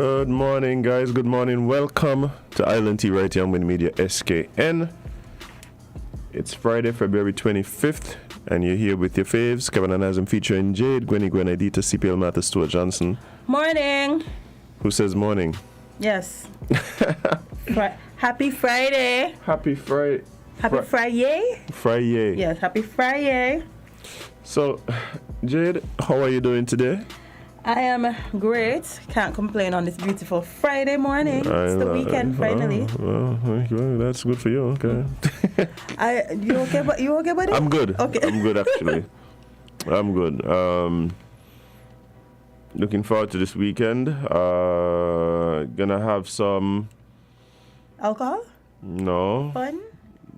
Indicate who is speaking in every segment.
Speaker 1: Good morning, guys. Good morning. Welcome to Island Tea right here on Win Media SKN. It's Friday, February 25th, and you're here with your faves, Kevin and Azim featuring Jade, Gwenny Gwenadita, CPL Matter, Stuart Johnson.
Speaker 2: Morning.
Speaker 1: Who says morning?
Speaker 2: Yes. Happy Friday.
Speaker 1: Happy Friday.
Speaker 2: Happy Friday.
Speaker 1: Friday.
Speaker 2: Yes, happy Friday.
Speaker 1: So, Jade, how are you doing today?
Speaker 2: I am great. Can't complain on this beautiful Friday morning. It's the weekend finally.
Speaker 1: Well, that's good for you. Okay.
Speaker 2: You okay, buddy?
Speaker 1: I'm good.
Speaker 2: Okay.
Speaker 1: I'm good actually. I'm good. Looking forward to this weekend. Gonna have some
Speaker 2: Alcohol?
Speaker 1: No.
Speaker 2: Fun?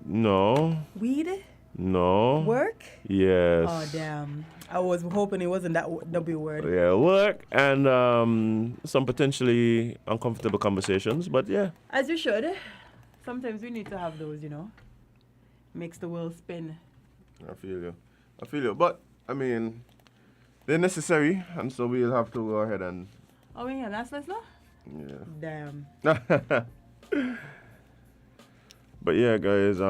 Speaker 1: No.
Speaker 2: Weed?
Speaker 1: No.
Speaker 2: Work?
Speaker 1: Yes.
Speaker 2: Oh damn. I was hoping it wasn't that W word.
Speaker 1: Yeah, work and some potentially uncomfortable conversations, but yeah.
Speaker 2: As you should. Sometimes we need to have those, Makes the world spin.
Speaker 1: I feel you. But I mean, they're necessary, and so we'll have to go ahead and.
Speaker 2: Oh yeah, that's now?
Speaker 1: Yeah.
Speaker 2: Damn.
Speaker 1: But yeah, guys,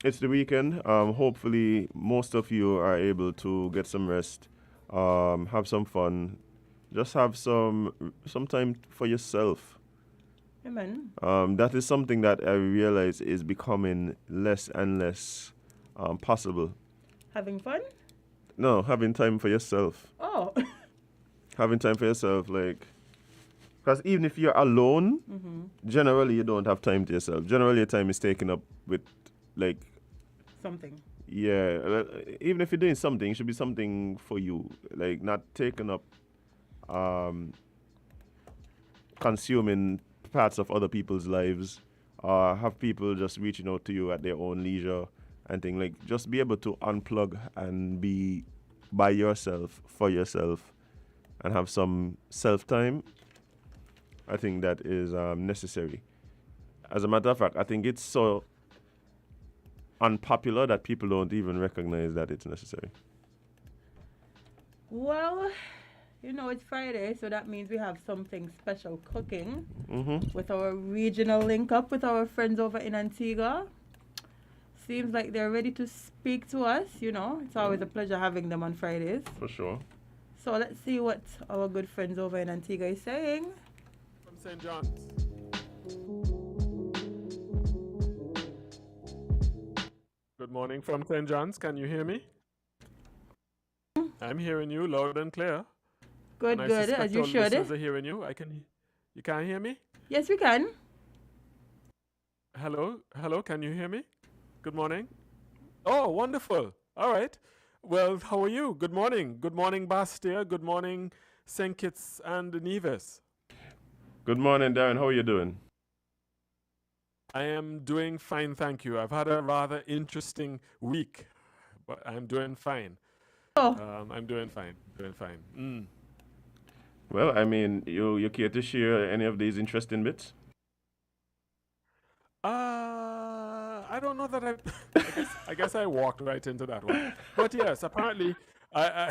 Speaker 1: it's the weekend. Hopefully, most of you are able to get some rest, have some fun, just have some time for yourself.
Speaker 2: Amen.
Speaker 1: That is something that I realize is becoming less and less possible.
Speaker 2: Having fun?
Speaker 1: No, having time for yourself.
Speaker 2: Oh.
Speaker 1: Having time for yourself, like, because even if you're alone, generally you don't have time to yourself. Generally, your time is taken up with, like,
Speaker 2: something.
Speaker 1: Yeah, even if you're doing something, it should be something for you, like not taking up, consuming parts of other people's lives, or have people just reaching out to you at their own leisure and thing. Like, just be able to unplug and be by yourself, for yourself, and have some self-time. I think that is necessary. As a matter of fact, I think it's so unpopular that people don't even recognize that it's necessary.
Speaker 2: Well, it's Friday, so that means we have something special cooking with our regional link up with our friends over in Antigua. Seems like they're ready to speak to us, It's always a pleasure having them on Fridays.
Speaker 1: For sure.
Speaker 2: So let's see what our good friends over in Antigua is saying.
Speaker 3: From St. John's. Good morning from St. John's. Can you hear me? I'm hearing you loud and clear.
Speaker 2: Good, as you should.
Speaker 3: Listeners are hearing you. You can't hear me?
Speaker 2: Yes, we can.
Speaker 3: Hello, can you hear me? Good morning. Oh, wonderful. All right. Well, how are you? Good morning. Good morning, Bastia. Good morning, St. Kitts and Nevis.
Speaker 1: Good morning, Darren. How are you doing?
Speaker 3: I am doing fine, thank you. I've had a rather interesting week, but I'm doing fine.
Speaker 2: Oh.
Speaker 3: I'm doing fine.
Speaker 1: Well, I mean, you care to share any of these interesting bits?
Speaker 3: I don't know that I guess I walked right into that one. But yes, apparently, I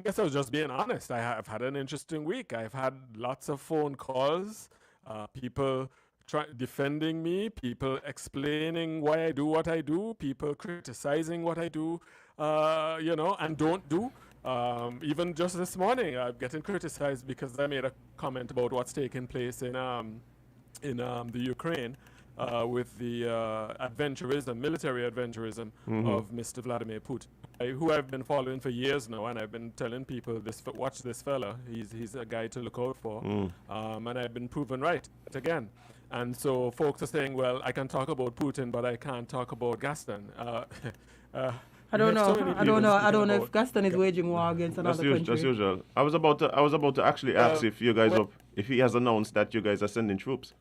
Speaker 3: guess I was just being honest. I've had an interesting week. I've had lots of phone calls, people defending me, people explaining why I do what I do, people criticizing what I do, and don't do. Even just this morning, I'm getting criticized because I made a comment about what's taking place in the Ukraine with the military adventurism of Mr. Vladimir Putin, who I've been following for years now, and I've been telling people watch this fella. He's a guy to look out for, and I've been proven right again. And so folks are saying, well, I can talk about Putin, but I can't talk about Gaston.
Speaker 2: I don't know if Gaston is waging war against another country.
Speaker 1: That's usual. I was about to actually ask if you guys if he has announced that you guys are sending troops.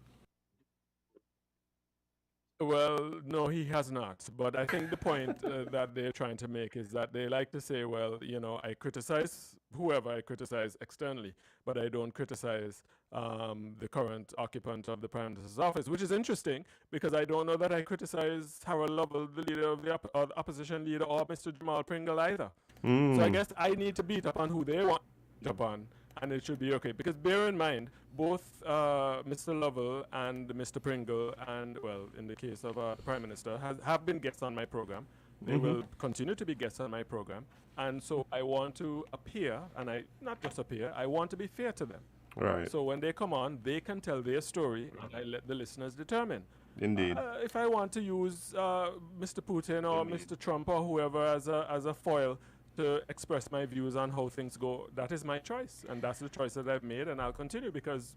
Speaker 3: Well, no, he has not. But I think the point that they're trying to make is that they like to say, well, I criticize whoever I criticize externally, but I don't criticize the current occupant of the Prime Minister's office, which is interesting because I don't know that I criticize Harold Lovell, the leader of the opposition leader, or Mr. Jamal Pringle either. So I guess I need to beat up on who they want to beat up on and it should be okay. Because bear in mind, both Mr. Lovell and Mr. Pringle, and well, in the case of the Prime Minister, have been guests on my program. They will continue to be guests on my program, and so I want to appear, and I not just appear. I want to be fair to them.
Speaker 1: Right.
Speaker 3: So when they come on, they can tell their story, and I let the listeners determine.
Speaker 1: Indeed.
Speaker 3: If I want to use Mr. Putin or Mr. Trump or whoever as a foil to express my views on how things go, that is my choice, and that's the choice that I've made, and I'll continue because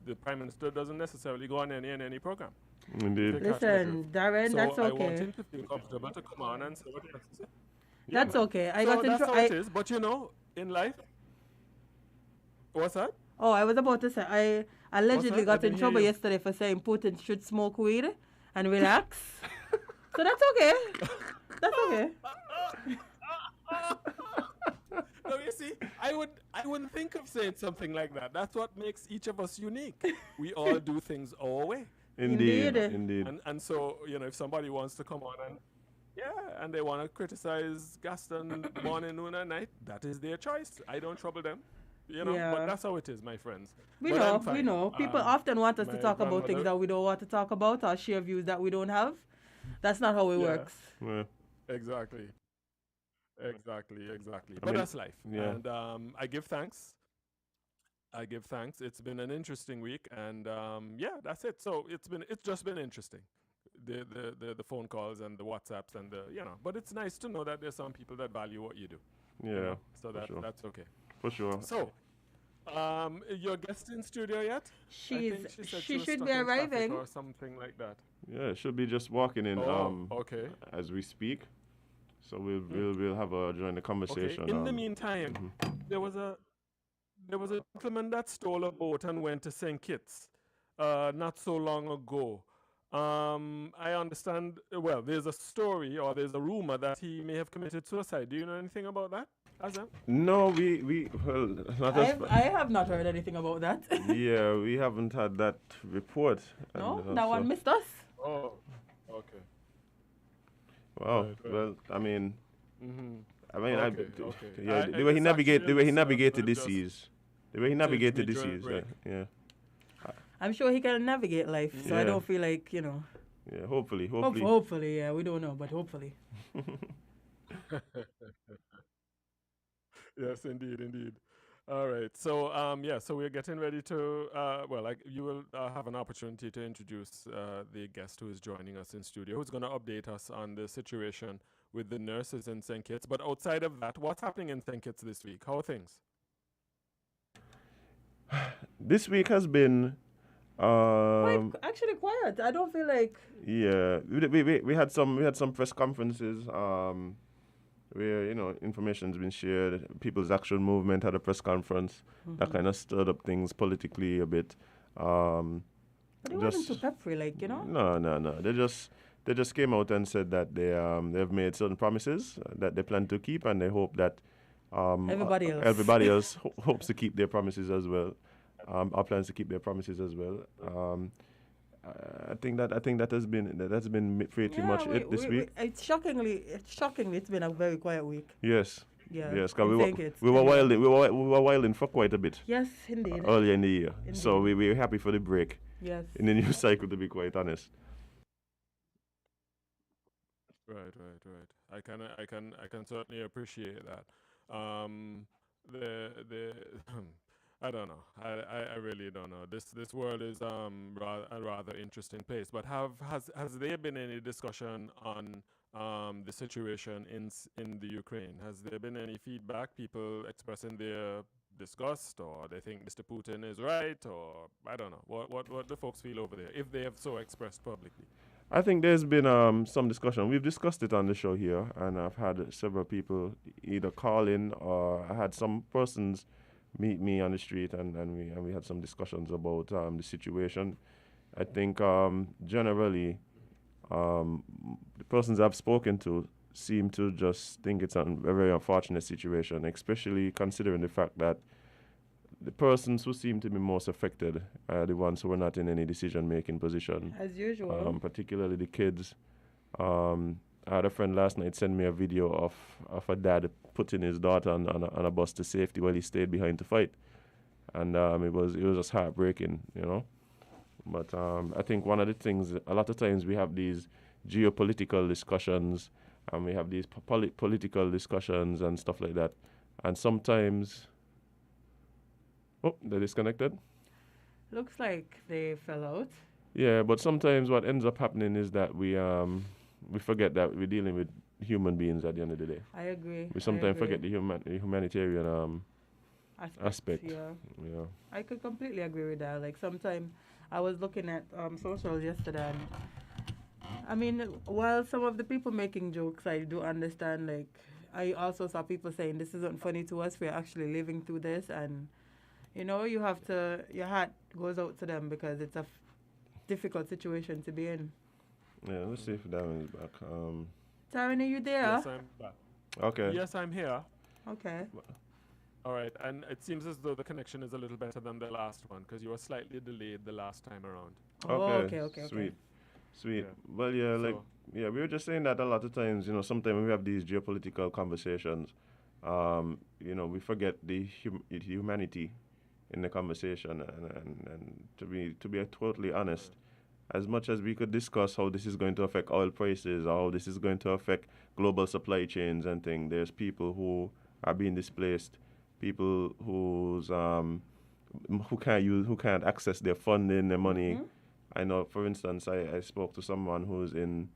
Speaker 3: the Prime Minister doesn't necessarily go on any program.
Speaker 1: Indeed.
Speaker 2: Listen, Darren,
Speaker 3: So
Speaker 2: that's
Speaker 3: I want
Speaker 2: okay.
Speaker 3: him to feel comfortable to come on and say what he has to say.
Speaker 2: That's okay. I
Speaker 3: So
Speaker 2: got in
Speaker 3: that's how
Speaker 2: trouble.
Speaker 3: it is. But you know, in life, what's that?
Speaker 2: Oh, I was about to say, I allegedly
Speaker 3: that? I
Speaker 2: got in
Speaker 3: didn't hear
Speaker 2: trouble
Speaker 3: you.
Speaker 2: yesterday for saying Putin should smoke weed and relax. So that's okay. That's okay.
Speaker 3: No, you see, I wouldn't think of saying something like that. That's what makes each of us unique. We all do things our way.
Speaker 1: Indeed.
Speaker 2: Indeed.
Speaker 1: Indeed.
Speaker 3: And so, you know, if somebody wants to come on and they want to criticize Gaston morning, noon, and night, that is their choice. I don't trouble them. You know,
Speaker 2: Yeah.
Speaker 3: but that's how it is, my friends.
Speaker 2: We
Speaker 3: But I'm
Speaker 2: know, we
Speaker 3: fine.
Speaker 2: know. People often want us to
Speaker 3: my
Speaker 2: talk about things
Speaker 3: grandmother-
Speaker 2: that we don't want to talk about or share views that we don't have. That's not how it
Speaker 3: Yeah.
Speaker 2: works.
Speaker 1: Yeah.
Speaker 3: Exactly. Exactly.
Speaker 1: I
Speaker 3: But
Speaker 1: mean,
Speaker 3: that's life.
Speaker 1: yeah.
Speaker 3: And I give thanks. It's been an interesting week, and yeah, that's it. So it's just been interesting. The phone calls and the WhatsApps and the but it's nice to know that there's some people that value what you do. you
Speaker 1: Yeah.
Speaker 3: know, so
Speaker 1: sure.
Speaker 3: that's okay.
Speaker 1: For sure.
Speaker 3: So, your guest in studio yet? I think she said
Speaker 2: she
Speaker 3: was
Speaker 2: should
Speaker 3: stuck
Speaker 2: be
Speaker 3: in traffic
Speaker 2: arriving.
Speaker 3: or something like that.
Speaker 1: Yeah, should be just walking in
Speaker 3: Okay.
Speaker 1: as we speak. So we'll have a join the
Speaker 3: Okay.
Speaker 1: conversation.
Speaker 3: In the meantime, there was a gentleman that stole a boat and went to St. Kitts not so long ago. I understand. Well, there's a story or there's a rumor that he may have committed suicide. Do you know anything about that, Azam?
Speaker 1: No, we well not as
Speaker 2: I have not heard anything about that.
Speaker 1: yeah, we haven't had that report.
Speaker 2: No,
Speaker 1: and,
Speaker 2: that
Speaker 1: so-
Speaker 2: one missed us.
Speaker 3: Oh, okay.
Speaker 1: Wow.
Speaker 3: Right.
Speaker 1: Well, I mean,
Speaker 3: Okay, okay.
Speaker 1: yeah,
Speaker 3: I-
Speaker 1: the way he
Speaker 3: it's
Speaker 1: navigate, the way he
Speaker 3: actually
Speaker 1: navigated the
Speaker 3: just-
Speaker 1: seas, the way he navigated the
Speaker 3: during
Speaker 1: seas.
Speaker 3: break.
Speaker 1: Yeah.
Speaker 2: I'm sure he can navigate life, so I
Speaker 1: Yeah.
Speaker 2: don't feel like,
Speaker 1: Yeah. Hopefully.
Speaker 2: hopefully, yeah, we don't know, but hopefully.
Speaker 3: Yes, indeed. All right. So, so we're getting ready to, you will have an opportunity to introduce the guest who is joining us in studio, who's going to update us on the situation with the nurses in St. Kitts. But outside of that, what's happening in St. Kitts this week? How are things?
Speaker 1: This week has been.
Speaker 2: Actually quiet. I don't feel like
Speaker 1: Yeah, we had some press conferences where information's been shared. People's Action Movement had a press conference that kind of stirred up things politically a bit.
Speaker 2: but it wasn't too
Speaker 1: Just
Speaker 2: peppery,
Speaker 1: no. They just came out and said that they've made certain promises that they plan to keep, and they hope that
Speaker 2: Everybody else.
Speaker 1: hopes to keep their promises as well. Our plans to keep their promises as well. I think that has been pretty much it this week.
Speaker 2: It's shockingly, it's been a very quiet week.
Speaker 1: Yes.
Speaker 2: Yeah.
Speaker 1: Yes,
Speaker 2: I
Speaker 1: because
Speaker 2: think it's
Speaker 1: we were
Speaker 2: anyway.
Speaker 1: wilding. We were wilding for quite a bit
Speaker 2: Yes, indeed.
Speaker 1: earlier in the year. So
Speaker 2: Indeed.
Speaker 1: we were happy for the break
Speaker 2: Yes.
Speaker 1: in the new cycle, to be quite honest.
Speaker 3: Right. I can certainly appreciate that. The I don't know. I really don't know. This world is a rather interesting place. But has there been any discussion on the situation in the Ukraine? Has there been any feedback? People expressing their disgust, or they think Mr. Putin is right, or I don't know. What do folks feel over there if they have so expressed publicly?
Speaker 1: I think there's been some discussion. We've discussed it on the show here, and I've had several people either call in, or I had some persons meet me on the street, and we had some discussions about the situation. I think generally the persons I've spoken to seem to just think it's a very unfortunate situation, especially considering the fact that the persons who seem to be most affected are the ones who are not in any decision-making position.
Speaker 2: As usual.
Speaker 1: Particularly the kids. I had a friend last night send me a video of a dad putting his daughter on a bus to safety while he stayed behind to fight. and it was just heartbreaking, you know. But I think one of the things, a lot of times we have these geopolitical discussions, and we have these political discussions and stuff like that, and sometimes, oh, they're disconnected.
Speaker 2: Looks like they fell out.
Speaker 1: Yeah, but sometimes what ends up happening is that we forget that we're dealing with human beings at the end of the day.
Speaker 2: I agree.
Speaker 1: We sometimes forget the humanitarian aspect.
Speaker 2: Yeah.
Speaker 1: Yeah.
Speaker 2: I could completely agree with that. Like sometimes I was looking at socials yesterday, and I mean, while some of the people making jokes, I do understand. Like I also saw people saying this isn't funny to us. We're actually living through this, and you know, your heart goes out to them because it's a difficult situation to be in.
Speaker 1: Yeah, let's see if Darren is back.
Speaker 2: Taryn, are you there?
Speaker 3: Yes, I'm back.
Speaker 1: Okay.
Speaker 3: Yes, I'm here.
Speaker 2: Okay.
Speaker 3: All right, and it seems as though the connection is a little better than the last one because you were slightly delayed the last time around.
Speaker 2: Oh, okay.
Speaker 1: Sweet.
Speaker 3: Yeah.
Speaker 1: Well, yeah, we were just saying that a lot of times, you know, sometimes when we have these geopolitical conversations, you know, we forget the humanity in the conversation, and to be totally honest, as much as we could discuss how this is going to affect oil prices or how this is going to affect global supply chains and things, there's people who are being displaced, people who can't access their funding, their money.
Speaker 2: Mm-hmm.
Speaker 1: I know, for instance, I spoke to someone who's in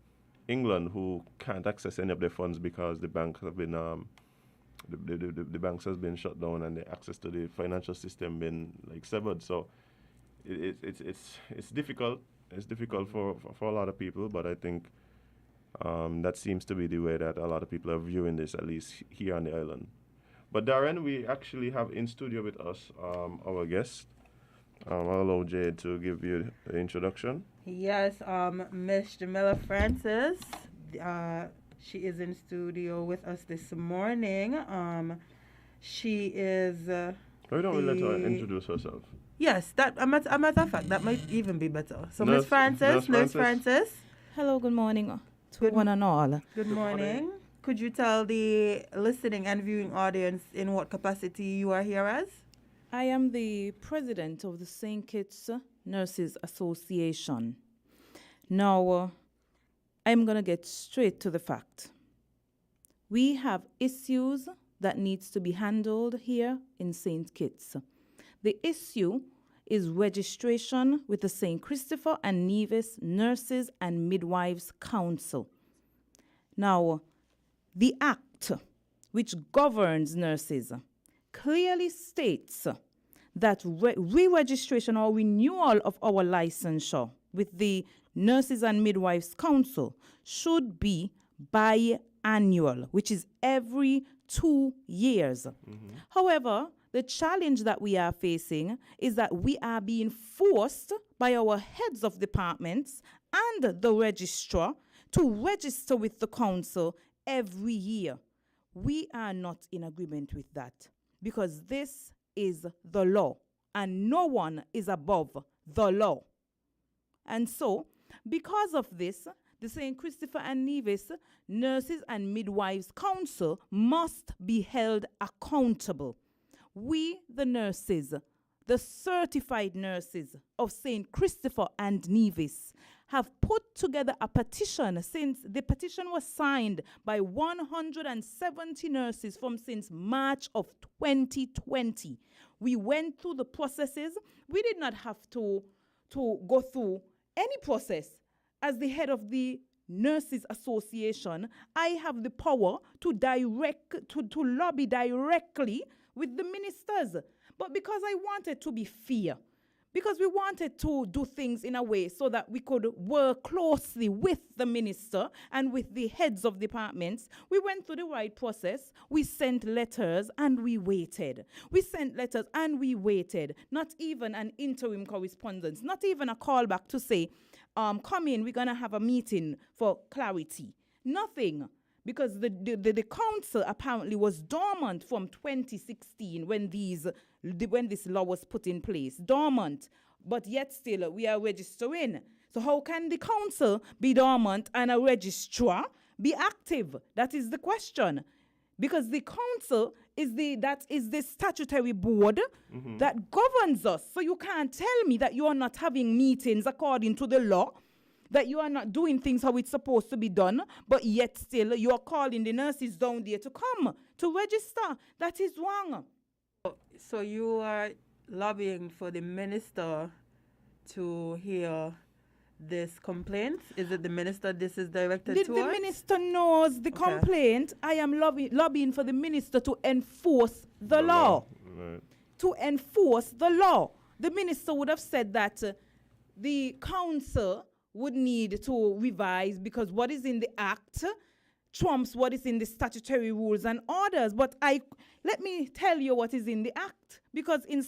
Speaker 1: England who can't access any of their funds because the banks have been the banks has been shut down and the access to the financial system been like severed. So it's difficult. It's difficult for a lot of people, but I think that seems to be the way that a lot of people are viewing this, at least here on the island. But Darren, we actually have in studio with us our guest. I'll allow Jade to give you the introduction.
Speaker 2: Yes, Miss Jamila Francis. She is in studio with us this morning. She is.
Speaker 1: Why don't we let her introduce herself?
Speaker 2: Yes, that a matter of fact, that might even be better. So, Miss Francis, Nurse Francis.
Speaker 4: Hello, good morning to one and all.
Speaker 2: Good morning. Could you tell the listening and viewing audience in what capacity you are here as?
Speaker 4: I am the president of the St. Kitts Nurses Association. Now, I'm going to get straight to the fact. We have issues that needs to be handled here in St. Kitts. The issue is registration with the St. Christopher and Nevis Nurses and Midwives Council. Now, the Act, which governs nurses, clearly states that re-registration or renewal of our licensure with the Nurses and Midwives Council should be biannual, which is every 2 years. Mm-hmm. However, the challenge that we are facing is that we are being forced by our heads of departments and the registrar to register with the council every year. We are not in agreement with that because this is the law and no one is above the law. And so, because of this, the St. Christopher and Nevis Nurses and Midwives Council must be held accountable. We, the nurses, the certified nurses of St. Christopher and Nevis, have put together a petition since the petition was signed by 170 nurses from since March of 2020. We went through the processes. We did not have to go through any process. As the head of the Nurses Association, I have the power to lobby directly with the ministers. But because I wanted to be fair, because we wanted to do things in a way so that we could work closely with the minister and with the heads of departments, we went through the right process. We sent letters and we waited. Not even an interim correspondence, not even a callback to say, come in, we're going to have a meeting for clarity. Nothing. Because the council apparently was dormant from 2016 when this law was put in place. Dormant, but yet still we are registering. So how can the council be dormant and a registrar be active? That is the question. Because the council is the statutory board that governs us. So you can't tell me that you are not having meetings according to the law, that you are not doing things how it's supposed to be done, but yet still you are calling the nurses down there to come to register. That is wrong.
Speaker 2: So you are lobbying for the minister to hear this complaint? Is it the minister this is directed
Speaker 4: The
Speaker 2: towards?
Speaker 4: minister knows the complaint. I am lobbying for the minister to enforce the law.
Speaker 1: Right.
Speaker 4: To enforce the law. The minister would have said that the council would need to revise because what is in the act trumps what is in the statutory rules and orders. But let me tell you what is in the act, because in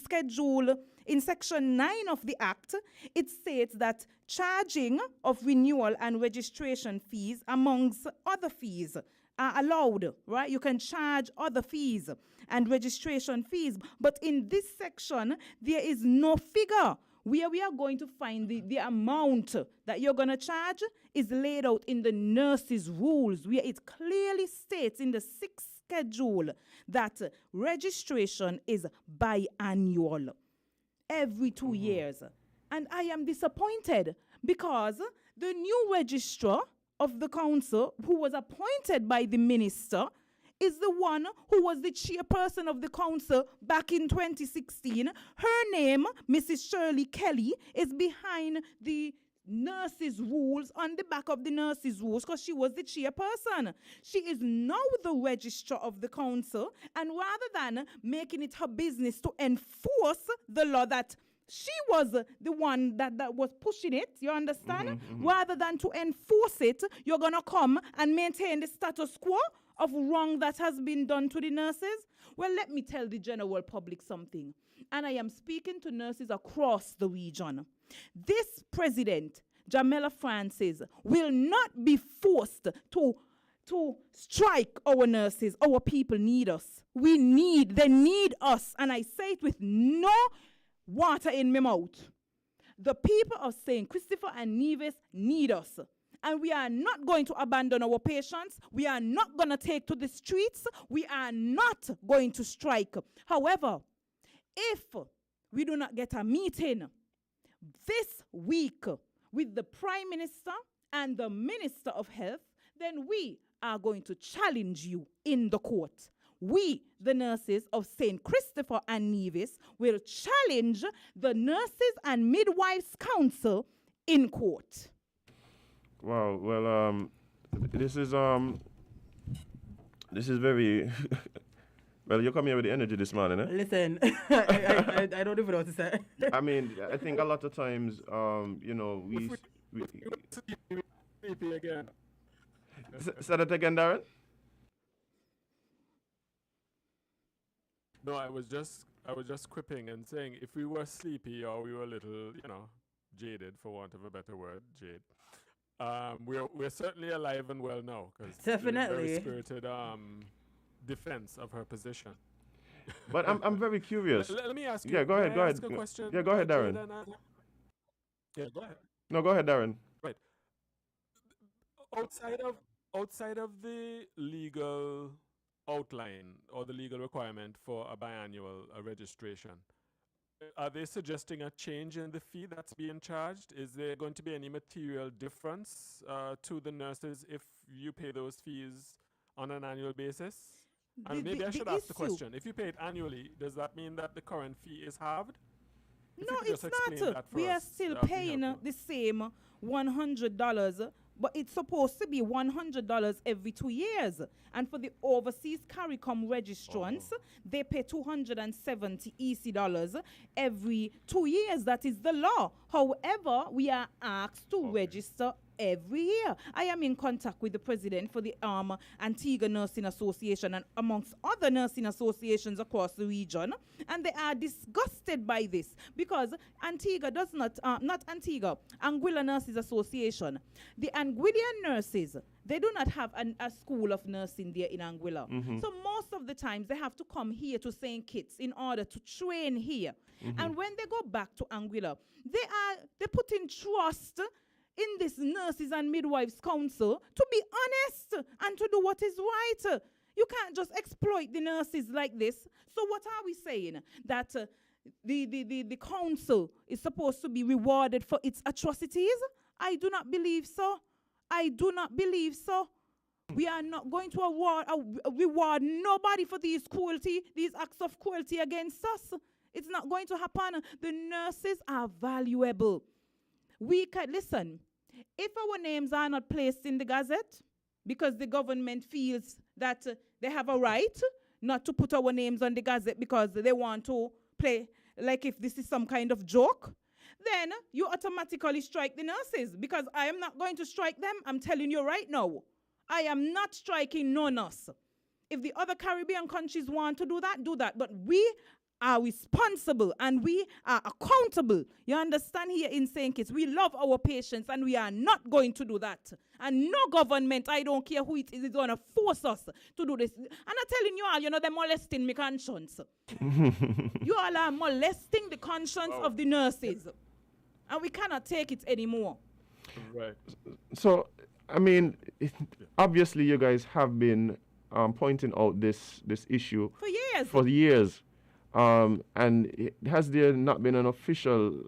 Speaker 4: section 9 of the act, it states that charging of renewal and registration fees amongst other fees are allowed, right? You can charge other fees and registration fees. But in this section, there is no figure where we are going to find the amount that you're going to charge is laid out in the nurses' rules, where it clearly states in the 6th schedule that registration is biannual, every 2 years. And I am disappointed because the new registrar of the council, who was appointed by the minister, is the one who was the chairperson of the council back in 2016. Her name, Mrs. Shirley Kelly, is behind the nurses' rules, on the back of the nurses' rules, because she was the chairperson. She is now the registrar of the council, and rather than making it her business to enforce the law that she was the one that was pushing it, you understand? Rather than to enforce it, you're going to come and maintain the status quo of wrong that has been done to the nurses. Well, let me tell the general public something. And I am speaking to nurses across the region. This president, Jamela Francis, will not be forced to strike our nurses. Our people need us. They need us. And I say it with no water in my mouth. The people of St. Christopher and Nevis need us. And we are not going to abandon our patients. We are not going to take to the streets. We are not going to strike. However, if we do not get a meeting this week with the Prime Minister and the Minister of Health, then we are going to challenge you in the court. We, the nurses of St. Christopher and Nevis, will challenge the Nurses and Midwives Council in court.
Speaker 1: Wow. Well, this is very. Well, you come here with the energy this morning, eh?
Speaker 2: Listen, I don't even know what to say.
Speaker 1: I mean, I think a lot of times, we
Speaker 3: Sleepy again.
Speaker 1: say that again, Darren.
Speaker 3: No, I was just quipping and saying if we were sleepy or we were a little, jaded, for want of a better word, jade. We're certainly alive and well now, because
Speaker 2: Definitely.
Speaker 3: very spirited defense of her position.
Speaker 1: But I'm very curious.
Speaker 3: Let me ask you.
Speaker 1: Yeah, go ahead.
Speaker 3: may
Speaker 1: Go
Speaker 3: I
Speaker 1: ahead.
Speaker 3: ask a question,
Speaker 1: Yeah, go ahead, Darren.
Speaker 3: Yeah, go ahead.
Speaker 1: No, go ahead, Darren.
Speaker 3: Right. Outside of the legal outline or the legal requirement for a biannual registration, are they suggesting a change in the fee that's being charged? Is there going to be any material difference to the nurses if you pay those fees on an annual basis? And maybe I should ask the question. If you pay it annually, does that mean that the current fee is halved? If
Speaker 4: No,
Speaker 3: you could
Speaker 4: it's
Speaker 3: just explain
Speaker 4: not.
Speaker 3: that for
Speaker 4: We are
Speaker 3: us,
Speaker 4: still
Speaker 3: that'd be
Speaker 4: paying
Speaker 3: helpful.
Speaker 4: the same $100, but it's supposed to be $100 every 2 years. And for the overseas CARICOM registrants, they pay $270 EC dollars every 2 years. That is the law. However, we are asked to register every year. I am in contact with the president for the Antigua Nursing Association and amongst other nursing associations across the region, and they are disgusted by this because Antigua does not Antigua, Anguilla Nurses Association. The Anguillian nurses, they do not have a school of nursing there in Anguilla. So most of the times they have to come here to St. Kitts in order to train here. And when they go back to Anguilla, they put in trust in this Nurses and Midwives Council to be honest and to do what is right. You can't just exploit the nurses like this. So what are we saying? That the council is supposed to be rewarded for its atrocities? I do not believe so. I do not believe so. We are not going to reward nobody for these acts of cruelty against us. It's not going to happen. The nurses are valuable. We can, listen, if our names are not placed in the Gazette, because the government feels that they have a right not to put our names on the Gazette because they want to play like if this is some kind of joke, then you automatically strike the nurses, because I am not going to strike them. I'm telling you right now. I am not striking no nurse. If the other Caribbean countries want to do that, do that. But we are responsible and we are accountable. You understand, here in St. Kitts? We love our patients and we are not going to do that. And no government, I don't care who it is going to force us to do this. And I'm telling you all, they're molesting my conscience. You all are molesting the conscience of the nurses. And we cannot take it anymore.
Speaker 3: Right.
Speaker 1: So, I mean, obviously you guys have been pointing out this issue
Speaker 4: for years.
Speaker 1: And has there not been an official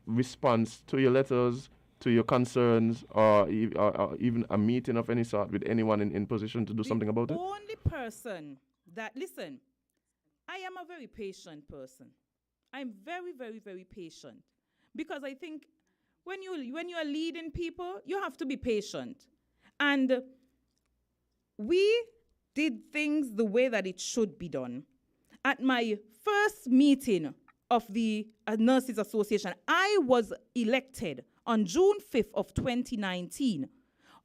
Speaker 1: response to your letters, to your concerns, or even a meeting of any sort with anyone in position to do something about it?
Speaker 4: The only person that, listen, I am a very patient person. I'm very, very, very patient. Because I think when you are leading people, you have to be patient. And we did things the way that it should be done. At my first meeting of the Nurses Association, I was elected on June 5th of 2019.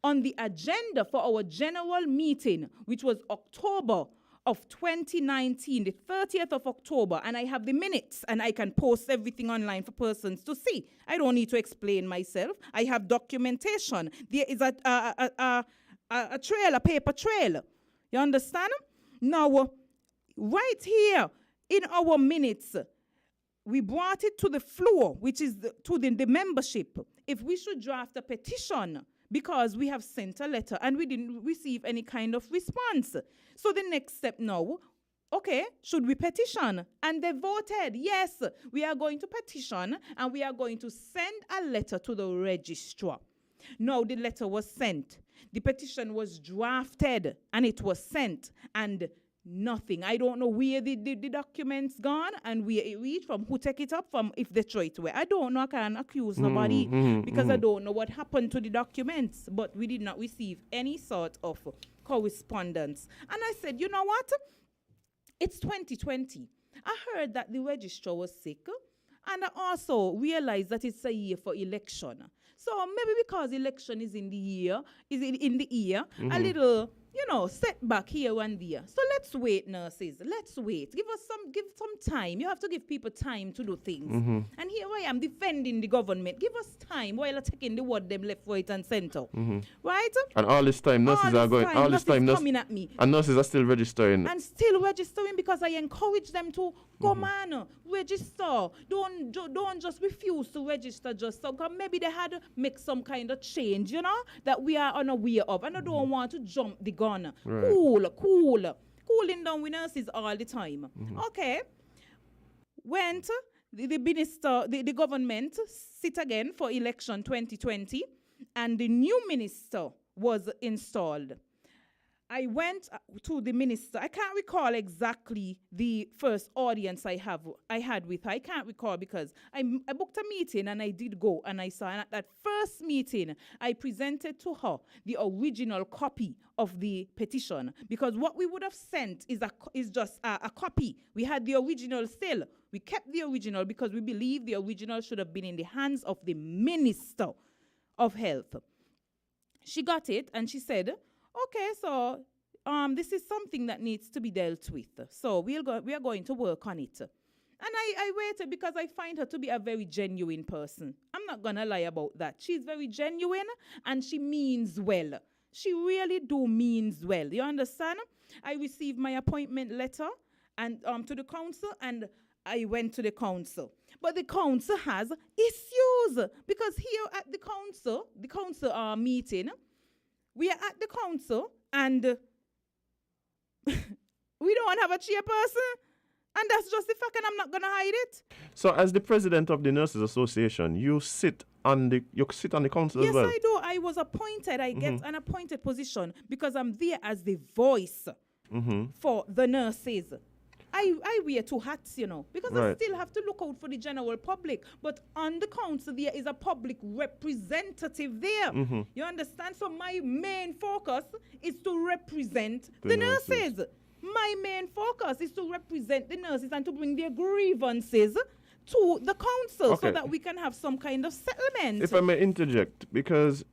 Speaker 4: On the agenda for our general meeting, which was October of 2019, the 30th of October, and I have the minutes, and I can post everything online for persons to see. I don't need to explain myself. I have documentation. There is a trail, a paper trail. You understand? Now, right here in our minutes, we brought it to the floor, which is to the membership, if we should draft a petition, because we have sent a letter and we didn't receive any kind of response. So the next step now, okay, should we petition? And they voted, yes, we are going to petition and we are going to send a letter to the registrar. Now the letter was sent. The petition was drafted and it was sent, and nothing. I don't know where the documents gone and where it reached, from who take it up, from if they throw it away. I don't know. I can't accuse nobody because I don't know what happened to the documents. But we did not receive any sort of correspondence. And I said, you know what? It's 2020. I heard that the registrar was sick. And I also realized that it's a year for election. So maybe because election is in the year, a little, setback here and there. So let's wait, nurses. Let's wait. Give some time. You have to give people time to do things. And here I am defending the government. Give us time while I'm taking the word them left, right, and center. Right?
Speaker 1: And all this time, nurses are going. All this time,
Speaker 4: nurses coming at me.
Speaker 1: And nurses are still registering.
Speaker 4: And still registering, because I encourage them to go, man, register. Don't just refuse to register just so. Because maybe they had to make some kind of change, that we are unaware of. And I don't want to jump the gun. Right. Cooling down with nurses all the time. Okay. Went the minister, the government sit again for election 2020, and the new minister was installed. I went to the minister. I can't recall exactly the first audience I had with her. I can't recall because I booked a meeting and I did go and I saw. And at that first meeting, I presented to her the original copy of the petition, because what we would have sent is just a copy. We had the original still. We kept the original because we believe the original should have been in the hands of the Minister of Health. She got it and she said, okay, so this is something that needs to be dealt with. So we are going to work on it. And I waited because I find her to be a very genuine person. I'm not going to lie about that. She's very genuine and she means well. She really do means well. You understand? I received my appointment letter and to the council, and I went to the council. But the council has issues, because here at the council meeting, we are at the council, and We don't have a chairperson. And that's just the fact, and I'm not going to hide it.
Speaker 1: So, as the president of the Nurses Association, you sit on the council
Speaker 4: Yes,
Speaker 1: as well.
Speaker 4: I do. I was appointed. I get an appointed position because I'm there as the voice for the nurses. I wear two hats, you know, because I
Speaker 1: Right.
Speaker 4: still have to look out for the general public. But on the council, there is a public representative there. You understand? So my main focus is to represent the nurses. My main focus is to represent the nurses and to bring their grievances to the council so
Speaker 1: Okay.
Speaker 4: that we can have some kind of settlement.
Speaker 1: If I may interject, because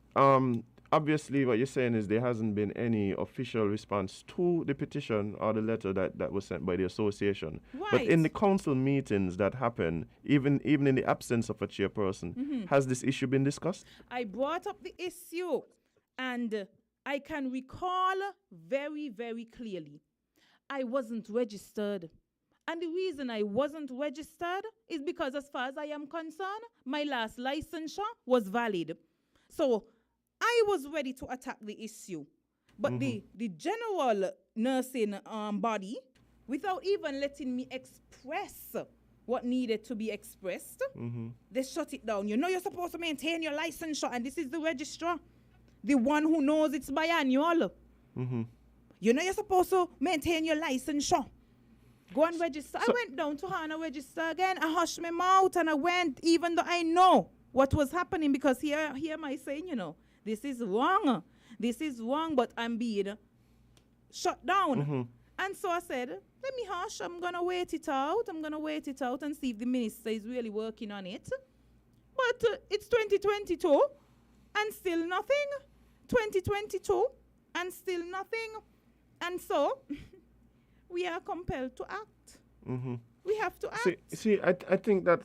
Speaker 1: obviously what you're saying is there hasn't been any official response to the petition or the letter that was sent by the association. But in the council meetings that happen, even in the absence of a chairperson, has this issue been discussed?
Speaker 4: I brought up the issue, and I can recall very, very clearly. I wasn't registered. And the reason I wasn't registered is because, as far as I am concerned, my last licensure was valid. So I was ready to attack the issue. But the general nursing body, without even letting me express what needed to be expressed, they shut it down. You know you're supposed to maintain your licensure, and this is the registrar, the one who knows it's biannual. You know you're supposed to maintain your licensure. Go and register. I went down to her and I registered again. I hushed my mouth and I went, even though I know what was happening, because here am I saying, you know, this is wrong. This is wrong, but I'm being shut down. And so I said, let me hush. I'm going to wait it out. I'm going to wait it out and see if the minister is really working on it. But it's 2022 and still nothing. 2022 and still nothing. And so we are compelled to act. We have to act.
Speaker 1: See, I think that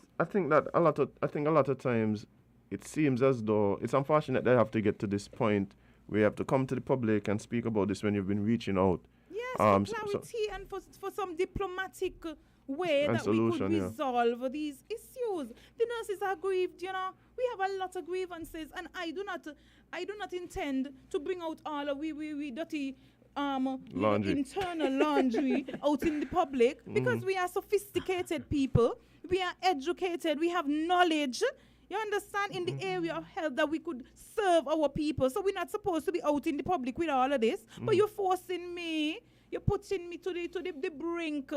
Speaker 1: a lot of times it seems as though it's unfortunate they have to get to this point where you have to come to the public and speak about this when you've been reaching out.
Speaker 4: Yes, for clarity and for some diplomatic way
Speaker 1: and
Speaker 4: that
Speaker 1: solution,
Speaker 4: we could resolve these issues. The nurses are grieved, you know. We have a lot of grievances, and I do not intend to bring out all of we dirty
Speaker 1: laundry.
Speaker 4: internal laundry out in the public, because we are sophisticated people, we are educated, we have knowledge, you understand, in the area of health that we could serve our people. So we're not supposed to be out in the public with all of this, but you're forcing me, you're putting me to the brink.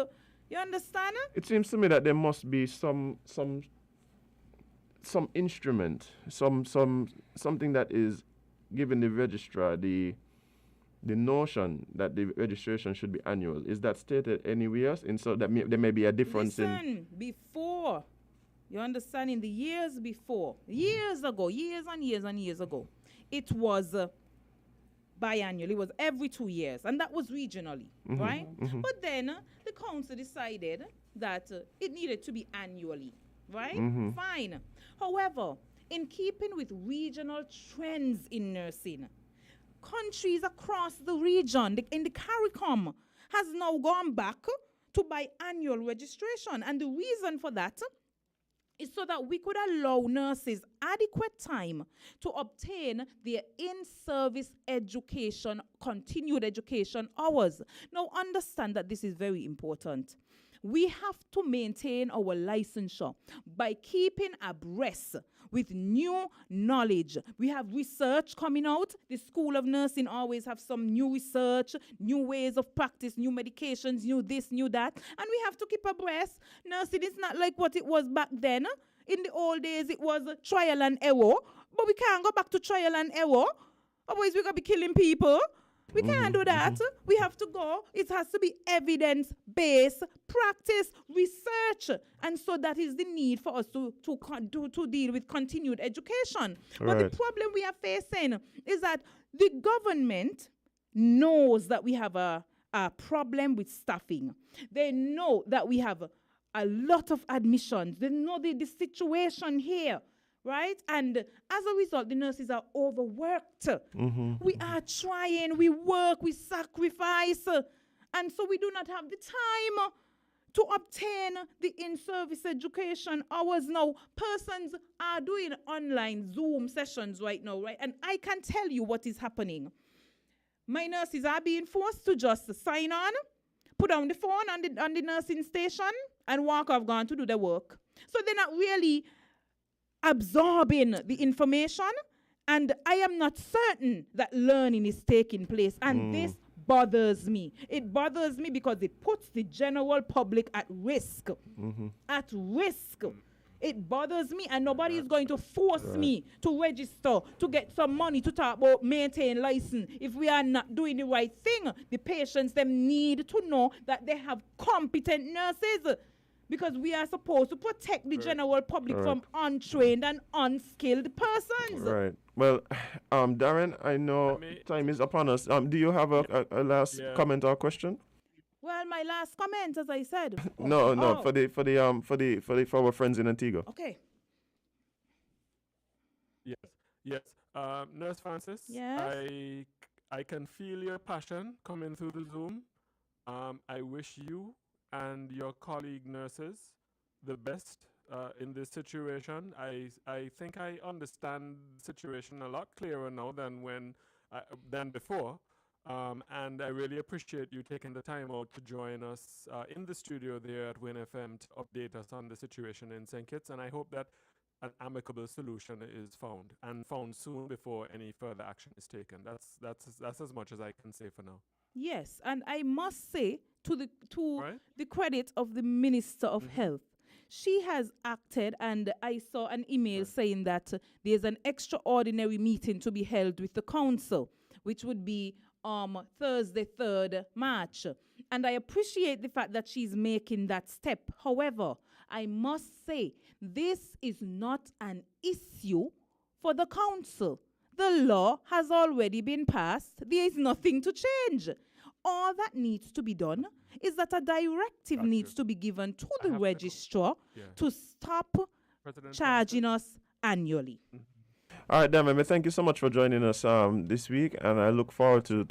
Speaker 4: You understand?
Speaker 1: It seems to me that there must be some instrument, something that is giving the registrar the notion that the registration should be annual. Is that stated anywhere? And so that there may be a difference
Speaker 4: before, you understand, in the years before, years ago, years and years and years ago, it was biannual. It was every 2 years, and that was regionally, right? But then the council decided that it needed to be annually, right? Fine. However, in keeping with regional trends in nursing, countries across the region, in the CARICOM, has now gone back to biannual registration. And the reason for that is so that we could allow nurses adequate time to obtain their in-service education, continued education hours. Now, understand that this is very important. We have to maintain our licensure by keeping abreast with new knowledge. We have research coming out. The School of Nursing always have some new research, new ways of practice, new medications, new this, new that. And we have to keep abreast. Nursing is not like what it was back then. In the old days, it was trial and error. But we can't go back to trial and error. Otherwise, we're going to be killing people. We can't do that. We have to go. It has to be evidence-based practice, research. And so that is the need for us to deal with continued education. But the problem we are facing is that the government knows that we have a problem with staffing. They know that we have a lot of admissions. They know the situation here. Right? And as a result, the nurses are overworked. We are trying, we work, we sacrifice. And so we do not have the time to obtain the in-service education hours now. Persons are doing online Zoom sessions right now, right? And I can tell you what is happening. My nurses are being forced to just sign on, put down the phone on the nursing station and walk off, gone to do the work. So they're not really absorbing the information, and I am not certain that learning is taking place. And this bothers me. It bothers me because it puts the general public at risk. At risk. It bothers me, and nobody is going to force me to register, to get some money, to talk about maintain license. If we are not doing the right thing, the patients, them need to know that they have competent nurses, because we are supposed to protect the general public from untrained and unskilled persons.
Speaker 1: Right. Well, Darren, I know time is upon us. Do you have a last comment or question?
Speaker 4: Well, my last comment, as I said.
Speaker 1: No, for our friends in Antigua.
Speaker 4: Okay.
Speaker 3: Yes. Nurse Francis.
Speaker 4: Yes.
Speaker 3: I can feel your passion coming through the Zoom. I wish you and your colleague nurses the best in this situation. I think I understand the situation a lot clearer now than before. And I really appreciate you taking the time out to join us in the studio there at Win FM to update us on the situation in St. Kitts. And I hope that an amicable solution is found soon before any further action is taken. That's as much as I can say for now.
Speaker 4: Yes, and I must say to the credit of the Minister of Health, she has acted, and I saw an email saying that there's an extraordinary meeting to be held with the council, which would be Thursday, 3rd March. And I appreciate the fact that she's making that step. However, I must say, this is not an issue for the council. The law has already been passed. There is nothing to change. All that needs to be done is that a directive needs to be given to the registrar to stop charging us annually.
Speaker 1: All right, Damon, thank you so much for joining us this week, and I look forward to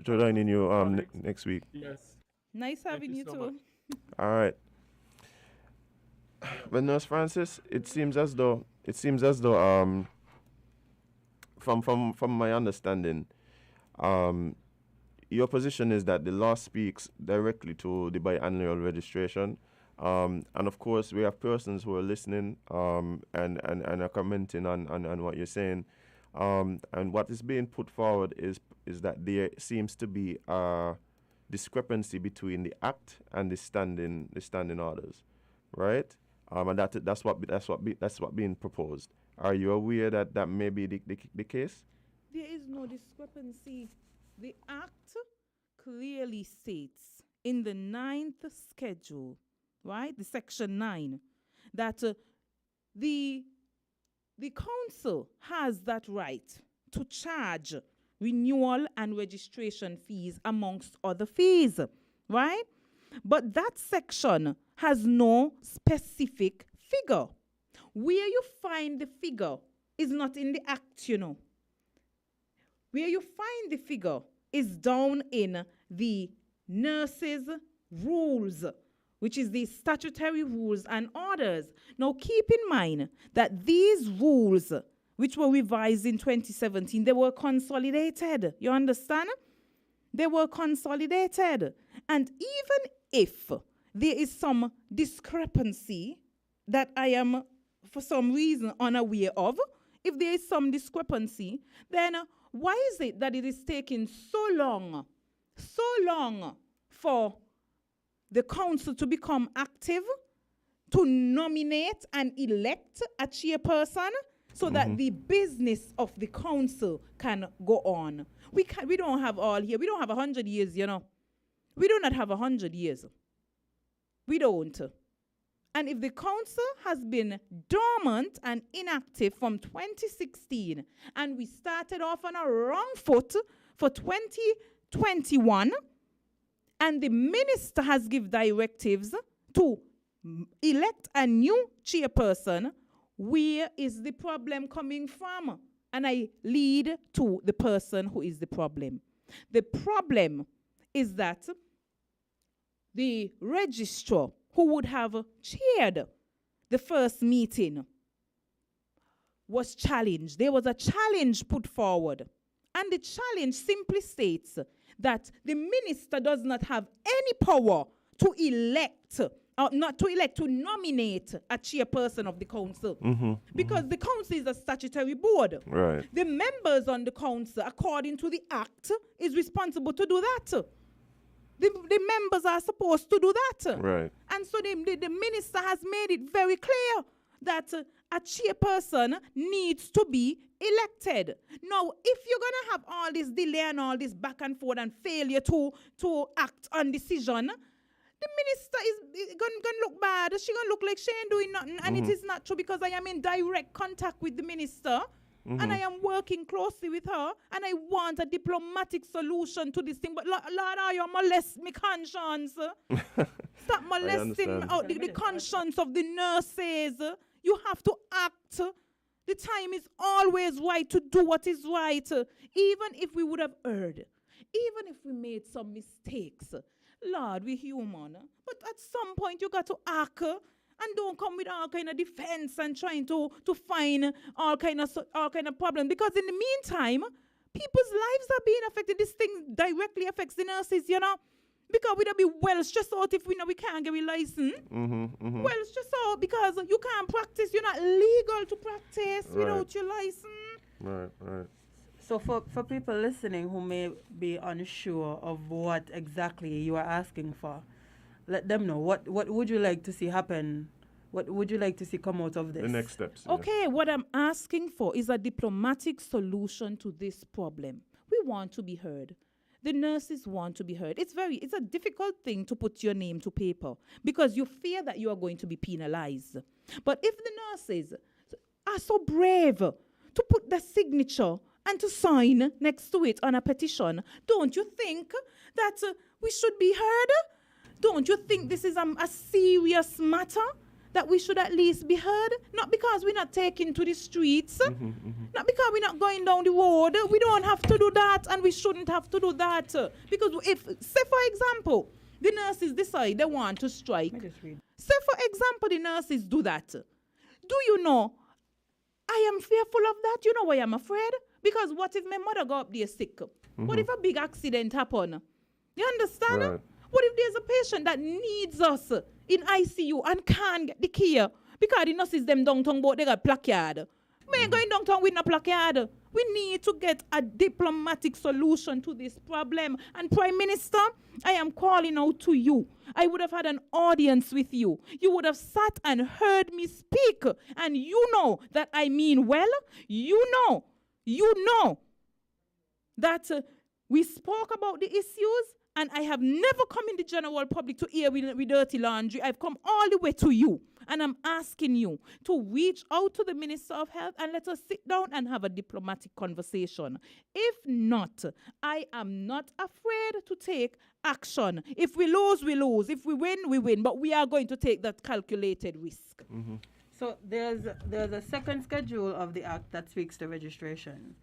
Speaker 1: joining you next week.
Speaker 3: Yes.
Speaker 4: Nice having you
Speaker 3: so
Speaker 4: too.
Speaker 3: much.
Speaker 1: All right. But Nurse Francis, it seems as though from my understanding, your position is that the law speaks directly to the biannual registration. And of course, we have persons who are listening and are commenting on what you're saying. And what is being put forward is that there seems to be a discrepancy between the act and the standing orders, right? And that's what being proposed. Are you aware that may be the case?
Speaker 4: There is no discrepancy. The Act clearly states in the 9th schedule, right, the section 9, that the council has that right to charge renewal and registration fees amongst other fees, right? But that section has no specific figure. Where you find the figure is not in the Act, you know. Where you find the figure is down in the nurses' rules, which is the statutory rules and orders. Now, keep in mind that these rules, which were revised in 2017, they were consolidated. You understand? They were consolidated. And even if there is some discrepancy that I am, for some reason, unaware of, if there is some discrepancy, then why is it that it is taking so long for the council to become active, to nominate and elect a chairperson so that the business of the council can go on? We don't have all here. We don't have 100 years, you know. We do not have 100 years. We don't. And if the council has been dormant and inactive from 2016, and we started off on a wrong foot for 2021, and the minister has given directives to elect a new chairperson, where is the problem coming from? And I lead to the person who is the problem. The problem is that the registrar who would have chaired the first meeting was challenged. There was a challenge put forward. And the challenge simply states that the minister does not have any power to elect, not to elect, to nominate a chairperson of the council. Because the council is a statutory board.
Speaker 1: Right.
Speaker 4: The members on the council, according to the act, is responsible to do that. The members are supposed to do that.
Speaker 1: Right.
Speaker 4: And so the minister has made it very clear that a chairperson needs to be elected. Now, if you're going to have all this delay and all this back and forth and failure to act on decision, the minister is going to look bad. She's going to look like she ain't doing nothing. And it is not true, because I am in direct contact with the minister. And I am working closely with her, and I want a diplomatic solution to this thing. But Lord, you molest my conscience. Stop molesting the conscience of the nurses. You have to act. The time is always right to do what is right. Even if we would have erred, even if we made some mistakes. Lord, we're human. But at some point, you got to act. And don't come with all kind of defense and trying to find all kind of problems. Because in the meantime, people's lives are being affected. This thing directly affects the nurses, you know. Because we'd be well stressed out if we know we can't get a license. Well stressed out because you can't practice. You're not legal to practice without your license.
Speaker 1: Right.
Speaker 2: So for people listening who may be unsure of what exactly you are asking for, let them know. What would you like to see happen? What would you like to see come out of this?
Speaker 1: The next steps.
Speaker 4: Okay, what I'm asking for is a diplomatic solution to this problem. We want to be heard. The nurses want to be heard. It's a difficult thing to put your name to paper because you fear that you are going to be penalized. But if the nurses are so brave to put their signature and to sign next to it on a petition, don't you think that we should be heard? Don't you think this is a serious matter that we should at least be heard? Not because we're not taking to the streets, not because we're not going down the road. We don't have to do that, and we shouldn't have to do that. Because if, say for example, the nurses decide they want to strike.
Speaker 2: Let me just read.
Speaker 4: Say for example, the nurses do that. Do you know, I am fearful of that. You know why I'm afraid? Because what if my mother go up there sick? What if a big accident happen? You understand?
Speaker 1: Right.
Speaker 4: What if there's a patient that needs us in ICU and can't get the care because the nurses them downtown but they got placard? We ain't going downtown with no placard. We need to get a diplomatic solution to this problem. And Prime Minister, I am calling out to you. I would have had an audience with you. You would have sat and heard me speak. And you know that I mean well. You know that we spoke about the issues. And I have never come in the general public to hear with dirty laundry. I've come all the way to you. And I'm asking you to reach out to the Minister of Health and let us sit down and have a diplomatic conversation. If not, I am not afraid to take action. If we lose, we lose. If we win, we win. But we are going to take that calculated risk.
Speaker 2: So there's a second schedule of the act that speaks to registration.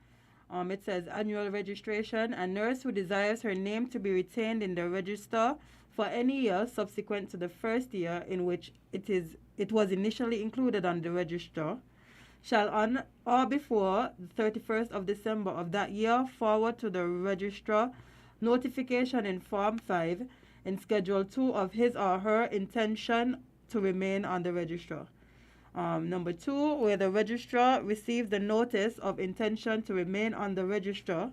Speaker 2: It says annual registration. A nurse who desires her name to be retained in the register for any year subsequent to the first year in which it was initially included on the register shall on or before the 31st of December of that year forward to the registrar notification in Form 5 in Schedule 2 of his or her intention to remain on the register. Number 2, where the registrar receives the notice of intention to remain on the register,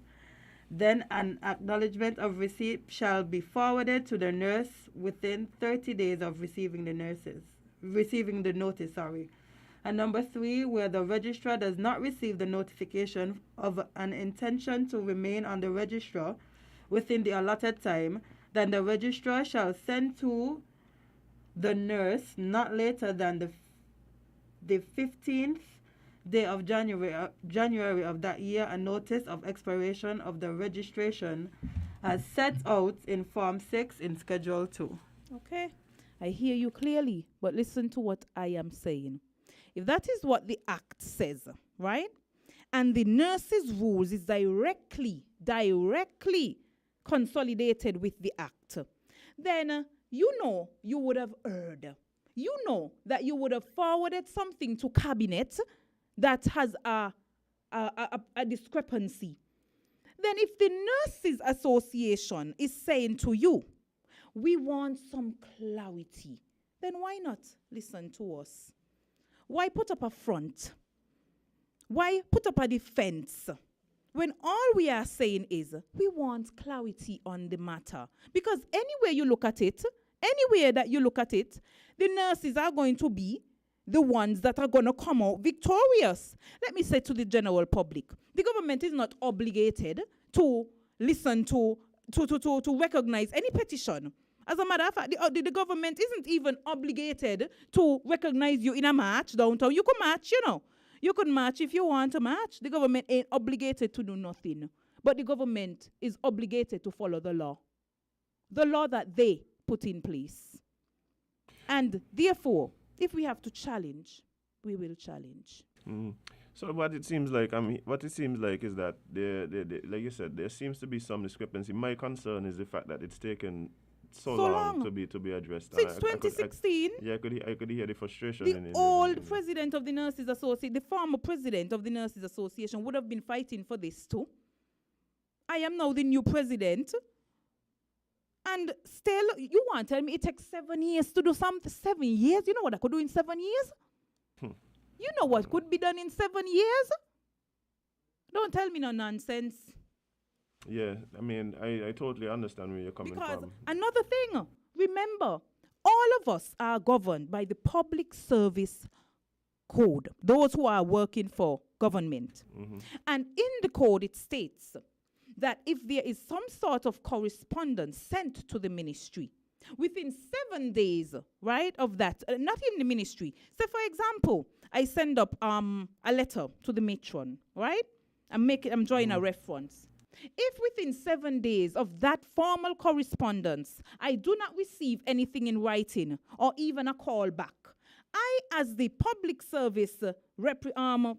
Speaker 2: then an acknowledgement of receipt shall be forwarded to the nurse within 30 days of receiving the notice. And number 3, where the registrar does not receive the notification of an intention to remain on the register within the allotted time, then the registrar shall send to the nurse not later than the 15th day of January of that year a notice of expiration of the registration as set out in Form 6 in Schedule 2.
Speaker 4: Okay, I hear you clearly, but listen to what I am saying. If that is what the Act says, right, and the nurses' rules is directly consolidated with the Act, then you know you would have heard. You know that you would have forwarded something to cabinet that has a discrepancy. Then if the Nurses Association is saying to you, we want some clarity, then why not listen to us? Why put up a front? Why put up a defense? When all we are saying is we want clarity on the matter. Because anywhere you look at it, anywhere that you look at it, the nurses are going to be the ones that are going to come out victorious. Let me say to the general public, the government is not obligated to listen to recognize any petition. As a matter of fact, the government isn't even obligated to recognize you in a march downtown. You can march, you know. You can march if you want to march. The government ain't obligated to do nothing. But the government is obligated to follow the law. The law that they put in place. And therefore, if we have to challenge, we will challenge.
Speaker 1: So what it seems like, is that like you said, there seems to be some discrepancy. My concern is the fact that it's taken so long to be addressed.
Speaker 4: Since 2016.
Speaker 1: I could hear the frustration.
Speaker 4: The old president of the Nurses Association, the former president of the Nurses Association would have been fighting for this too. I am now the new president. And still, you want to tell me it takes 7 years to do something? 7 years? You know what I could do in 7 years? You know what could be done in 7 years? Don't tell me no nonsense.
Speaker 1: Yeah, I mean, I totally understand where you're coming from.
Speaker 4: Because another thing, remember, all of us are governed by the Public Service Code, those who are working for government. And in the code, it states that if there is some sort of correspondence sent to the ministry, within 7 days, right, of that, not in the ministry. So, for example, I send up a letter to the matron, right? I'm drawing a reference. If within 7 days of that formal correspondence, I do not receive anything in writing or even a call back, I, as the public service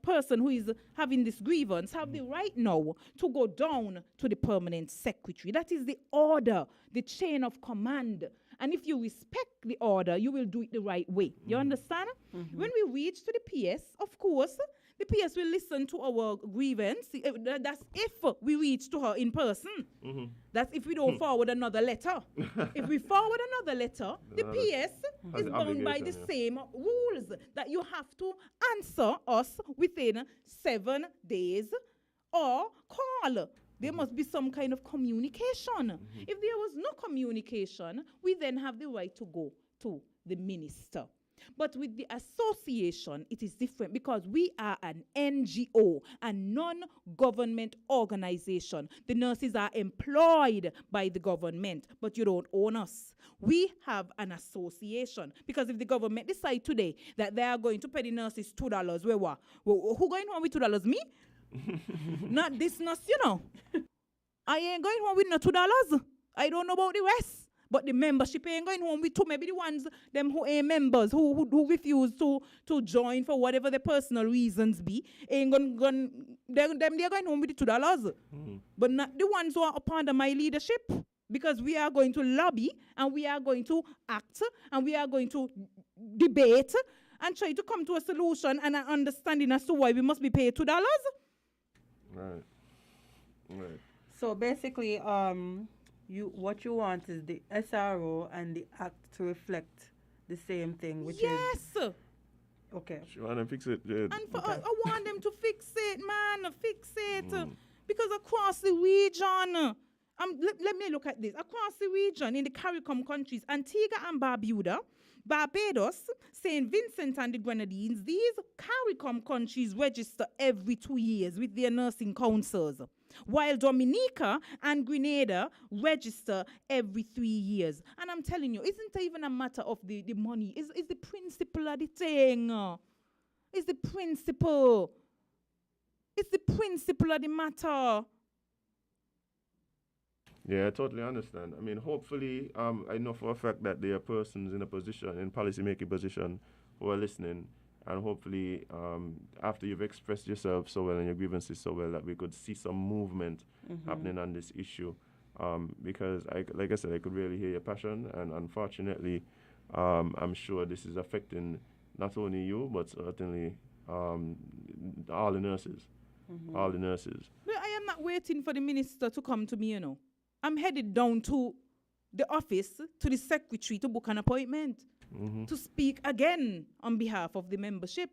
Speaker 4: person who is having this grievance, have the right now to go down to the permanent secretary. That is the order, the chain of command. And if you respect the order, you will do it the right way. You understand? When we reach to the PS, of course, the PS will listen to our grievance. That's if we reach to her in person. That's if we don't forward another letter. If we forward another letter, the PS is bound by the same rules that you have to answer us within 7 days or call. There must be some kind of communication. If there was no communication, we then have the right to go to the minister. But with the association, it is different because we are an NGO, a non-government organization. The nurses are employed by the government, but you don't own us. We have an association because if the government decide today that they are going to pay the nurses $2, who going home with $2? Me? Not this nurse, you know. I ain't going home with no $2. I don't know about the rest. But the membership ain't going home with two. Maybe the ones, them who ain't members, who refuse to join for whatever their personal reasons be, ain't they're going home with the $2. But not the ones who are up under my leadership. Because we are going to lobby, and we are going to act, and we are going to debate, and try to come to a solution and an understanding as to why we must be paid $2.
Speaker 1: Right.
Speaker 2: So basically, what you want is the SRO and the Act to reflect the same thing, which
Speaker 4: is...
Speaker 2: Okay.
Speaker 1: She want to fix it. Yeah.
Speaker 4: And I want them to fix it, man. Fix it. Because across the region... let me look at this. Across the region, in the CARICOM countries, Antigua and Barbados, St. Vincent and the Grenadines, these CARICOM countries register every 2 years with their nursing councils, while Dominica and Grenada register every 3 years. And I'm telling you, isn't it even a matter of the money? It's the principle of the thing. It's the principle. It's the principle of the matter.
Speaker 1: Yeah, I totally understand. I mean, hopefully, I know for a fact that there are persons in a position, in policy-making position, who are listening, and hopefully, after you've expressed yourself so well and your grievances so well, that we could see some movement happening on this issue. Because, like I said, I could really hear your passion, and unfortunately, I'm sure this is affecting not only you, but certainly all the nurses. all the nurses.
Speaker 4: But I am not waiting for the minister to come to me, I'm headed down to the office, to the secretary, to book an appointment, to speak again on behalf of the membership.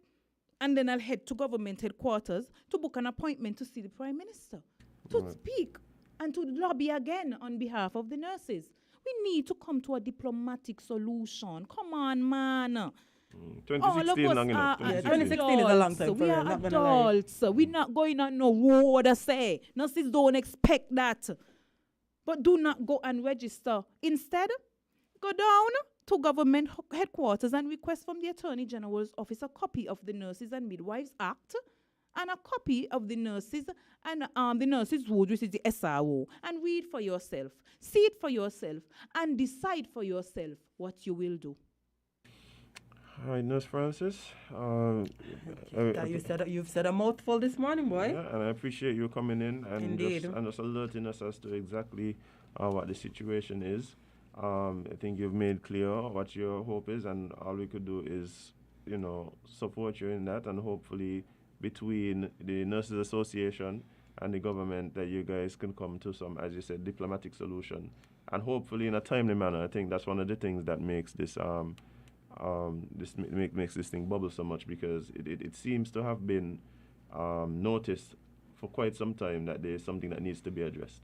Speaker 4: And then I'll head to government headquarters to book an appointment to see the prime minister, to speak and to lobby again on behalf of the nurses. We need to come to a diplomatic solution. Come on, man.
Speaker 1: 2016 long enough.
Speaker 2: 2016 is a long time.
Speaker 4: We are adults. We're not going on no road to say. Nurses don't expect that. But do not go and register. Instead, go down to government headquarters and request from the Attorney General's office a copy of the Nurses and Midwives Act and a copy of the nurses and the nurses' ward, which is the SRO, and read for yourself, see it for yourself, and decide for yourself what you will do.
Speaker 1: All right, Nurse Francis.
Speaker 2: You've said a mouthful this morning, boy.
Speaker 1: Yeah, and I appreciate you coming in and
Speaker 2: Indeed.
Speaker 1: just alerting us as to exactly what the situation is. I think you've made clear what your hope is, and all we could do is, support you in that, and hopefully between the Nurses Association and the government that you guys can come to some, as you said, diplomatic solution, and hopefully in a timely manner. I think that's one of the things that makes this makes this thing bubble so much, because it seems to have been noticed for quite some time that there is something that needs to be addressed.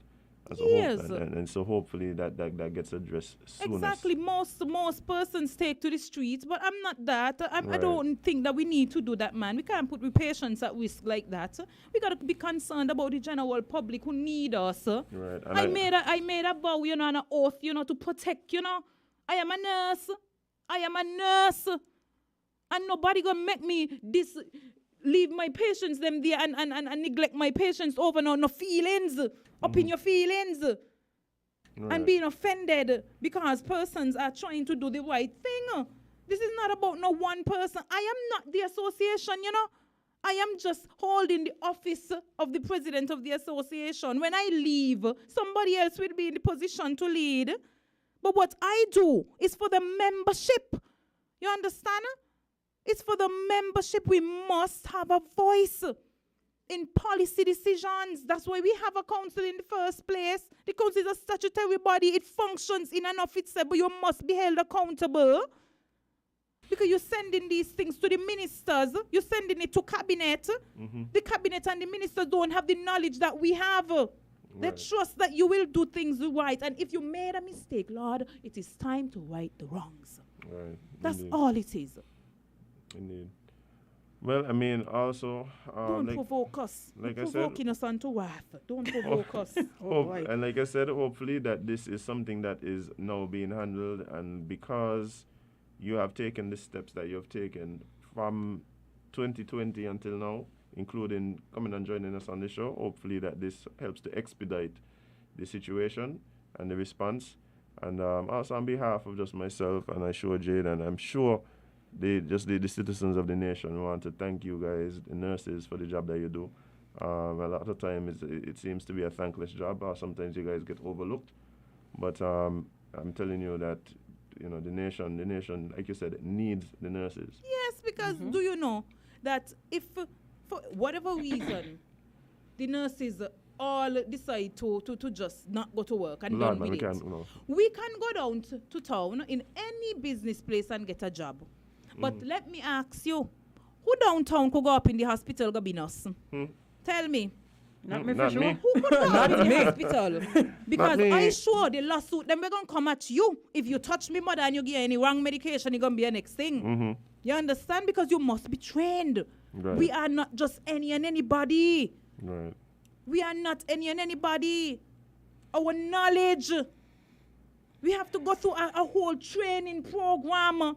Speaker 1: And so,
Speaker 4: Yes.
Speaker 1: and so hopefully that gets addressed soon.
Speaker 4: Exactly. Most persons take to the streets, but I'm not that. I
Speaker 1: Right.
Speaker 4: don't think that we need to do that, man. We can't put patients at risk like that. We got to be concerned about the general public who need us.
Speaker 1: Right. And
Speaker 4: I made a vow, and an oath, to protect, I am a nurse. I am a nurse. And nobody gonna make me leave my patients them there and neglect my patients over no feelings. Up in your feelings.
Speaker 1: Right.
Speaker 4: And being offended because persons are trying to do the right thing. This is not about no one person. I am not the association, I am just holding the office of the president of the association. When I leave, somebody else will be in the position to lead. But what I do is for the membership. You understand? It's for the membership. We must have a voice in policy decisions. That's why we have a council in the first place. The council is a statutory body. It functions in and of itself, but you must be held accountable. Because you're sending these things to the ministers. You're sending it to cabinet. The cabinet and the ministers don't have the knowledge that we have. They trust that you will do things right. And if you made a mistake, Lord, it is time to right the wrongs.
Speaker 1: Right.
Speaker 4: That's
Speaker 1: Indeed.
Speaker 4: all it is.
Speaker 1: Indeed. Well, I mean, also,
Speaker 4: Don't provoke us.
Speaker 1: like
Speaker 4: You're
Speaker 1: I said-
Speaker 4: provoking us onto wrath. Don't provoke us.
Speaker 1: and like I said, hopefully that this is something that is now being handled, and because you have taken the steps that you have taken from 2020 until now, including coming and joining us on the show, hopefully that this helps to expedite the situation and the response. And also on behalf of just myself and I sure Jade, and I'm sure the citizens of the nation want to thank you guys, the nurses, for the job that you do. A lot of times it seems to be a thankless job, or sometimes you guys get overlooked. But I'm telling you that the nation, like you said, needs the nurses.
Speaker 4: Yes, because do you know that if, for whatever reason, the nurses all decide to just not go to work and
Speaker 1: Lord,
Speaker 4: done
Speaker 1: man,
Speaker 4: with
Speaker 1: we
Speaker 4: it,
Speaker 1: can't,
Speaker 4: we can go down to town in any business place and get a job. But let me ask you, who downtown could go up in the hospital go be nurse? Tell me.
Speaker 2: Not me for
Speaker 1: Not
Speaker 2: sure.
Speaker 1: me.
Speaker 4: Who could go up in the hospital? Because
Speaker 1: me.
Speaker 4: I sure the lawsuit, then we're going to come at you. If you touch me mother and you get any wrong medication, it's going to be a next thing. You understand? Because you must be trained.
Speaker 1: Right.
Speaker 4: We are not just any and anybody.
Speaker 1: Right.
Speaker 4: We are not any and anybody. Our knowledge. We have to go through a whole training program.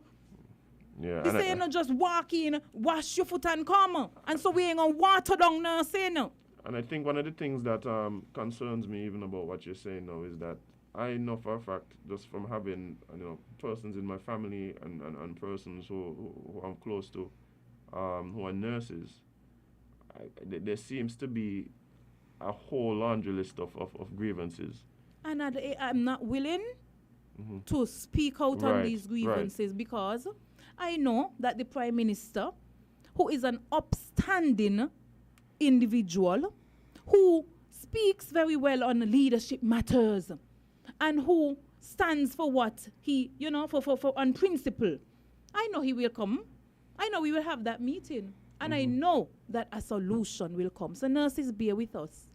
Speaker 1: Yeah.
Speaker 4: This
Speaker 1: and
Speaker 4: ain't not just walk in, wash your foot and come. And so we ain't going to water down nursing.
Speaker 1: And I think one of the things that concerns me even about what you're saying now is that I know for a fact, just from having persons in my family and persons who I'm close to, who are nurses, there seems to be a whole laundry list of grievances.
Speaker 4: And I'm not willing to speak out on
Speaker 1: Right,
Speaker 4: these grievances because I know that the Prime Minister, who is an upstanding individual who speaks very well on leadership matters and who stands for what he, for on principle. I know he will come. I know we will have that meeting. And I know that a solution will come. So nurses, bear with us.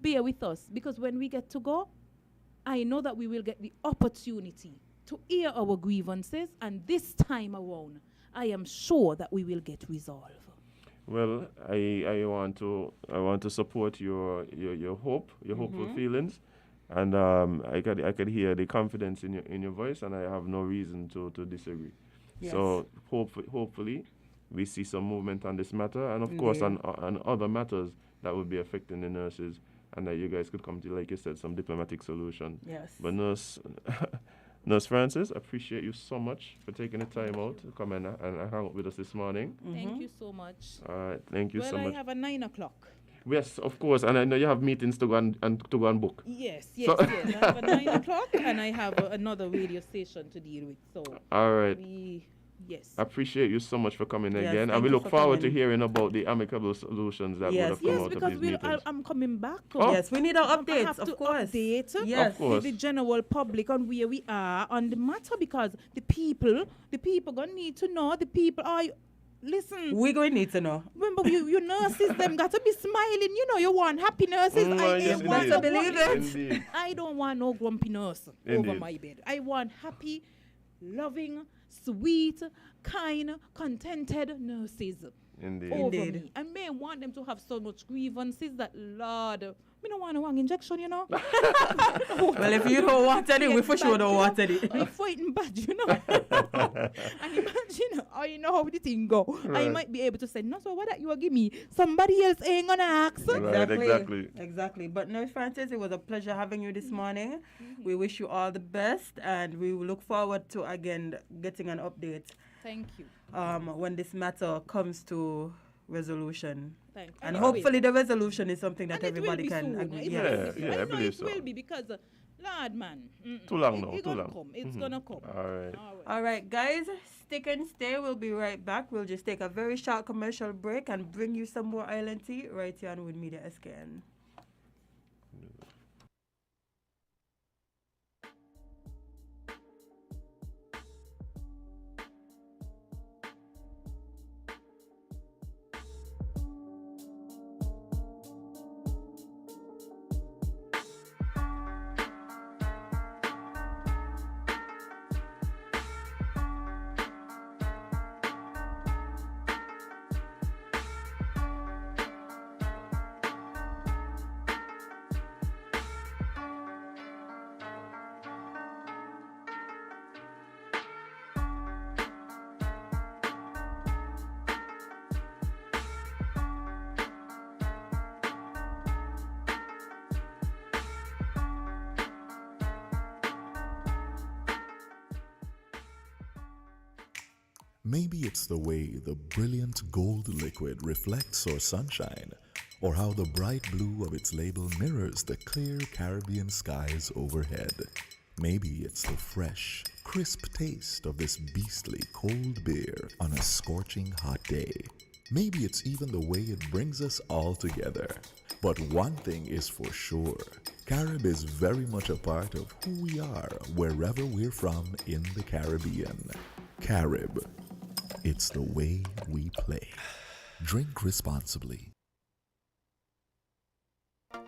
Speaker 4: Bear with us. Because when we get to go, I know that we will get the opportunity to hear our grievances. And this time around, I am sure that we will get resolved.
Speaker 1: Well, I want to support your hope, your hopeful feelings. And I could hear the confidence in your voice, and I have no reason to disagree.
Speaker 2: Yes.
Speaker 1: So hopefully we see some movement on this matter, and of course on other matters that will be affecting the nurses, and that you guys could come to, like you said, some diplomatic solution.
Speaker 2: Yes.
Speaker 1: But Nurse Francis, appreciate you so much for taking the time out to come and hang out with us this morning.
Speaker 4: Thank you so much.
Speaker 1: All right, thank you so much.
Speaker 4: Well, I have a 9 o'clock.
Speaker 1: Yes, of course, and I know you have meetings to go and book.
Speaker 4: Yes.
Speaker 1: So
Speaker 4: I have a 9 o'clock, and I have another radio station to deal with. So
Speaker 1: all right.
Speaker 4: Yes.
Speaker 1: Appreciate you so much for coming
Speaker 2: Yes,
Speaker 1: again, and
Speaker 2: thank
Speaker 1: we
Speaker 2: you
Speaker 1: look
Speaker 2: for
Speaker 1: forward to
Speaker 2: coming.
Speaker 1: hearing about the amicable solutions that
Speaker 2: Yes.
Speaker 1: would have come
Speaker 4: Yes,
Speaker 1: out of
Speaker 4: because
Speaker 1: these meetings.
Speaker 4: I'm coming back.
Speaker 1: Oh.
Speaker 2: Yes, we need our
Speaker 4: I
Speaker 2: updates,
Speaker 4: have
Speaker 2: of
Speaker 4: to
Speaker 2: course.
Speaker 4: update
Speaker 2: Yes.
Speaker 1: Of course.
Speaker 4: the general public on where we are on the matter, because the people gonna need to know. The people are listen.
Speaker 2: We're going to need to know.
Speaker 4: Remember, you nurses, them got to be smiling. You want happy nurses.
Speaker 1: Yes,
Speaker 4: want
Speaker 1: indeed.
Speaker 2: to believe it.
Speaker 1: Indeed.
Speaker 4: I don't want no grumpy nurse over
Speaker 1: Indeed.
Speaker 4: my bed. I want happy, loving, sweet, kind, contented nurses
Speaker 1: Indeed.
Speaker 4: over
Speaker 2: Indeed.
Speaker 4: me. I may want them to have so much grievances that, Lord, me don't want a wrong injection,
Speaker 2: Well, if you don't want any, we for sure don't want any.
Speaker 4: I'm fighting bad, And imagine, I know how the thing go. I
Speaker 1: Right.
Speaker 4: might be able to say, no, so what that you give me? Somebody else ain't gonna ask.
Speaker 1: Right, exactly.
Speaker 2: Exactly. But Nurse Francis, it was a pleasure having you this morning. We wish you all the best, and we will look forward to again getting an update
Speaker 4: Thank you.
Speaker 2: when this matter comes to resolution.
Speaker 4: Thank you.
Speaker 2: And
Speaker 4: it will.
Speaker 2: hopefully the resolution is something that
Speaker 4: And it will
Speaker 2: everybody
Speaker 4: be
Speaker 2: can
Speaker 4: soon.
Speaker 2: agree.
Speaker 4: It
Speaker 2: Yes.
Speaker 4: will be
Speaker 1: Yeah,
Speaker 4: soon.
Speaker 1: I
Speaker 4: know
Speaker 1: believe
Speaker 4: it
Speaker 1: so.
Speaker 4: will be, because, Lord, man.
Speaker 1: Too long now,
Speaker 4: It's
Speaker 1: too
Speaker 4: gonna
Speaker 1: long.
Speaker 4: come. It's gonna come.
Speaker 1: All right.
Speaker 2: All right, guys, stick and stay. We'll be right back. We'll just take a very short commercial break and bring you some more Island Tea right here on Wood Media SKN.
Speaker 5: Maybe it's the way the brilliant gold liquid reflects our sunshine, or how the bright blue of its label mirrors the clear Caribbean skies overhead. Maybe it's the fresh, crisp taste of this beastly cold beer on a scorching hot day. Maybe it's even the way it brings us all together. But one thing is for sure, Carib is very much a part of who we are wherever we're from in the Caribbean. Carib. It's the way we play. Drink responsibly.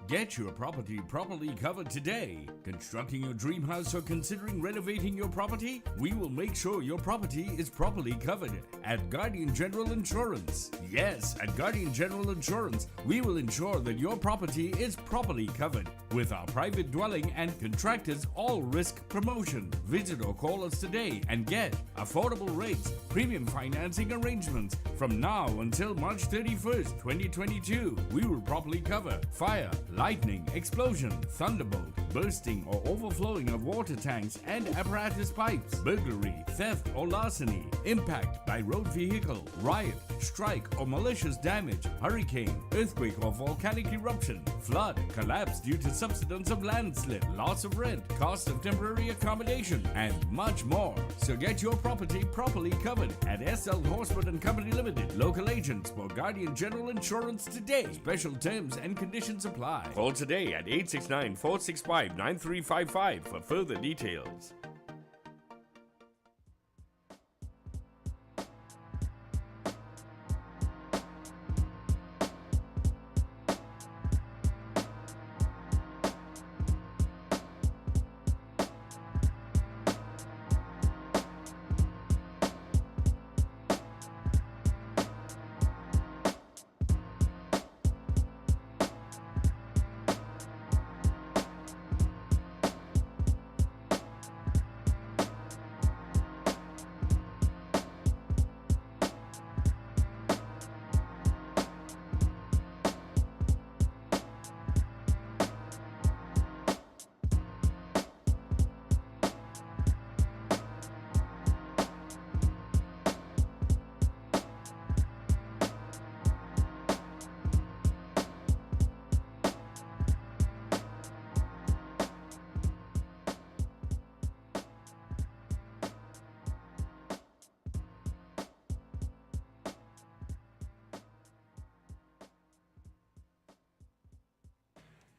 Speaker 6: Get your property properly covered today. Constructing your dream house or considering renovating your property? We will make sure your property is properly covered at Guardian General Insurance. Yes, at Guardian General Insurance, we will ensure that your property is properly covered with our private dwelling and contractors all-risk promotion. Visit or call us today and get affordable rates, premium financing arrangements. From now until March 31st, 2022, we will properly cover fire, lightning, explosion, thunderbolt, bursting or overflowing of water tanks and apparatus pipes, burglary, theft or larceny, impact by road vehicle, riot, strike or malicious damage, hurricane, earthquake or volcanic eruption, flood, collapse due to subsidence of landslip, loss of rent, cost of temporary accommodation, and much more. So get your property properly covered at SL Horsford and Company Limited, local agents for Guardian General Insurance today. Special terms and conditions apply. Call today at 869-465-9355 for further details.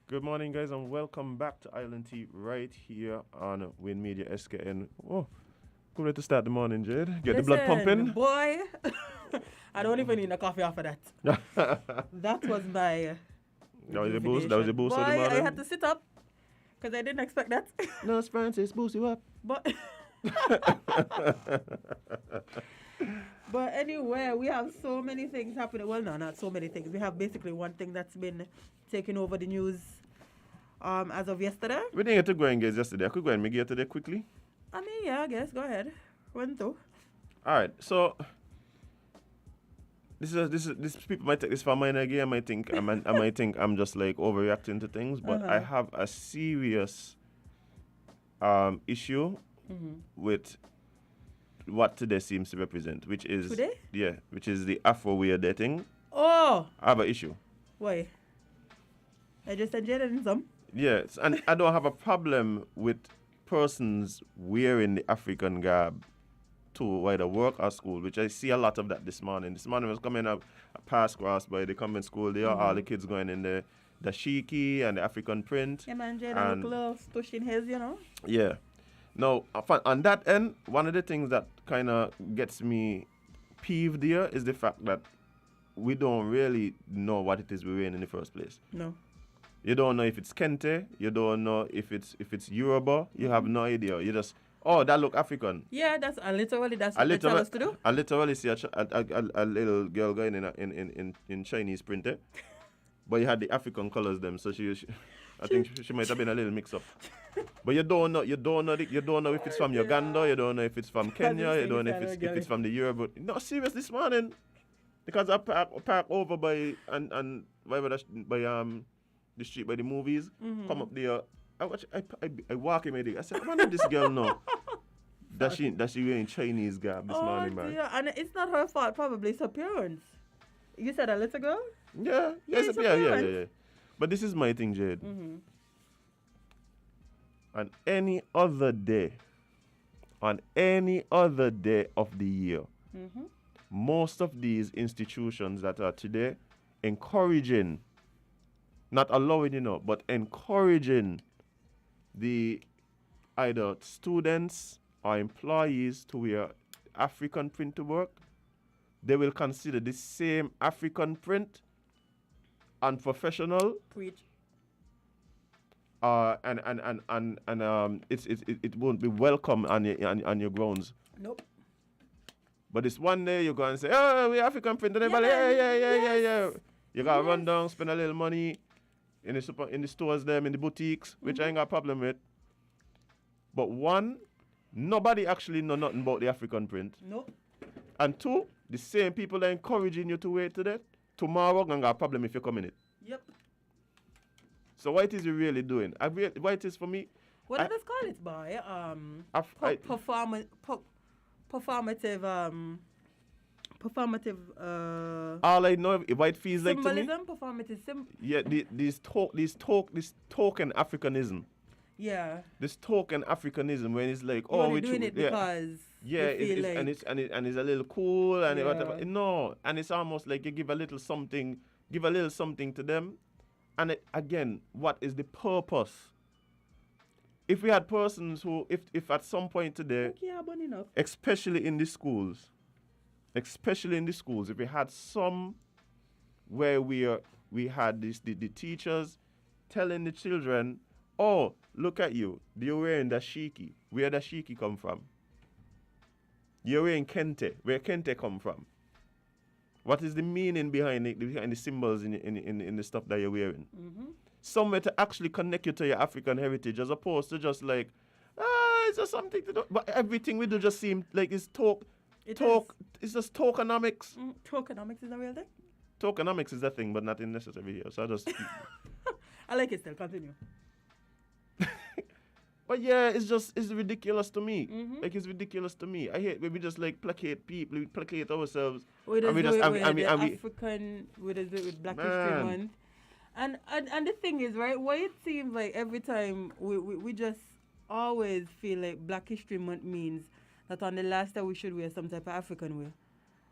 Speaker 1: Good morning, guys, and welcome back to Island Tea right here on Win Media SKN. Oh, good way to start the morning, Jade. Get the blood pumping.
Speaker 2: Boy, I don't even need a coffee after that. That was my.
Speaker 1: That was a boost. That was a boost
Speaker 2: Boy,
Speaker 1: for the morning.
Speaker 2: I had to sit up because I didn't expect that.
Speaker 1: Nurse Francis, boost you up.
Speaker 2: But but anyway, we have so many things happening. Well, no, not so many things. We have basically one thing that's been taking over the news as of yesterday.
Speaker 1: We didn't get to go and get yesterday. I could go and make it today quickly.
Speaker 2: I mean, yeah, I guess. Go ahead. Run through.
Speaker 1: All right, so this people might take this for minor again. I might think I'm just like overreacting to things, but I have a serious issue with what today seems to represent, which is
Speaker 2: Today?
Speaker 1: Yeah, which is the Afro wear dating.
Speaker 2: Oh,
Speaker 1: I have an issue.
Speaker 2: why? I just enjoyed it in some.
Speaker 1: Yes, and I don't have a problem with persons wearing the African garb to either work or school, which I see a lot of that this morning. This morning I was coming up a pass cross by the convent school there, all the kids going in the shiki and the African print.
Speaker 2: Yeah, man, Jada look little stush in his, you know.
Speaker 1: Yeah. Now, on that end, one of the things that kind of gets me peeved there is the fact that we don't really know what it is we're wearing in the first place.
Speaker 2: No.
Speaker 1: You don't know if it's Kente. You don't know if it's Yoruba. You have no idea. You just, oh, that look African.
Speaker 2: Yeah, that's literally that's what they tell us to do.
Speaker 1: I literally see a little girl going in Chinese printer, but you had the African colors them. So I think she might have been a little mix up. But you don't know if it's from Uganda. You don't know if it's from Kenya. You don't know if it's from the Yoruba. No, serious this morning, because I park over by the street by the movies, come up there. I walk in my day. I said, I this girl know that she wearing Chinese garb this morning, man.
Speaker 2: Yeah, and it's not her fault. Probably it's appearance. You said a little girl.
Speaker 1: Yeah, yeah. But this is my thing, Jade. On any other day of the year, most of these institutions that are today encouraging, not allowing, but encouraging the either students or employees to wear African print to work, they will consider the same African print unprofessional.
Speaker 2: Preach.
Speaker 1: And it won't be welcome on your grounds.
Speaker 2: Nope.
Speaker 1: But this one day you go and say, oh, we African print, and everybody, yeah. You gotta run down, spend a little money in the stores, them in the boutiques, which I ain't got a problem with. But one, nobody actually know nothing about the African print.
Speaker 2: Nope.
Speaker 1: And two, the same people are encouraging you to wear it today. Tomorrow, gonna got a problem if you come in it.
Speaker 2: Yep.
Speaker 1: So what is he really doing? What it is for me?
Speaker 2: What do they call it, boy? Performative.
Speaker 1: All I know what it feels like to me.
Speaker 2: Symbolism, performative.
Speaker 1: Yeah, this token Africanism.
Speaker 2: Yeah.
Speaker 1: This token Africanism when it's like,
Speaker 2: You're
Speaker 1: oh,
Speaker 2: only
Speaker 1: we
Speaker 2: doing it because
Speaker 1: yeah,
Speaker 2: you feel like
Speaker 1: and it's a little cool and
Speaker 2: Yeah.
Speaker 1: whatever. No, and it's almost like you give a little something to them, and again, what is the purpose? If we had persons who, if at some point today, especially in the schools, if we had some where we had the teachers telling the children, oh, look at you, you're wearing dashiki. Where dashiki come from? You're wearing kente. Where kente come from? What is the meaning behind it, behind the symbols in the stuff that you're wearing?
Speaker 2: Mm-hmm.
Speaker 1: Somewhere to actually connect you to your African heritage, as opposed to just like, it's just something to do. But everything we do just seem like it's talk. It's just tokenomics.
Speaker 2: Tokenomics is a real thing?
Speaker 1: Tokenomics is a thing, but not necessary here. So I just.
Speaker 2: I like it still. Continue.
Speaker 1: But yeah, it's ridiculous to me.
Speaker 2: Mm-hmm.
Speaker 1: Like, it's ridiculous to me. I hate when we just like placate people, we placate ourselves.
Speaker 2: We just
Speaker 1: and we
Speaker 2: do
Speaker 1: just,
Speaker 2: it
Speaker 1: and
Speaker 2: with
Speaker 1: we, and we,
Speaker 2: the
Speaker 1: and we,
Speaker 2: African, we just do it with Black
Speaker 1: Man.
Speaker 2: History Month. And the thing is, right, why it seems like every time we just always feel like Black History Month means that on the last day we should wear some type of African wear.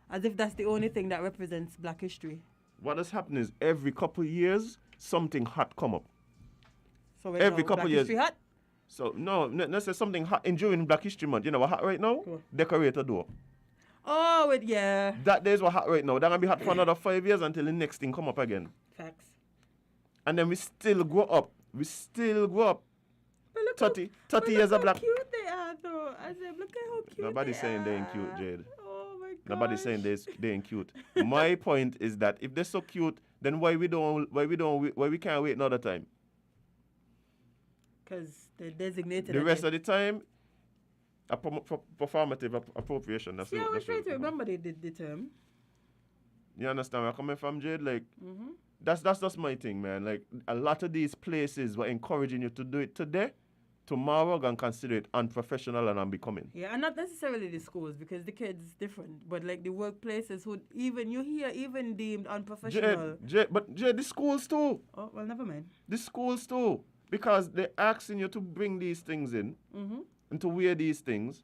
Speaker 2: As if that's the only thing that represents Black history.
Speaker 1: what has happened is every couple of years, something hot come up.
Speaker 2: So
Speaker 1: Every couple
Speaker 2: Black
Speaker 1: years.
Speaker 2: History hat?
Speaker 1: So, no, let's say something hot during Black History Month. You know what hot right now?
Speaker 2: What?
Speaker 1: Decorator door.
Speaker 2: Oh, yeah.
Speaker 1: That day is what hot right now. That's going to be hot for another 5 years until the next thing come up again.
Speaker 2: Facts.
Speaker 1: And then we still grow up.
Speaker 2: But look
Speaker 1: 30 years of
Speaker 2: how
Speaker 1: Black.
Speaker 2: cute they are, though. I said, look at how cute
Speaker 1: Nobody's
Speaker 2: they
Speaker 1: saying
Speaker 2: are.
Speaker 1: they ain't cute, Jade.
Speaker 2: Oh, my God.
Speaker 1: Nobody's saying they ain't cute. My point is that if they're so cute, then why we can't wait another time?
Speaker 2: Because they're designated.
Speaker 1: The rest of the time, performative appropriation. That's
Speaker 2: See, I
Speaker 1: what-
Speaker 2: was
Speaker 1: that's
Speaker 2: trying
Speaker 1: what-
Speaker 2: to remember the term.
Speaker 1: You understand where I'm coming from, Jade? Like,
Speaker 2: Mm-hmm.
Speaker 1: that's just my thing, man. Like, a lot of these places were encouraging you to do it today. Tomorrow, gonna consider it unprofessional and unbecoming.
Speaker 2: Yeah, and not necessarily the schools because the kids different, but like the workplaces who even deemed unprofessional.
Speaker 1: Jade, the schools too.
Speaker 2: Oh well, never mind.
Speaker 1: The schools too. Because they're asking you to bring these things in
Speaker 2: Mm-hmm.
Speaker 1: and to wear these things.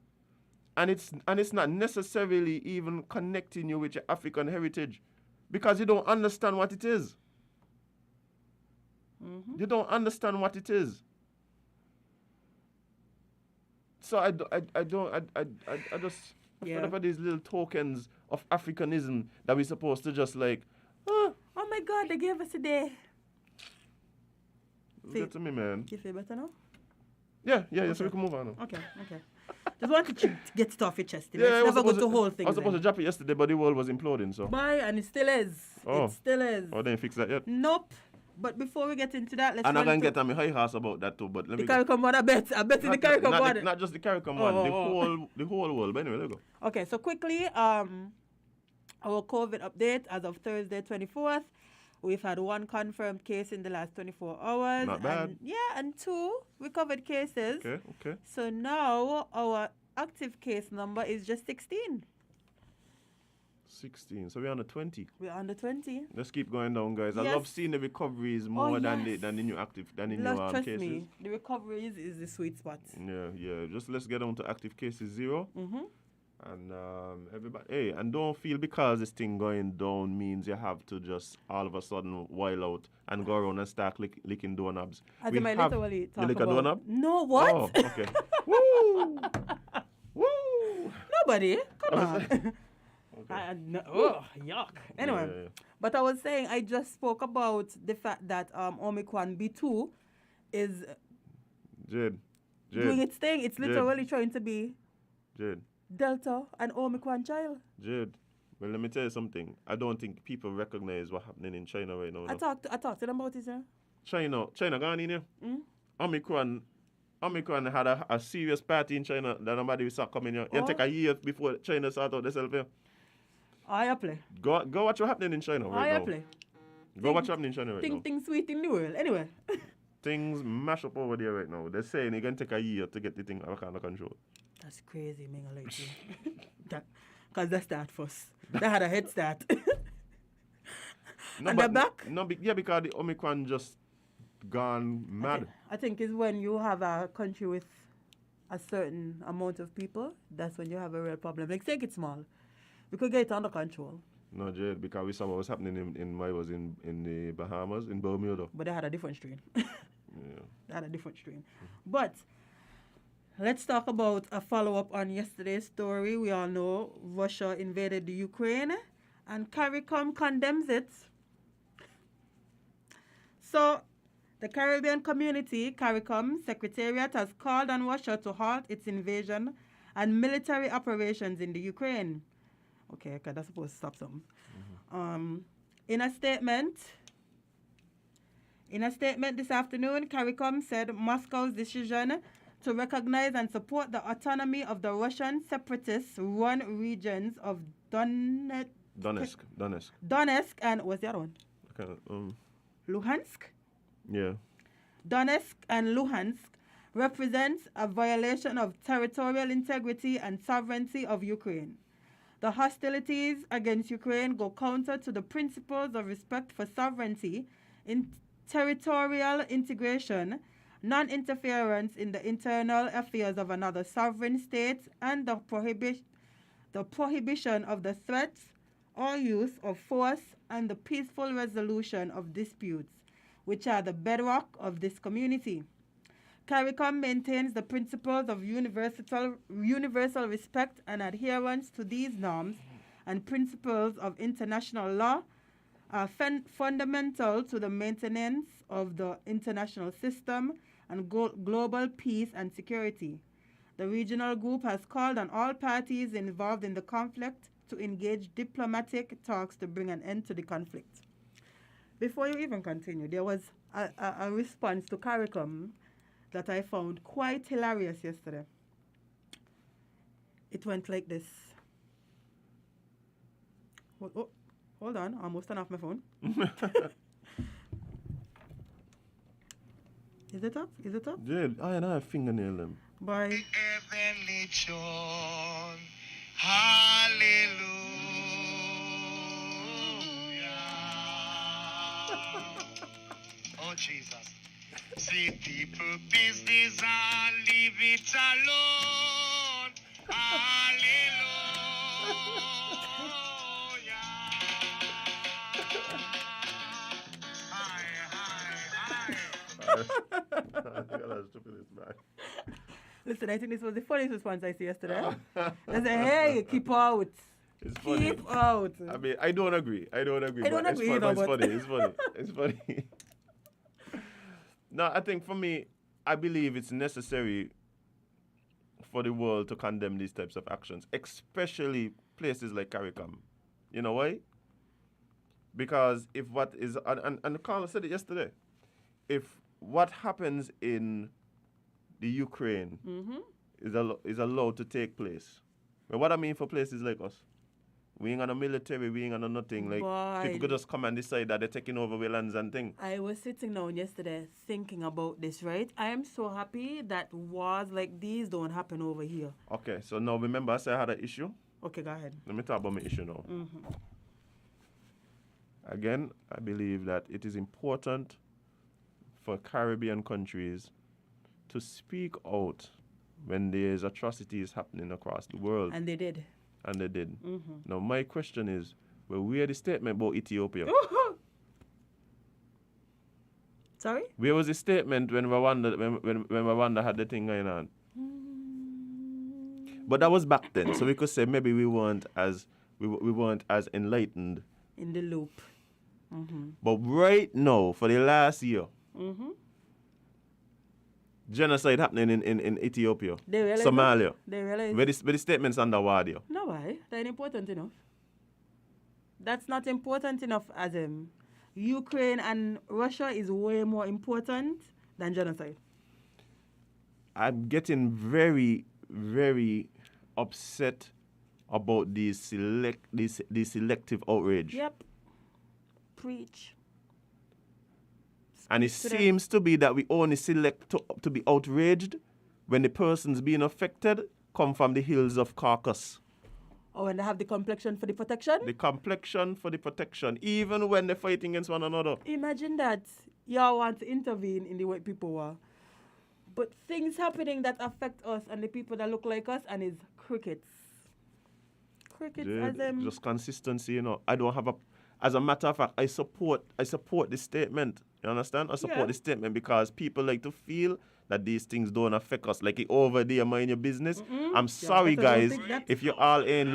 Speaker 1: And it's not necessarily even connecting you with your African heritage. Because you don't understand what it is.
Speaker 2: Mm-hmm.
Speaker 1: You don't understand what it is. So I just
Speaker 2: Yeah.
Speaker 1: whatever these little tokens of Africanism that we're supposed to just like,
Speaker 2: Oh my God, they gave us a day.
Speaker 1: get to me, man.
Speaker 2: You feel better now?
Speaker 1: Yeah, so
Speaker 2: Okay.
Speaker 1: we can move on now.
Speaker 2: Okay. Just wanted to get it off your chest.
Speaker 1: Yeah, I
Speaker 2: Let's
Speaker 1: was
Speaker 2: never go
Speaker 1: supposed
Speaker 2: to whole thing.
Speaker 1: I was supposed to drop it yesterday, but the world was imploding, so.
Speaker 2: Bye, and it still is.
Speaker 1: Oh.
Speaker 2: It still is.
Speaker 1: Oh, they ain't fixed that yet.
Speaker 2: Nope. But before we get into that, let's
Speaker 1: I'm not
Speaker 2: run
Speaker 1: gonna
Speaker 2: to
Speaker 1: get on my high horse about that too, but let
Speaker 2: the
Speaker 1: me go.
Speaker 2: CARICOM one. I bet it's the CARICOM one.
Speaker 1: Not just the CARICOM one,
Speaker 2: Oh.
Speaker 1: the whole world. But anyway, let go.
Speaker 2: Okay, so quickly, our COVID update as of Thursday 24th. We've had 1 confirmed case in the last 24 hours.
Speaker 1: Not bad.
Speaker 2: And 2 recovered cases.
Speaker 1: Okay.
Speaker 2: So now our active case number is just 16.
Speaker 1: 16. So we're on the 20.
Speaker 2: We're under 20.
Speaker 1: Let's keep going down, guys. I
Speaker 2: Yes.
Speaker 1: love seeing the recoveries more than
Speaker 2: yes.
Speaker 1: the new active than the new
Speaker 2: Trust
Speaker 1: cases.
Speaker 2: me, the recoveries is the sweet spot.
Speaker 1: Yeah. Just let's get on to active cases 0.
Speaker 2: Mm-hmm.
Speaker 1: And everybody, hey, and don't feel because this thing going down means you have to just all of a sudden wild out and go around and start licking doorknobs.
Speaker 2: As
Speaker 1: We
Speaker 2: in my
Speaker 1: have-
Speaker 2: literally
Speaker 1: You
Speaker 2: talk
Speaker 1: lick a
Speaker 2: about.
Speaker 1: doorknob?
Speaker 2: No, what?
Speaker 1: Oh, okay. Woo! Woo!
Speaker 2: Nobody. Come on.
Speaker 1: Okay.
Speaker 2: No, oh, yuck. Anyway,
Speaker 1: Yeah.
Speaker 2: but I was saying I just spoke about the fact that Omicron B2 is
Speaker 1: Jade.
Speaker 2: doing its thing. It's literally trying to be
Speaker 1: Jade.
Speaker 2: Delta and Omicron child.
Speaker 1: Well, let me tell you something. I don't think people recognize what's happening in China right now.
Speaker 2: I talked to them about it, sir.
Speaker 1: China gone in here.
Speaker 2: Mm?
Speaker 1: Omicron had a serious party in China that nobody saw coming here.
Speaker 2: Oh.
Speaker 1: It take a year before China sort out themselves here.
Speaker 2: I play.
Speaker 1: Go watch what's happening in China right
Speaker 2: I
Speaker 1: now.
Speaker 2: play.
Speaker 1: Go watch what's happening in China right now.
Speaker 2: Thing sweet in the world. Anyway.
Speaker 1: Things mash up over there right now. They're saying it can take a year to get the thing under control.
Speaker 2: That's crazy, Minga, like because they start first. They had a head start.
Speaker 1: No,
Speaker 2: And
Speaker 1: but
Speaker 2: they're back?
Speaker 1: yeah, because the Omicron just gone mad.
Speaker 2: I think it's when you have a country with a certain amount of people, that's when you have a real problem. Like, take it small. We could get it under control.
Speaker 1: No, Jade, because we saw what was happening in the Bahamas, in Bermuda.
Speaker 2: But they had a different strain.
Speaker 1: Yeah.
Speaker 2: They had a different strain. But let's talk about a follow-up on yesterday's story. We all know Russia invaded the Ukraine and CARICOM condemns it. So the Caribbean Community, CARICOM Secretariat, has called on Russia to halt its invasion and military operations in the Ukraine. Okay, okay, that's supposed to stop something. In a statement this afternoon, CARICOM said Moscow's decision to recognize and support the autonomy of the Russian separatist-run regions of Donetsk and what's the other one?
Speaker 1: Okay,
Speaker 2: Luhansk?
Speaker 1: yeah.
Speaker 2: Donetsk and Luhansk represents a violation of territorial integrity and sovereignty of Ukraine. The hostilities against Ukraine go counter to the principles of respect for sovereignty, territorial integration, non-interference in the internal affairs of another sovereign state, and the prohibition of the threat or use of force and the peaceful resolution of disputes, which are the bedrock of this community. CARICOM maintains the principles of universal respect and adherence to these norms and principles of international law are fundamental to the maintenance of the international system and global peace and security. The regional group has called on all parties involved in the conflict to engage diplomatic talks to bring an end to the conflict. Before you even continue, there was a response to CARICOM that I found quite hilarious yesterday. It went like this. Hold on, I almost turned off my phone. Is it up? Is it up?
Speaker 1: Jade, I have fingernail them.
Speaker 2: Bye.
Speaker 7: Oh, Jesus. See people business and leave it alone. Hallelujah.
Speaker 2: Listen, I think this was the funniest response I see yesterday. They said, hey, keep out.
Speaker 1: It's funny.
Speaker 2: Keep out.
Speaker 1: I mean, I don't agree. I don't agree. But it's funny. It's funny. It's funny. No, I think for me, I believe it's necessary for the world to condemn these types of actions, especially places like CARICOM. You know why? Because if what is, and Carla said it yesterday, if what happens in the Ukraine is allowed to take place, but what I mean for places like us, we ain't got no military, we ain't got no nothing. Like, people could just come and decide that they're taking over our lands and things.
Speaker 2: I was sitting down yesterday thinking about this, right? I am so happy that wars like these don't happen over here.
Speaker 1: Okay, so now remember I said I had an issue?
Speaker 2: Okay, go ahead.
Speaker 1: Let me talk about my issue now. Again, I believe that it is important for Caribbean countries to speak out when there's atrocities happening across the world.
Speaker 2: And they did.
Speaker 1: And they did. Now, my question is, well, where the statement about Ethiopia?
Speaker 2: Sorry?
Speaker 1: Where was the statement when Rwanda had the thing going on? But that was back then, so we could say maybe we weren't as enlightened.
Speaker 2: In the loop.
Speaker 1: But right now, for the last year, genocide happening in Ethiopia, Somalia.
Speaker 2: They realize.
Speaker 1: Where the statements under Wadio.
Speaker 2: No, why? That ain't important enough. That's not important enough as Ukraine and Russia is way more important than genocide.
Speaker 1: I'm getting very, very upset about these selective outrage.
Speaker 2: Yep. Preach.
Speaker 1: And it
Speaker 2: to them.
Speaker 1: seems to be that we only select to be outraged when the persons being affected come from the hills of Caucasus.
Speaker 2: Oh, and they have the complexion for the protection?
Speaker 1: The complexion for the protection, even when they're fighting against one another.
Speaker 2: Imagine that. Y'all want to intervene in the white people war. But things happening that affect us and the people that look like us, and it's crickets. Crickets as them.
Speaker 1: Just consistency, you know. I don't have a. As a matter of fact, I support the statement. You understand? I support
Speaker 2: Yeah.
Speaker 1: the statement because people like to feel that these things don't affect us. Like over there, mind your business. I'm sorry,
Speaker 2: better don't
Speaker 1: guys.
Speaker 2: think that.
Speaker 1: If you all ain't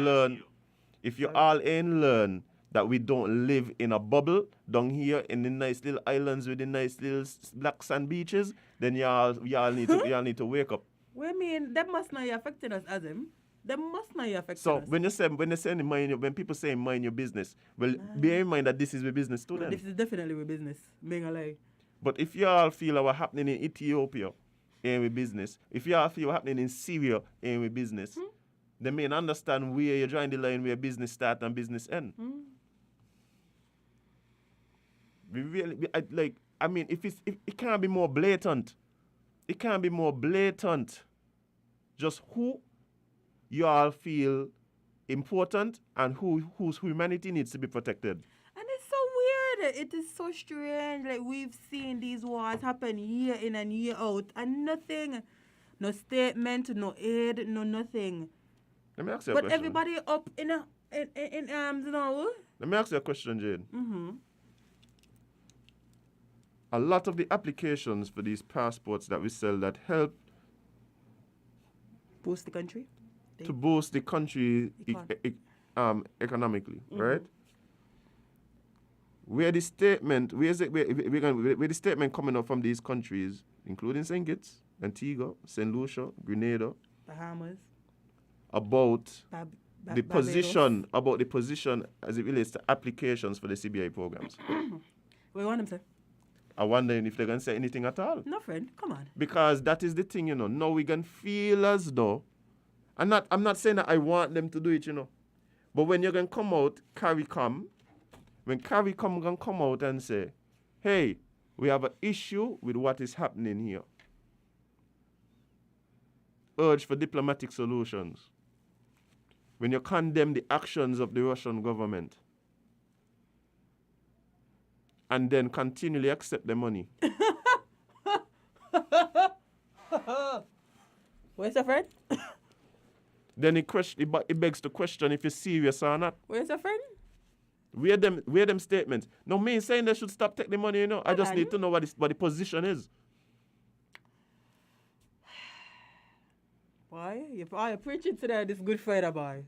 Speaker 1: learn, that we don't live in a bubble down here in the nice little islands with the nice little black sand beaches, then y'all need to wake up.
Speaker 2: We mean, that must not be affecting us as them. That must not be affecting
Speaker 1: So
Speaker 2: us.
Speaker 1: when people say mind your business, well, bear in mind that this is the business too.
Speaker 2: Well,
Speaker 1: Then.
Speaker 2: this is definitely with business. Being a lie.
Speaker 1: But if y'all feel what happening in Ethiopia, ain't with business. If y'all feel what happening in Syria, ain't with business. They may understand where you're drawing the line where business start and business end. If it can't be more blatant. It can't be more blatant. Just who y'all feel important and whose humanity needs to be protected.
Speaker 2: And it's so weird. It is so strange. Like, we've seen these wars happen year in and year out, and nothing. No statement, no aid, no nothing.
Speaker 1: Let me ask you a
Speaker 2: But
Speaker 1: question.
Speaker 2: everybody up in arms now.
Speaker 1: Let me ask you a question, Jade.
Speaker 2: Mm-hmm.
Speaker 1: A lot of the applications for these passports that we sell that help
Speaker 2: Boost the country.
Speaker 1: to boost the country
Speaker 2: Econ.
Speaker 1: economically, right? Where the statement coming up from these countries, including St. Kitts, Antigua, St. Lucia, Grenada,
Speaker 2: Bahamas.
Speaker 1: about the
Speaker 2: Barbados.
Speaker 1: position as it relates to applications for the CBI programs.
Speaker 2: What you want them to say?
Speaker 1: I'm wondering if they're gonna say anything at all.
Speaker 2: No, friend. Come on.
Speaker 1: Because that is the thing, you know. Now we can feel as though I'm not saying that I want them to do it, you know. But when you're gonna come out, when CARICOM gonna come out and say, hey, we have an issue with what is happening here. Urge for diplomatic solutions. When you condemn the actions of the Russian government and then continually accept the money.
Speaker 2: Where's your friend?
Speaker 1: Then it begs to question if you're serious or not.
Speaker 2: Where's your friend?
Speaker 1: Where them statements? No, me saying they should stop taking the money, you know. I just need to know what the position is.
Speaker 2: Why? You're preaching today, this Good Friday, boy.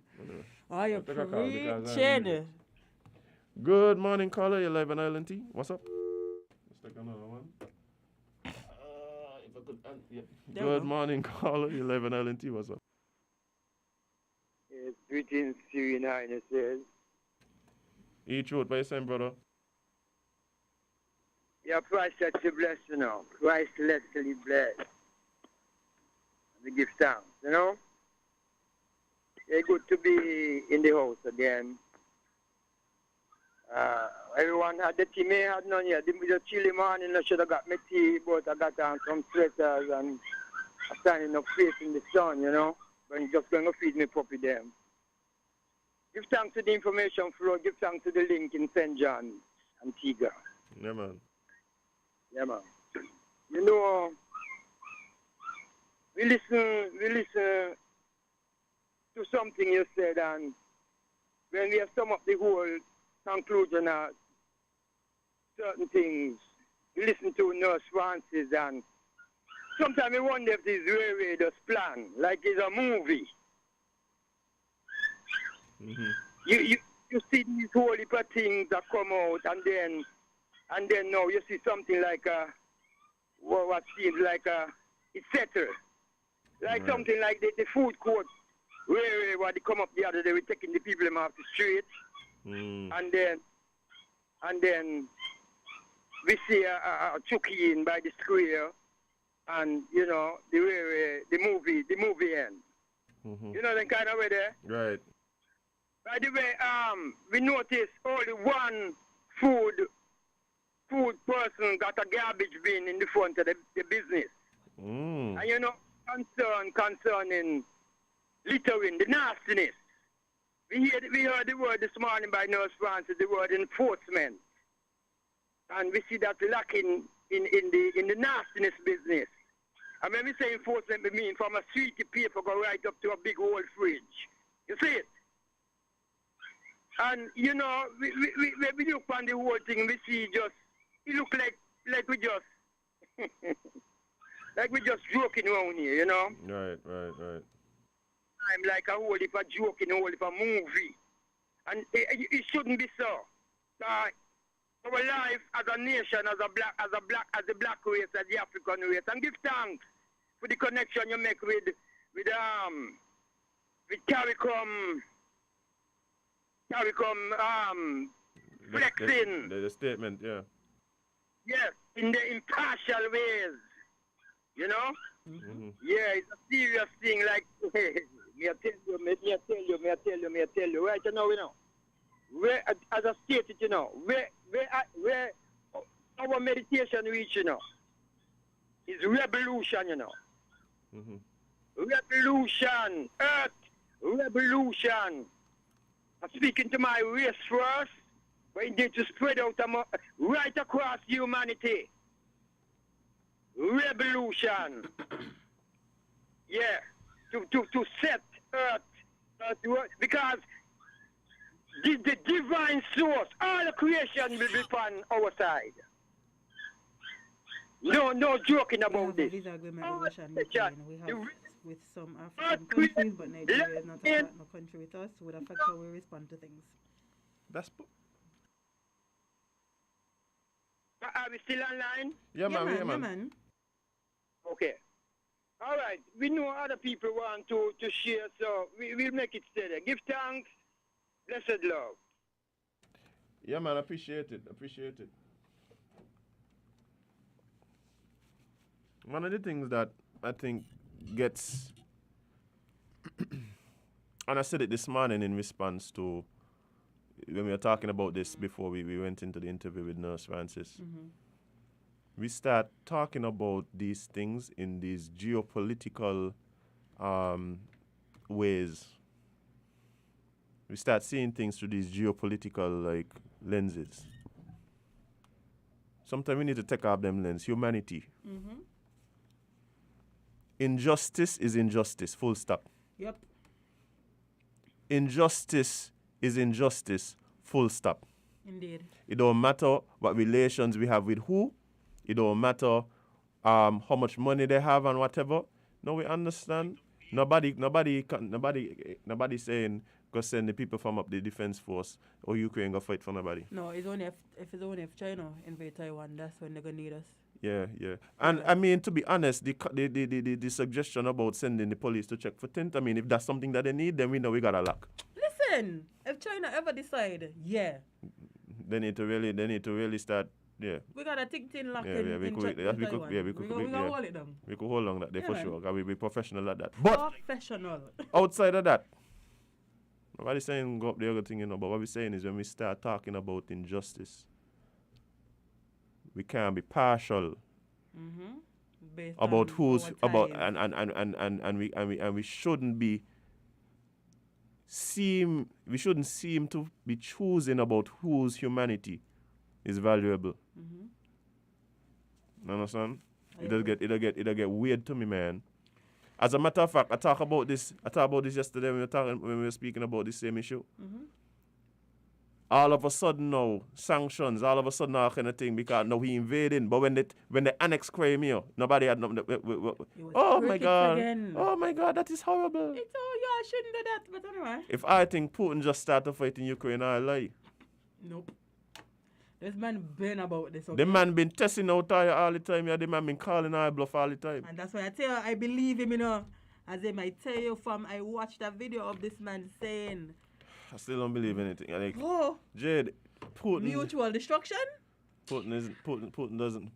Speaker 2: Are you
Speaker 1: take a call because
Speaker 2: preaching?
Speaker 1: Good morning, caller. You're live on Island T. What's up? Let's take another one. If I could, yeah.
Speaker 2: There we
Speaker 1: Good
Speaker 2: go.
Speaker 1: morning, caller. You're live on Island T. What's up?
Speaker 8: Yes, greetings to you, Nine says.
Speaker 1: Each road by your same brother.
Speaker 8: Yeah, Christ let you bless, you know. Christ let you bless. We give thanks, you know. It's good to be in the house again. Everyone had the tea, me had none yet. The chilly morning, I should have got my tea, but I got on some sweaters and I'm standing up facing the sun, you know. But I'm just going to feed me puppy them. Give thanks to the information flow. Give thanks to the link in St. John, Antigua.
Speaker 1: Yeah, man.
Speaker 8: Yeah, man. You know, we listen to something you said, and when we have sum up the whole conclusion of certain things, we listen to Nurse Francis, and sometimes we wonder if this really just plan, like it's a movie.
Speaker 1: Mm-hmm.
Speaker 8: You see these whole heap of things that come out, and then now you see something like what seems like it's settled. Like
Speaker 1: Right.
Speaker 8: something like the food court where they come up the other day, we're taking the people them off the street, and then we see a chucky in by the square, and you know the movie ends.
Speaker 1: Mm-hmm.
Speaker 8: You know the kind of way there.
Speaker 1: Right.
Speaker 8: By the way, we noticed only one food food person got a garbage bin in the front of the business.
Speaker 1: Mm.
Speaker 8: And you know, concerning littering, the nastiness. We heard the word this morning by Nurse Francis, the word enforcement. And we see that lacking in the nastiness business. And when we say enforcement, we mean from a sweetie paper go right up to a big old fridge. You see it? And you know, when we look on the whole thing, we see it look like we just like we just joking around here, you know?
Speaker 1: Right.
Speaker 8: I'm like a whole heap of joking, a whole heap of movie. And it shouldn't be so. Our life as a nation, as the black race, as the African race, and give thanks for the connection you make with CARICOM flexing.
Speaker 1: The statement, yeah.
Speaker 8: Yes, in the impartial ways. You know?
Speaker 1: Mm-hmm.
Speaker 8: Yeah, it's a serious thing. Like, me tell you. Right now, you know. Where, as I stated, you know, where our meditation reach, you know, is revolution, you know.
Speaker 1: Mm-hmm.
Speaker 8: Revolution, earth, revolution. I'm speaking to my race first, but it needs to spread out right across humanity. Revolution. Yeah, to set earth because the divine source, all the creation will be on our side. No joking about this.
Speaker 2: We have a visa agreement with Russia and Ukraine. We have with some African countries, but Nigeria is not a partner country with us, so it affects how we respond to things.
Speaker 8: Are we still online?
Speaker 1: Yeah, man.
Speaker 8: Okay. All right. We know other people want to share, so we'll make it steady. Give thanks. Blessed love.
Speaker 1: Yeah, man, appreciate it. One of the things that I think gets, and I said it this morning in response to when we were talking about this before we went into the interview with Nurse Francis.
Speaker 2: Mm-hmm.
Speaker 1: We start talking about these things in these geopolitical ways. We start seeing things through these geopolitical lenses. Sometimes we need to take off them lens. Humanity.
Speaker 2: Mm-hmm.
Speaker 1: Injustice is injustice, full stop.
Speaker 2: Yep.
Speaker 1: Injustice is injustice, full stop.
Speaker 2: Indeed.
Speaker 1: It don't matter what relations we have with who. It don't matter how much money they have and whatever. No, we understand. Nobody saying go send the people from up the defense force or Ukraine go fight for nobody.
Speaker 2: No, it's only if China invade Taiwan, that's when they're gonna need us.
Speaker 1: Yeah. And I mean, to be honest, the suggestion about sending the police to check for tent, I mean, if that's something that they need, then we know we got a lock.
Speaker 2: Listen, if China ever decide,
Speaker 1: they need to really start. Yeah.
Speaker 2: We got a thing locked
Speaker 1: in
Speaker 2: Taiwan. We gonna hold it down.
Speaker 1: We could hold on that day for sure. Because we be professional at that.
Speaker 2: But professional.
Speaker 1: Outside of that, nobody's saying go up the other thing, you know. But what we're saying is when we start talking about injustice, we can't be partial about who's about and we shouldn't be we shouldn't seem to be choosing about whose humanity is valuable. Understand? It'll get weird to me, man. As a matter of fact, I talked about this yesterday when we were speaking about this same issue. All of a sudden now, sanctions, all of a sudden now kind of thing because now he invading. But when they annex Crimea, nobody had nothing. Oh my God, that is horrible.
Speaker 2: I shouldn't do that, but anyway.
Speaker 1: If I think Putin just started fighting Ukraine, I lie.
Speaker 2: Nope. This man been about this. Okay?
Speaker 1: The man been testing out all the time. Yeah, the man been calling our bluff all the time.
Speaker 2: And that's why I tell you, I believe him, you know. As I might tell you I watched a video of this man saying.
Speaker 1: I still don't believe anything. Jade, Putin.
Speaker 2: Mutual destruction?
Speaker 1: Putin doesn't.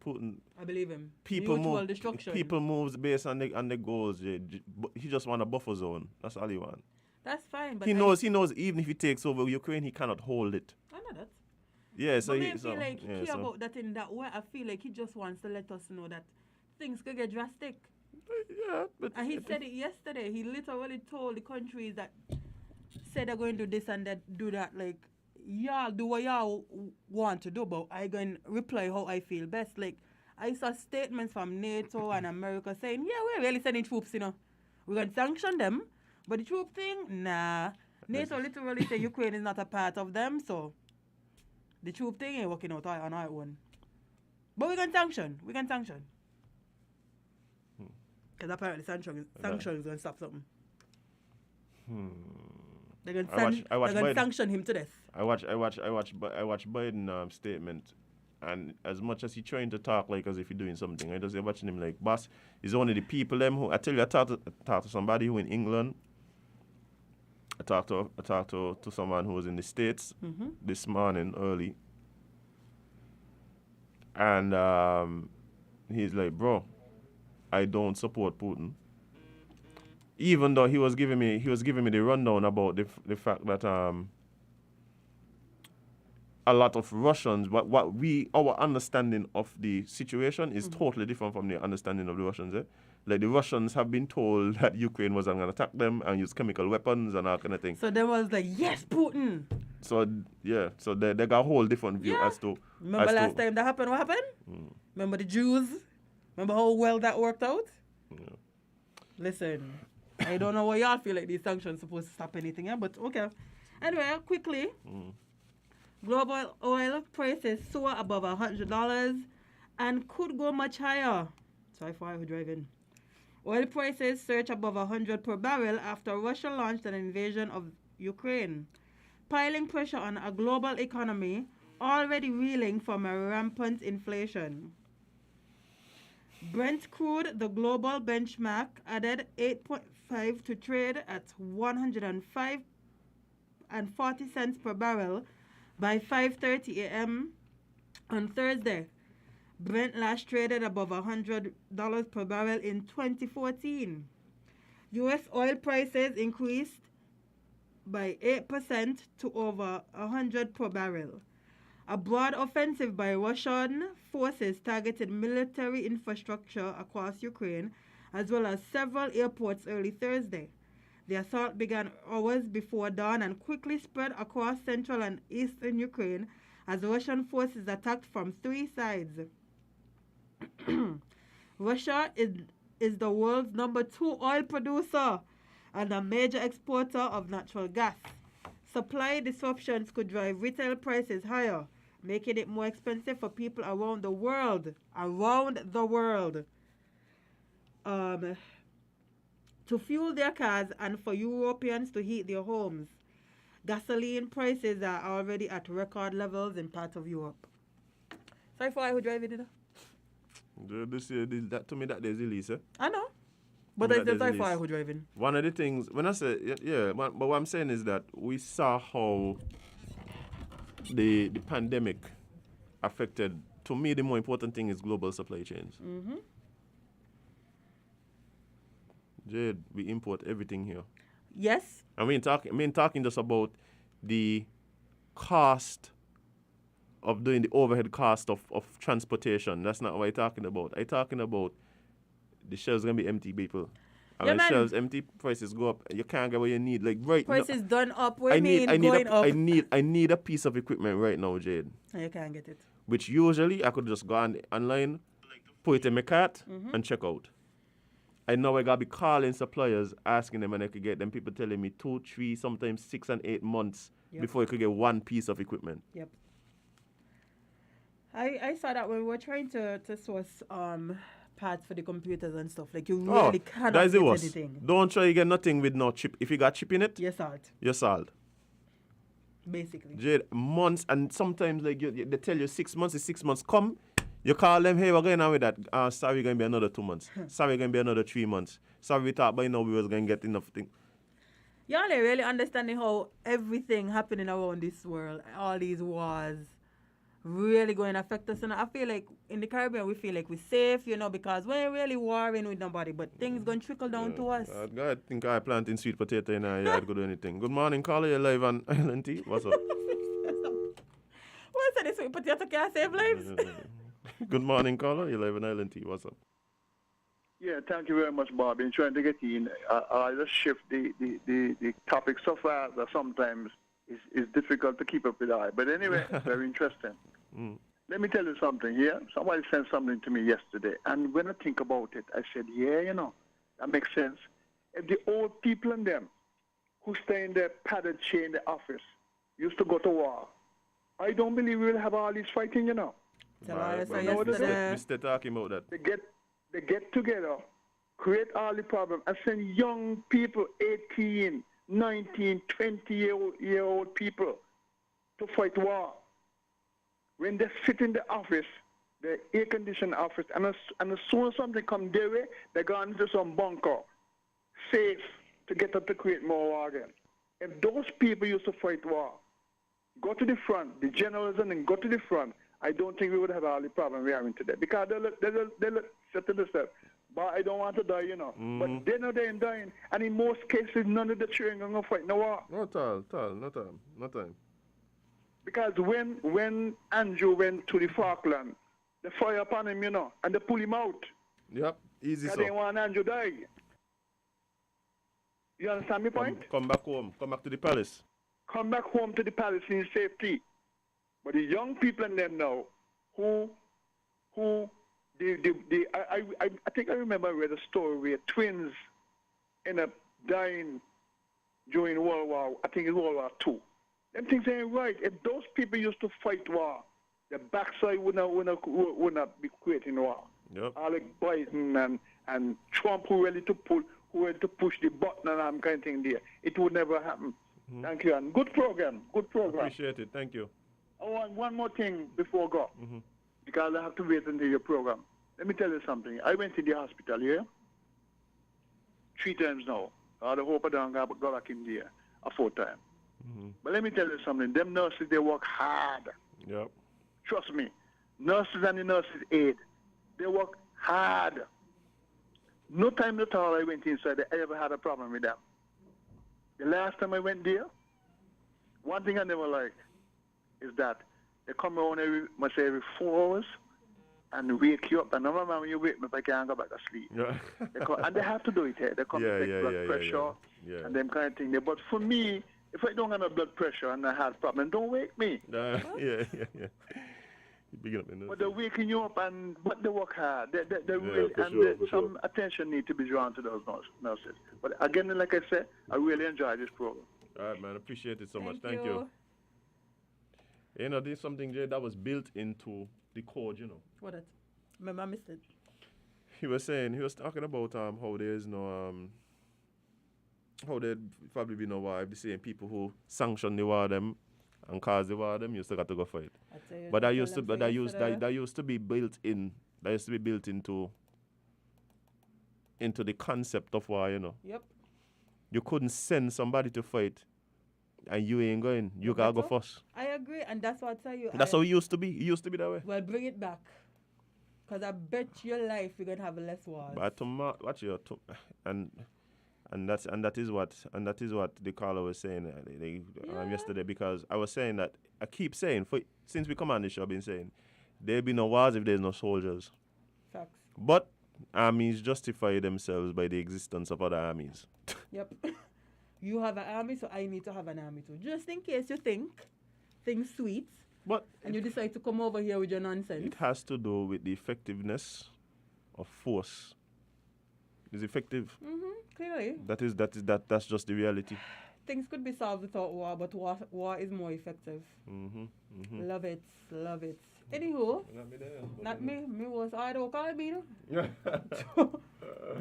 Speaker 2: I believe him.
Speaker 1: Mutual destruction. People moves based on the goals, Jade. He just want a buffer zone. That's all he want.
Speaker 2: That's fine. But
Speaker 1: he knows even if he takes over Ukraine, he cannot hold it.
Speaker 2: I know that.
Speaker 1: Yeah, so
Speaker 2: but
Speaker 1: he
Speaker 2: I
Speaker 1: so
Speaker 2: feel like he
Speaker 1: yeah,
Speaker 2: care
Speaker 1: so
Speaker 2: about that in that way. I feel like he just wants to let us know that things could get drastic.
Speaker 1: yeah, but
Speaker 2: And he said it yesterday. He literally told the countries that said they're going to do this and that, do that. Like, y'all do what y'all want to do, but I going to reply how I feel best. Like, I saw statements from NATO and America saying, yeah, we're really sending troops, you know. We're going to sanction them. But the troop thing, nah. NATO literally say Ukraine is not a part of them, so the troop thing ain't working out on our own. But we can sanction. We can sanction. Because apparently sanction is going to stop something. They're going to sanction him to death.
Speaker 1: I watch Biden statement, and as much as he trying to talk like as if he's doing something, I just watching him like, boss, it's only the people them who I tell you I talked to somebody who in England. I talked to someone who was in the States this morning early, and he's like, bro, I don't support Putin. Even though he was giving me the rundown about the fact that a lot of Russians, our understanding of the situation is totally different from the understanding of the Russians. Like the Russians have been told that Ukraine wasn't going to attack them and use chemical weapons and all kind of thing.
Speaker 2: So they was like, yes, Putin.
Speaker 1: So yeah, so they got a whole different view as to.
Speaker 2: Remember last time that happened? What happened? Remember the Jews? Remember how well that worked out?
Speaker 1: Yeah.
Speaker 2: Listen, I don't know why y'all feel like these sanctions supposed to stop anything, yeah? But okay. Anyway, quickly, global oil prices soar above $100 and could go much higher. Sorry for who driving. Oil prices surge above 100 per barrel after Russia launched an invasion of Ukraine, piling pressure on a global economy already reeling from a rampant inflation. Brent crude, the global benchmark, added 8.5 to trade at 105.40 cents per barrel by 5:30 a.m. on Thursday. Brent last traded above $100 per barrel in 2014. U.S. oil prices increased by 8% to over $100 per barrel. A broad offensive by Russian forces targeted military infrastructure across Ukraine, as well as several airports early Thursday. The assault began hours before dawn and quickly spread across central and eastern Ukraine as Russian forces attacked from three sides. Russia is the world's number 2 oil producer and a major exporter of natural gas. Supply disruptions could drive retail prices higher, making it more expensive for people around the world. To fuel their cars and for Europeans to heat their homes. Gasoline prices are already at record levels in parts of Europe. Sorry for who driving it.
Speaker 1: That to me that there's Elise.
Speaker 2: I know. But it's the sorry for who driving.
Speaker 1: One of the things when I say but what I'm saying is that we saw how the pandemic affected. To me, the more important thing is global supply chains. Jade, we import everything here.
Speaker 2: Yes.
Speaker 1: I mean talking just about the cost of doing the overhead cost of transportation. That's not what I'm talking about. I'm talking about the shelves gonna be empty, people. And when shelves empty, prices go up. You can't get what you need. Like
Speaker 2: prices done up.
Speaker 1: I need a piece of equipment right now, Jade.
Speaker 2: And you can't get it.
Speaker 1: Which usually I could just go online, put it in my cart, and check out. I know I gotta be calling suppliers, asking them, and I could get them people telling me 2, 3, sometimes 6 and 8 months before I could get one piece of equipment.
Speaker 2: Yep. I saw that when we were trying to source parts for the computers and stuff. Like you really cannot get anything.
Speaker 1: Don't try to get nothing with no chip. If you got chip in it,
Speaker 2: you're salt.
Speaker 1: You're salt.
Speaker 2: Basically.
Speaker 1: Jade, months, and sometimes like they tell you 6 months is 6 months. Come, you call them, hey, we're going on with that. Sorry, going to be another 2 months. Sorry, going to be another 3 months. Sorry, we thought by now we was going to get enough thing.
Speaker 2: Y'all ain't really understanding how everything happening around this world, all these wars, really going to affect us. And I feel like in the Caribbean, we feel like we're safe, because we ain't really warring with nobody, but things going to trickle down to us.
Speaker 1: I think I planting sweet potato in our yard, could do anything. Good morning, caller. You're live on Island Tea. What's up?
Speaker 2: What's this week, potato can't save lives.
Speaker 1: Good morning, caller. 11 Island T. What's up?
Speaker 9: Yeah, thank you very much, Bobby. I'm trying to get in. I just shift the topic so fast that sometimes it's difficult to keep up with the eye. But anyway, very interesting. Let me tell you something here. Somebody sent something to me yesterday, and when I think about it, I said, yeah, you know, that makes sense. If the old people in them who stay in their padded chair in the office used to go to war, I don't believe we will have all this fighting, you know.
Speaker 1: We're still talking about that.
Speaker 9: They get together, create all the problem, and send young people, 18, 19, 20-year-old people, to fight war. When they sit in the office, the air-conditioned office, and as soon as something comes their way, they go into some bunker, safe, to get up to create more war again. If those people used to fight war, go to the front, the generals and then go to the front, I don't think we would have all the problem we're having today. Because they'll say to themselves, but I don't want to die, you know. But they know they ain't dying. And in most cases, none of the children are going to fight no war.
Speaker 1: No time.
Speaker 9: Because when Andrew went to the Falkland, they fire upon him, you know, and they pull him out.
Speaker 1: Yep, easy
Speaker 9: Because
Speaker 1: so.
Speaker 9: they didn't want Andrew die. You understand my point?
Speaker 1: Come back home. Come back to the palace.
Speaker 9: Come back home to the palace in safety. But the young people in them now, I think I remember I read a story where twins end up dying during World War, I think it's World War II. Them things ain't right. If those people used to fight war, the backside would not be creating war.
Speaker 1: Yep.
Speaker 9: Alec Biden and Trump who ready to push the button and that kind of thing there. It would never happen. Thank you. And good program.
Speaker 1: Appreciate it. Thank you.
Speaker 9: I want one more thing before I go, because I have to wait until your program. Let me tell you something. I went to the hospital here 3 times now. I hope I don't go back in there a 4th time. But let me tell you something. Them nurses, they work hard.
Speaker 1: Yep.
Speaker 9: Trust me. Nurses and the nurses aid, they work hard. No time at all I went inside, I ever had a problem with them. The last time I went there, one thing I never liked is that they come around every 4 hours and wake you up. And normally when you wake me up, I can't go back to sleep.
Speaker 1: Yeah.
Speaker 9: And they have to do it here. They come to take blood pressure and them kind of thing. But for me, if I don't have no blood pressure and I have problem, don't wake me.
Speaker 1: Yeah. Big up,
Speaker 9: But they're waking you up, but they work hard. Some attention need to be drawn to those nurses. But again, like I said, I really enjoy this program.
Speaker 1: All right, man. Appreciate it so much. Thank you. You know, there's something, Jay, that was built into the code, you know.
Speaker 2: What it? Remember I missed it.
Speaker 1: He was talking about how there's no how there'd probably be no war if the same people who sanction the war them and cause the war them used to got to go fight. But that used to be built into the concept of war, you know.
Speaker 2: Yep.
Speaker 1: You couldn't send somebody to fight and you ain't going. You gotta go first.
Speaker 2: I agree, and that's what I tell you.
Speaker 1: That's how it used to be. It used to be that way.
Speaker 2: Well, bring it back. Because I bet your life we're going to have less wars.
Speaker 1: But watch your and that is what the caller was saying yesterday, because I was saying that I keep saying since we come on the show, I've been saying there'll be no wars if there's no soldiers.
Speaker 2: Facts.
Speaker 1: But armies justify themselves by the existence of other armies.
Speaker 2: Yep. You have an army, so I need to have an army too. Just in case you think things sweet, and you decide to come over here with your nonsense.
Speaker 1: It has to do with the effectiveness of force. It's effective.
Speaker 2: Clearly.
Speaker 1: That's just the reality.
Speaker 2: Things could be solved without war, but war is more effective. Love it. Anywho, not me. Me was I don't call me.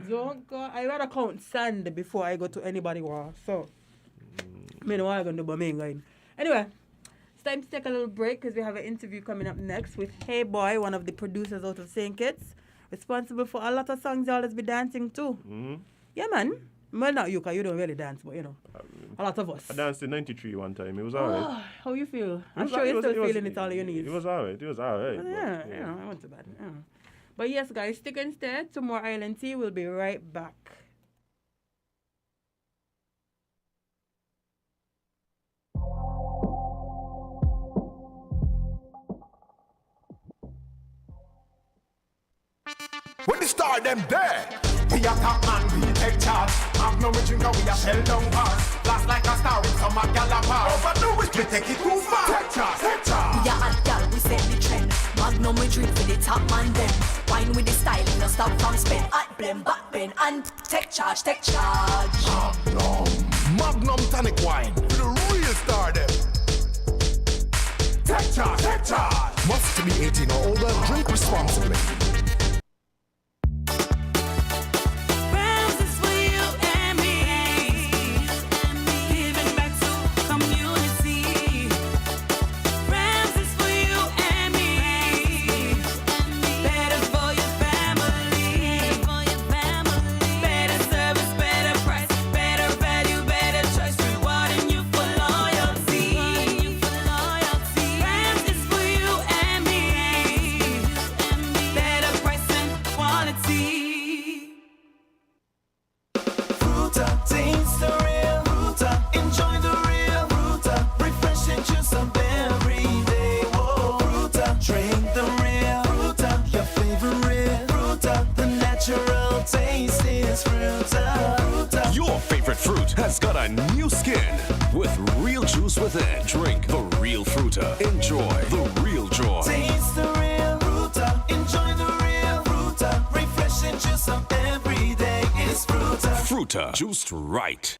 Speaker 2: Don't call. I rather count sand before I go to anybody war. So, me know what I'm gonna do, but me ain't going. Anyway, it's time to take a little break because we have an interview coming up next with Hey Boii, one of the producers out of St. Kitts, responsible for a lot of songs y'all be dancing to. Yeah, man. Well, not you, because you don't really dance, but you know, a lot of us.
Speaker 1: I danced in 93 one time. It was alright.
Speaker 2: How you feel? I'm sure you're still feeling it all you need.
Speaker 1: It was alright.
Speaker 2: Yeah, it wasn't too bad. Yeah. But yes, guys, stick and stay to more Island Tea. We'll be right back.
Speaker 10: When the star them there. We a top man, we take charge. Magnum we drink and we a shell down bars. Blast like a star with some a gal apart. Overdo it, we take it too far. Take charge, take charge.
Speaker 11: We a hot gal, we set the trend. Magnum we drink for the top man them. Wine with the style, no stop from spend. Hot blend, back bend, and take charge, take charge.
Speaker 10: Magnum tonic wine for the real star them. Take charge, take charge. Must be 18 or older, drink responsibly.
Speaker 12: Your favorite fruit has got a new skin with real juice within. Drink the real Fruta. Enjoy the real joy.
Speaker 13: Taste the real Fruta. Enjoy the real Fruta. Refreshing juice of every day is Fruta.
Speaker 12: Fruta, juiced right.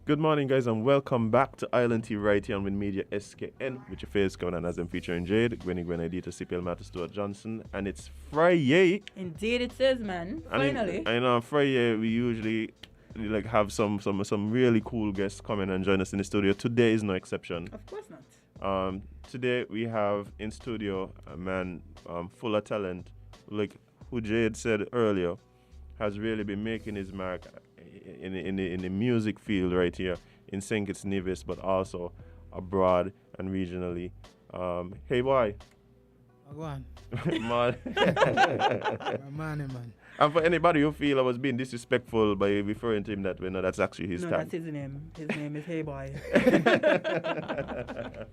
Speaker 1: Good morning, guys, and welcome back to Island T right here on Win Media SKN, with your face coming on as I'm featuring Jade, Gwenny Edita, CPL Matter, Stuart Johnson, and it's Friday.
Speaker 2: Indeed, it is, man. Finally.
Speaker 1: I know Friday we usually like have some really cool guests come in and join us in the studio. Today is no exception.
Speaker 2: Of course not.
Speaker 1: Today we have in studio a man full of talent, like who Jade said earlier, has really been making his mark in the music field right here in St. Kitts Nevis, but also abroad and regionally. Hey boy.
Speaker 14: Go on.
Speaker 1: Man.
Speaker 14: Man.
Speaker 1: And for anybody who feel I was being disrespectful by referring to him that way, no, that's actually his tag.
Speaker 2: That's his name. His name is Hey Boy.
Speaker 1: But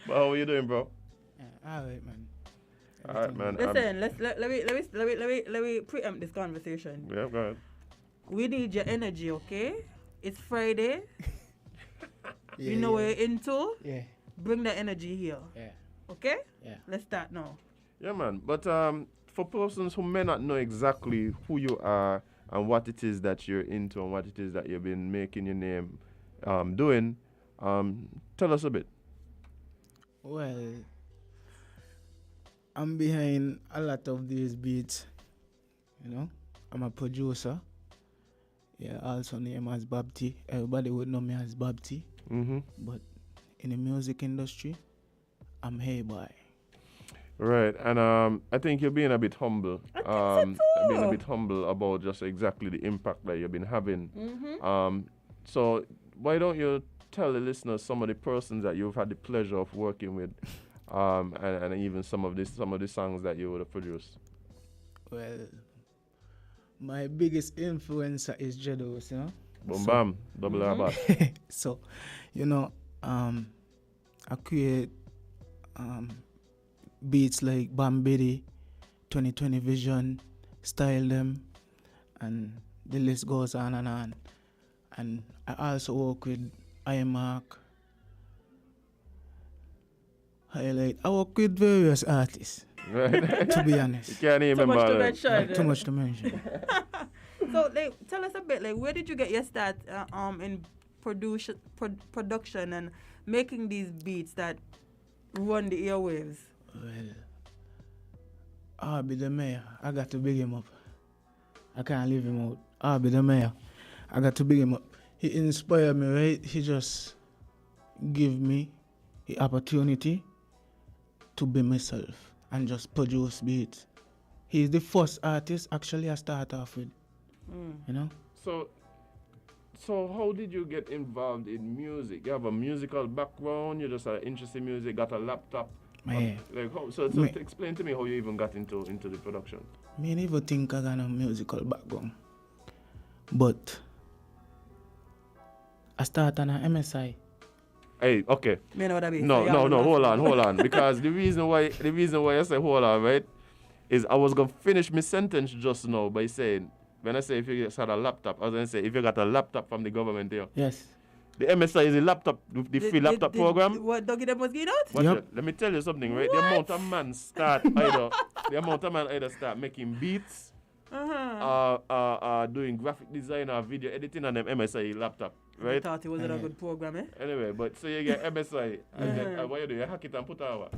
Speaker 1: how are you doing, bro?
Speaker 14: Yeah, all right, man.
Speaker 1: All right, man.
Speaker 2: Listen, let me preempt this conversation.
Speaker 1: Yeah, go ahead.
Speaker 2: We need your energy, okay? It's Friday. You know what you're into?
Speaker 14: Yeah.
Speaker 2: Bring the energy here.
Speaker 14: Yeah.
Speaker 2: Okay?
Speaker 14: Yeah.
Speaker 2: Let's start now.
Speaker 1: Yeah, man. But for persons who may not know exactly who you are and what it is that you're into and what it is that you've been making your name doing, tell us a bit.
Speaker 14: Well, I'm behind a lot of these beats, you know. I'm a producer. Yeah, also named as Babty. Everybody would know me as Babty.
Speaker 1: Mm-hmm.
Speaker 14: But in the music industry, I'm Hey Boy.
Speaker 1: Right, and I think you're being a bit humble.
Speaker 2: I think so too.
Speaker 1: Being a bit humble about just exactly the impact that you've been having.
Speaker 2: Mm-hmm.
Speaker 1: So why don't you tell the listeners some of the persons that you've had the pleasure of working with, and even some of the songs that you would have produced?
Speaker 14: Well, my biggest influencer is Jedos, you know.
Speaker 1: Boom bam, double R bass.
Speaker 14: So, you know, I create beats like Bambidi, 2020 Vision, Style Them, and the list goes on and on. And I also work with iMark, Highlight. I work with various artists.
Speaker 1: Right.
Speaker 14: To be honest.
Speaker 1: You can't even remember.
Speaker 14: Too much to mention.
Speaker 2: So, like, tell us a bit, like, where did you get your start in production and making these beats that run the airwaves?
Speaker 14: Well, I'll be the mayor. I got to big him up. I can't leave him out. I'll be the mayor. I got to big him up. He inspired me, right? He just give me the opportunity to be myself and just produce beats. he's the first artist actually I start off with. You know?
Speaker 1: So how did you get involved in music? You have a musical background, you're just interested in music, got a laptop.
Speaker 14: Yeah.
Speaker 1: Like how, explain to me how you even got into the production.
Speaker 14: Me never think I got a musical background. But I started on a MSI.
Speaker 1: Hey, okay.
Speaker 2: Me know what that means.
Speaker 1: No, hold on. Because the reason why I say hold on, right, is I was gonna finish my sentence just now by saying, when I say if you had a laptop, I was gonna say if you got a laptop from the government there.
Speaker 14: Yes.
Speaker 1: The MSI is a laptop, the free laptop program.
Speaker 2: What doggy them was getting out?
Speaker 14: Yep.
Speaker 1: Let me tell you something, right? The amount of man either start making beats, doing graphic design or video editing on them MSI laptop, right?
Speaker 2: I thought it was a good program, eh?
Speaker 1: Anyway, but so you get MSI, and then what you do? You hack it and put over.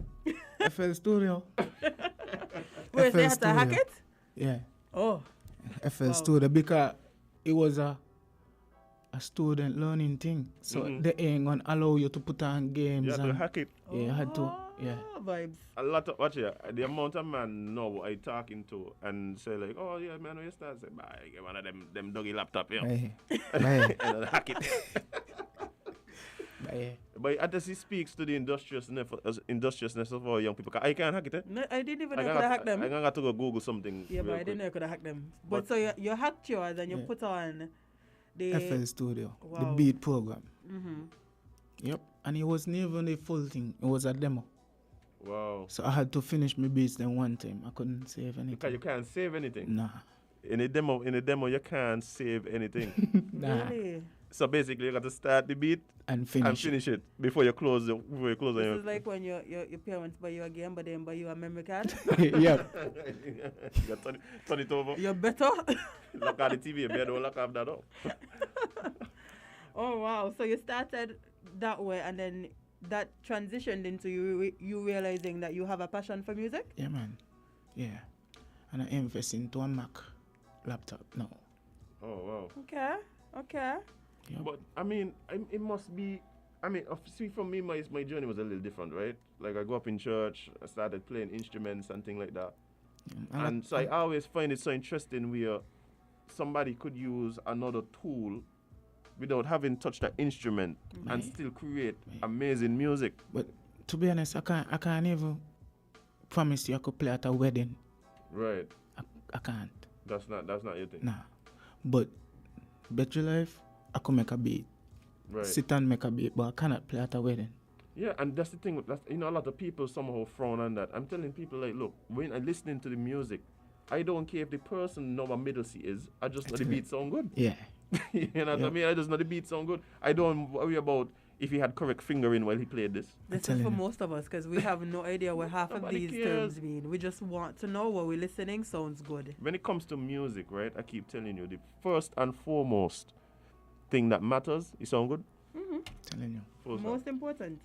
Speaker 14: FL Studio.
Speaker 2: Wait,
Speaker 14: FL
Speaker 2: they have to hack
Speaker 14: Studio.
Speaker 2: it?
Speaker 14: Yeah.
Speaker 2: Oh.
Speaker 14: FL Studio, because it was a student learning thing. So they ain't gonna allow you to put on games.
Speaker 1: You have to
Speaker 14: and
Speaker 1: hack it.
Speaker 14: Yeah, you had to. Yeah.
Speaker 2: Vibes.
Speaker 1: A lot of watch here. The amount of man know what I talking to and say like, oh yeah, man, when you start say, bye, get one of them doggy laptop, yeah.
Speaker 14: Bye.
Speaker 1: And then hack it.
Speaker 14: Bye.
Speaker 1: But I just he speaks to the industriousness of our young people. I can't hack it, eh?
Speaker 2: No, I didn't even know you could hack them.
Speaker 1: I'm gonna have to go Google something.
Speaker 2: Yeah, but I didn't know you could hack them. But so you hacked yours and you put on the
Speaker 14: FL Studio,
Speaker 2: Wow.
Speaker 14: the beat program.
Speaker 2: Mm-hmm.
Speaker 14: Yep. And it wasn't even a full thing. It was a demo.
Speaker 1: Wow.
Speaker 14: So I had to finish my beats then one time. I couldn't save anything.
Speaker 1: Because you can't save anything.
Speaker 14: Nah.
Speaker 1: In a demo you can't save anything.
Speaker 14: Nah.
Speaker 2: Really?
Speaker 1: So basically you got to start the beat
Speaker 14: and finish
Speaker 1: it before you close
Speaker 2: This
Speaker 1: on
Speaker 2: is like when your parents buy you a game, but then buy you a memory card.
Speaker 14: Yep.
Speaker 1: You turn it over.
Speaker 2: You're better.
Speaker 1: Lock out the TV, you don't lock off that up.
Speaker 2: Oh wow! So you started that way, and then that transitioned into you realizing that you have a passion for music.
Speaker 14: Yeah, man. Yeah. And I invest into a Mac laptop now.
Speaker 1: Oh wow.
Speaker 2: Okay.
Speaker 14: Yep.
Speaker 1: But I mean, it must be. I mean, see, for me, my journey was a little different, right? Like I grew up in church, I started playing instruments and things like that, and so I always find it so interesting where somebody could use another tool without having touched the instrument and still create amazing music.
Speaker 14: But to be honest, I can't even promise you I could play at a wedding.
Speaker 1: Right.
Speaker 14: I can't.
Speaker 1: That's not your thing.
Speaker 14: Nah. But bet your life, I could make a beat.
Speaker 1: Right.
Speaker 14: Sit and make a beat, but I cannot play at a wedding.
Speaker 1: Yeah, and that's the thing. A lot of people somehow frown on that. I'm telling people, like, look, when I'm listening to the music, I don't care if the person know what middle C is. I just know the beat sound good.
Speaker 14: Yeah.
Speaker 1: You know what I mean? I just know the beat sound good. I don't worry about if he had correct fingering while he played this.
Speaker 2: This is for most of us because we have no idea what half of
Speaker 1: Nobody
Speaker 2: these terms mean. We just want to know what we're listening sounds good.
Speaker 1: When it comes to music, right, I keep telling you, the first and foremost thing that matters is sound good.
Speaker 2: Mm-hmm.
Speaker 14: Telling you.
Speaker 2: Most important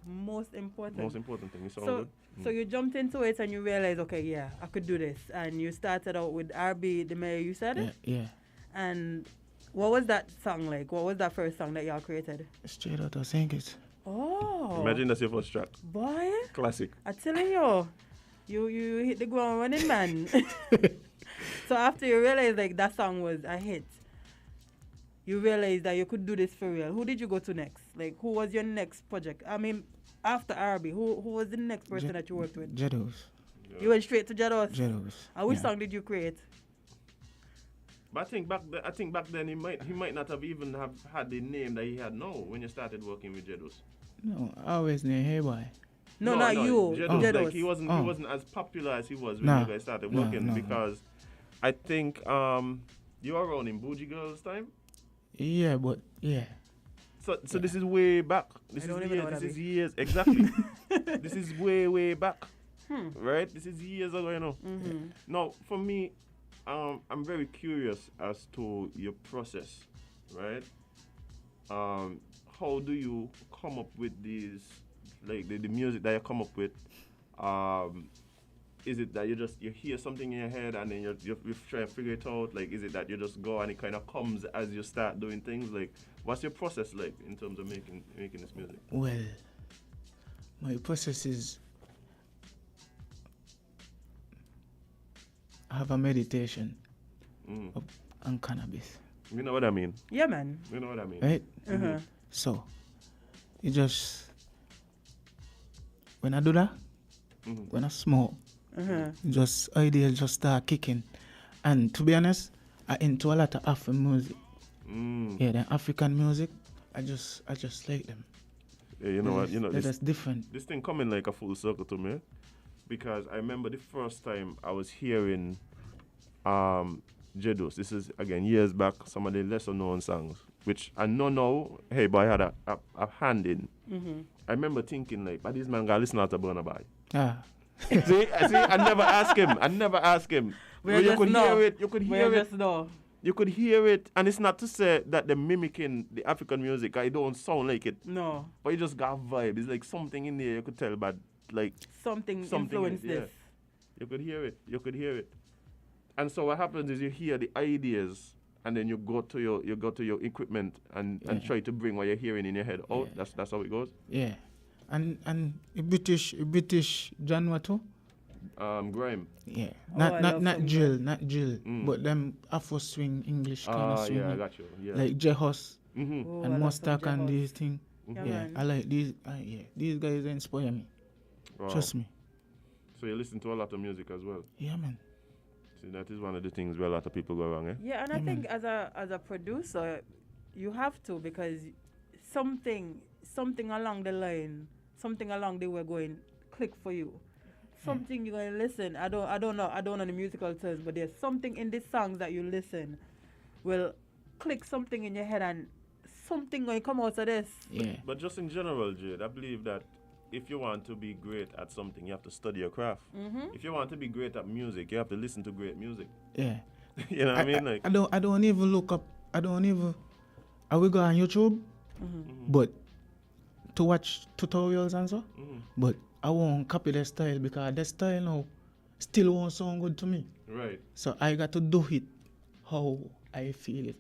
Speaker 1: thing is sound
Speaker 2: so,
Speaker 1: good.
Speaker 2: So you jumped into it and you realized, okay, yeah, I could do this. And you started out with RB, the mayor, you said?
Speaker 14: Yeah.
Speaker 2: And what was that song like? What was that first song that y'all created?
Speaker 14: Straight out of St. Kitts.
Speaker 2: Oh.
Speaker 1: Imagine that's your first track.
Speaker 2: Boy.
Speaker 1: Classic.
Speaker 2: I'm telling you hit the ground running, man. So after you realized like that song was a hit, you realized that you could do this for real. Who did you go to next? Like, who was your next project? I mean, after RB, who was the next person that you worked with?
Speaker 14: Jedos.
Speaker 2: You went straight to Jedos?
Speaker 14: Jedos.
Speaker 2: And which song did you create?
Speaker 1: But I think back then he might not have even have had the name that he had now when you started working with Jedos.
Speaker 14: No, I always knew Hey Boii.
Speaker 2: No, not you.
Speaker 1: Jedos. Like, he wasn't as popular as he was when you guys started working because I think you were around in Bougie Girls time.
Speaker 14: Yeah, but yeah.
Speaker 1: So this is way back. This is years exactly. This is way back. Right? This is years ago, you know.
Speaker 2: Mm-hmm.
Speaker 1: Now, for me, I'm very curious as to your process, right? How do you come up with these, like the music that you come up with? Is it that you hear something in your head and then you try to figure it out? Like, is it that you just go and it kind of comes as you start doing things? Like, what's your process like in terms of making this music?
Speaker 14: Well, my process is have a meditation on cannabis.
Speaker 1: You know what I mean?
Speaker 2: Yeah, man.
Speaker 1: You know what I mean?
Speaker 14: Right?
Speaker 2: Uh-huh.
Speaker 14: So, it just, when I do that, when I smoke, just ideas just start kicking. And to be honest, I into a lot of African music. Yeah, the African music, I just like them.
Speaker 1: Yeah, you know what? You know
Speaker 14: That's different.
Speaker 1: This thing coming like a full circle to me, because I remember the first time I was hearing Jedos. This is again years back. Some of the lesser known songs, which I know now. Hey Boy had a hand in. I remember thinking like, but this man gotta listen out to Burna Boy. See, I never ask him. But you could hear it. You could hear it. You could hear it, and it's not to say that they're mimicking the African music. It don't sound like it.
Speaker 2: No.
Speaker 1: But you just got vibe. It's like something in there you could tell, but like
Speaker 2: something influenced this.
Speaker 1: You could hear it. You could hear it. And so what happens is you hear the ideas, and then you go to your equipment and try to bring what you're hearing in your head out. That's how it goes.
Speaker 14: Yeah, and British genre too.
Speaker 1: Grime.
Speaker 14: Yeah, not drill, but them Afro swing English kind of swing.
Speaker 1: Yeah, I got you. Yeah.
Speaker 14: Like Jehos
Speaker 2: I
Speaker 14: and Mustard and these things.
Speaker 2: Yeah,
Speaker 14: Yeah,
Speaker 2: man.
Speaker 14: I like these. These guys inspire me.
Speaker 1: Wow.
Speaker 14: Trust me.
Speaker 1: So you listen to a lot of music as well.
Speaker 14: Yeah, man.
Speaker 1: See, that is one of the things where a lot of people go wrong, eh?
Speaker 2: Yeah, and I think as a producer, you have to, because something along the line, something along the way going click for you. Something you're gonna listen. I don't know the musical terms, but there's something in these songs that you listen will click something in your head, and something gonna come out of this.
Speaker 14: Yeah.
Speaker 1: But just in general, Jade, I believe that if you want to be great at something, you have to study your craft. If you want to be great at music, you have to listen to great music.
Speaker 14: Yeah.
Speaker 1: You know what I mean? Like
Speaker 14: I don't even look up. I will go on YouTube, but to watch tutorials and so. But I won't copy their style, because their style now still won't sound good to me.
Speaker 1: Right.
Speaker 14: So I got to do it how I feel it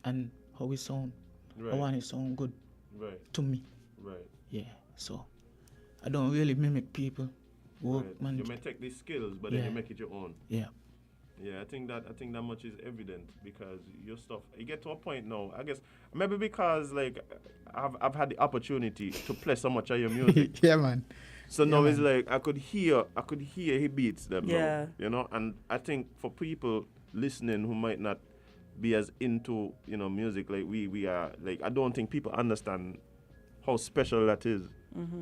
Speaker 14: and how it sound.
Speaker 1: Right.
Speaker 14: I want it sound good to me.
Speaker 1: Right.
Speaker 14: Yeah. So I don't really mimic people.
Speaker 1: Right. You may take these skills, but then you make it your own.
Speaker 14: Yeah.
Speaker 1: Yeah, I think that much is evident, because your stuff, you get to a point now, I guess maybe because like I've had the opportunity to play so much of your music.
Speaker 14: Yeah, man.
Speaker 1: So now it's like I could hear Hey Beats them now,
Speaker 2: Yeah.
Speaker 1: you know, and I think for people listening who might not be as into, you know, music like we are, like I don't think people understand how special that is.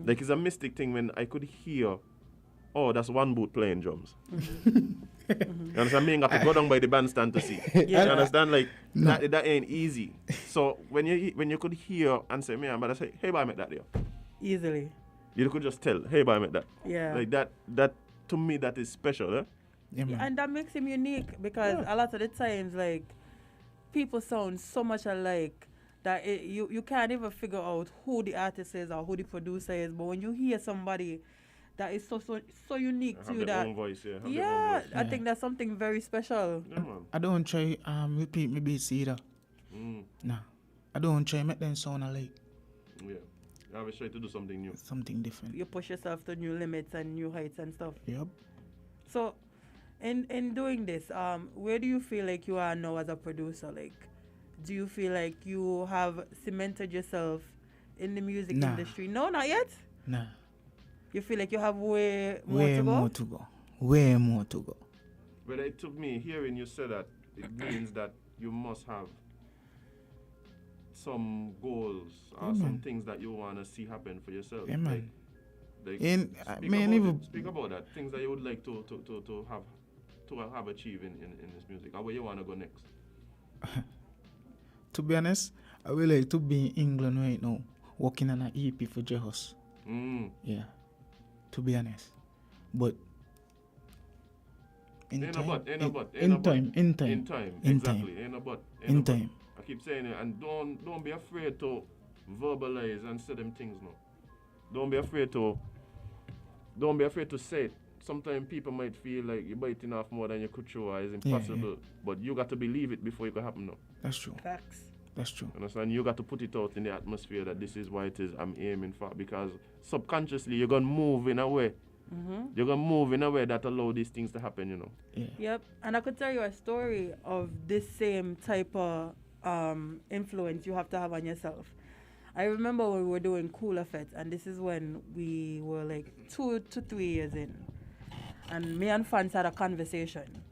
Speaker 1: Like it's a mystic thing when I could hear, oh, that's one boot playing drums. You understand? Me got to go down by the bandstand to see. You understand? Like that ain't easy. So when you could hear and say, man, but I say, hey, boy, I make that there.
Speaker 2: Easily.
Speaker 1: You could just tell, hey, boy, I make that.
Speaker 2: Yeah.
Speaker 1: Like that to me, that is special, eh?
Speaker 14: Yeah, man.
Speaker 2: And that makes him unique, because a lot of the times, like, people sound so much alike that you can't even figure out who the artist is or who the producer is. But when you hear somebody that is so unique to you,
Speaker 1: their
Speaker 2: that
Speaker 1: own voice, have their own voice.
Speaker 2: I think that's something very special.
Speaker 1: Yeah, man.
Speaker 14: I don't try repeat my beats either. Nah. I don't try make them sound alike.
Speaker 1: Yeah. You always try to do something new.
Speaker 14: Something different.
Speaker 2: You push yourself to new limits and new heights and stuff.
Speaker 14: Yep.
Speaker 2: So, in doing this, where do you feel like you are now as a producer? Like, do you feel like you have cemented yourself in the music industry? No, not yet?
Speaker 14: Nah.
Speaker 2: You feel like you have way more
Speaker 14: Way
Speaker 2: to go?
Speaker 14: more to go. Way more to go.
Speaker 1: But it took me hearing you say that, it means that you must have some goals or some things that you want to see happen for yourself.
Speaker 14: Yeah, man.
Speaker 1: Like speak about that. Things that you would like to have achieved in this music. Or where you want to go next?
Speaker 14: To be honest, I would like to be in England right now, working on an EP for Jehos. Yeah. To be honest. But in time.
Speaker 1: I keep saying it, and don't be afraid to verbalize and say them things now. Don't be afraid to say it. Sometimes people might feel like you're biting off more than you could chew, or it's impossible. But you got to believe it before it can happen now.
Speaker 14: That's true.
Speaker 2: Facts.
Speaker 14: That's true.
Speaker 1: Understand? You got to put it out in the atmosphere that this is what it is I'm aiming for, because subconsciously you're gonna move in a way You're gonna move in a way that allow these things to happen, you know.
Speaker 14: Yeah.
Speaker 2: Yep. And I could tell you a story of this same type of influence you have to have on yourself. I remember when we were doing Cooler Fest, and this is when we were like 2 to 3 years in. And me and Fans had a conversation.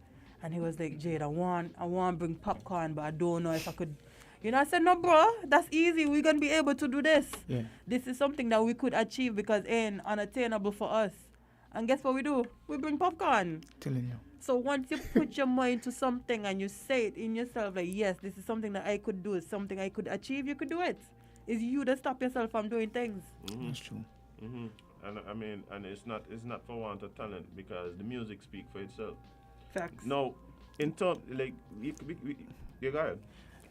Speaker 2: And he was like, Jade, I want to bring popcorn, but I don't know if I could. You know, I said, no, bro, that's easy. We're going to be able to do this.
Speaker 14: Yeah.
Speaker 2: This is something that we could achieve because it ain't unattainable for us. And guess what we do? We bring popcorn.
Speaker 14: Telling you.
Speaker 2: So once you put your mind to something and you say it in yourself, like, yes, this is something that I could do, it's something I could achieve, you could do it. It's you that stop yourself from doing things.
Speaker 14: That's true.
Speaker 1: And I mean, and it's not for want of talent because the music speaks for itself.
Speaker 2: Facts.
Speaker 1: Now, in terms, like, you got it.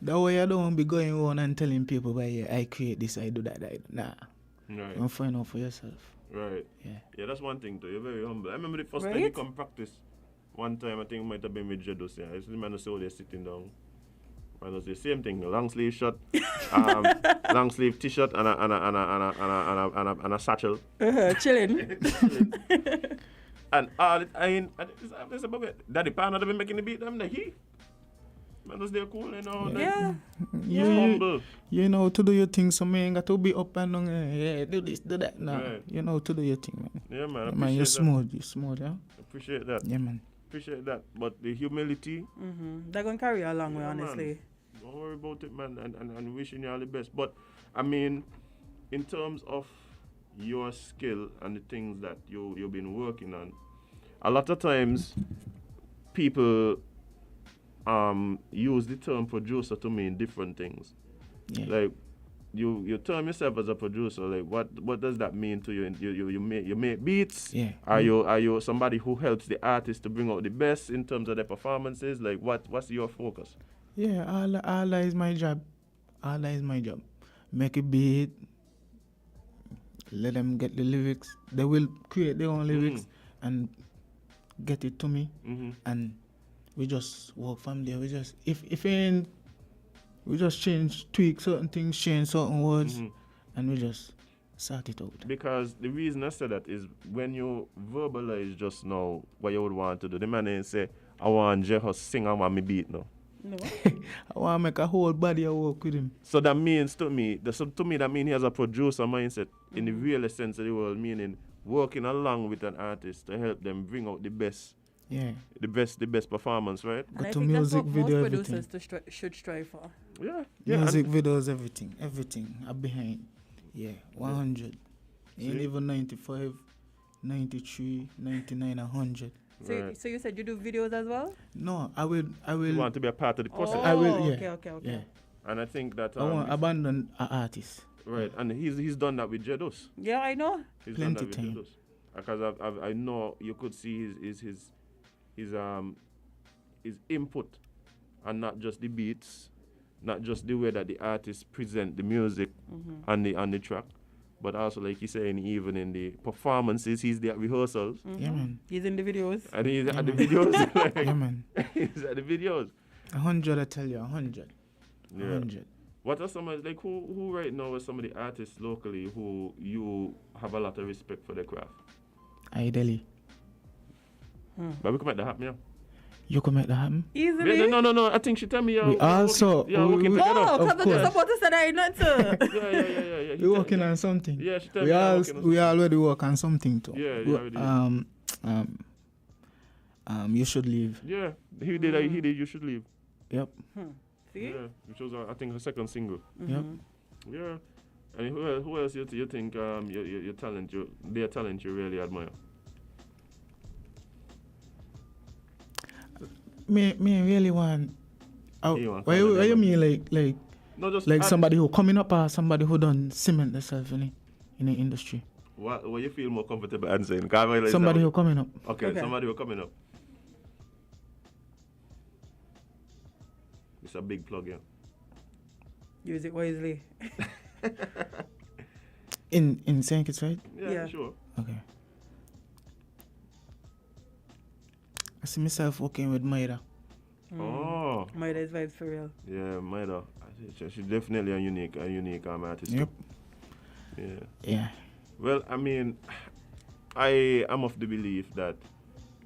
Speaker 14: That way I don't be going on and telling people, but yeah, I create this, I do that. Nah.
Speaker 1: Right.
Speaker 14: You find out for yourself.
Speaker 1: Right.
Speaker 14: Yeah.
Speaker 1: Yeah, that's one thing too. You're very humble. I remember the first time you come practice. One time I think it might have been with Jedos. Yeah, I see the man who they're sitting down. And it was the same thing. Long sleeve shirt, long sleeve t-shirt, and a satchel.
Speaker 2: Chilling.
Speaker 1: And all it, I mean, it's about it. Daddy Pan had been making the beat. I'm like, he. Man was there cool, you know.
Speaker 2: Yeah.
Speaker 1: Humble.
Speaker 14: You know to do your thing, so man got to be up and down. Yeah, do this, do that. Nah,
Speaker 1: Right.
Speaker 14: you know to do your thing, man.
Speaker 1: Yeah, man.
Speaker 14: Yeah, man, you're smooth, yeah.
Speaker 1: Appreciate that.
Speaker 14: Yeah, man.
Speaker 1: Appreciate that. But the humility.
Speaker 2: They're going to carry you a long way,
Speaker 1: Yeah,
Speaker 2: honestly.
Speaker 1: Man. Don't worry about it, man, and wishing you all the best. But, I mean, in terms of your skill and the things that you've been working on, a lot of times people use the term producer to mean different things.
Speaker 14: Yeah.
Speaker 1: Like, you term yourself as a producer. Like, what does that mean to you? You make beats.
Speaker 14: Yeah.
Speaker 1: Are you somebody who helps the artist to bring out the best in terms of their performances? Like, what's your focus?
Speaker 14: Yeah, all that is my job. All that is my job. Make a beat. Let them get the lyrics. They will create their own lyrics and get it to me. And we just work from there. We just if ain't we just tweak certain things, change certain words, and we just sort it out.
Speaker 1: Because the reason I said that is when you verbalize just now what you would want to do, the man ain't say, I want Jehus sing, I want me beat now.
Speaker 2: No.
Speaker 14: I want to make a whole body of work with him.
Speaker 1: So that means to me, that means he has a producer mindset in the realest sense of the word, meaning working along with an artist to help them bring out the best.
Speaker 14: Yeah.
Speaker 1: The best performance, right?
Speaker 2: And I think that's what most producers should strive for.
Speaker 1: Yeah.
Speaker 14: Music videos, everything are behind. Yeah, 100. Ain't even 95, 93, 99, 100.
Speaker 2: So you said you do videos as well?
Speaker 14: No, I will.
Speaker 1: You want to be a part of the process.
Speaker 14: I will. Yeah.
Speaker 2: Okay.
Speaker 14: Yeah.
Speaker 1: And I think that
Speaker 14: I want to abandon an artist.
Speaker 1: Right, and he's done that with Jedos.
Speaker 2: Yeah, I know.
Speaker 1: He's
Speaker 14: Plenty
Speaker 1: done that
Speaker 14: time.
Speaker 1: with Jedos. Because I know you could see his input, and not just the beats, not just the way that the artists present the music on the track, but also, like he's saying, even in the performances, he's there at rehearsals.
Speaker 14: Yeah, man.
Speaker 2: He's in the videos.
Speaker 1: And he's at the videos. Like,
Speaker 14: Yeah, man.
Speaker 1: He's at the videos.
Speaker 14: 100, I tell you, 100.
Speaker 1: Yeah.
Speaker 14: 100.
Speaker 1: What are some of, like, who right now are some of the artists locally who you have a lot of respect for their craft?
Speaker 14: Ideally.
Speaker 1: But we can make that happen, yeah.
Speaker 14: You can make that happen?
Speaker 2: Easily?
Speaker 1: No. I think she tell me
Speaker 14: we also
Speaker 1: working together.
Speaker 2: Oh, because I'm supposed to say that ain't not too.
Speaker 1: Yeah.
Speaker 14: We're working on something.
Speaker 1: Yeah, she tell me
Speaker 14: we already work on something too.
Speaker 1: Yeah, already.
Speaker 14: You should leave.
Speaker 1: Yeah, he did. You should leave.
Speaker 14: Yep.
Speaker 2: See?
Speaker 1: Yeah, which was I think her second single.
Speaker 14: Yep.
Speaker 1: Yeah, and who else you think your talent, their talent you really admire?
Speaker 14: Me really want. What you mean like?
Speaker 1: No, just
Speaker 14: like somebody who coming up or somebody who done cement themselves in the industry.
Speaker 1: What you feel more comfortable answering?
Speaker 14: Somebody who coming up.
Speaker 1: Okay, somebody who coming up. It's a big plug, yeah.
Speaker 2: Use it wisely.
Speaker 14: in St. Kitts, right?
Speaker 1: Yeah, sure.
Speaker 14: Okay. I see myself working with Maida.
Speaker 1: Oh.
Speaker 2: Maida's vibes for real.
Speaker 1: Yeah, Maida. She's definitely a unique artist.
Speaker 14: Yep.
Speaker 1: Yeah.
Speaker 14: Yeah.
Speaker 1: Well, I mean, I am of the belief that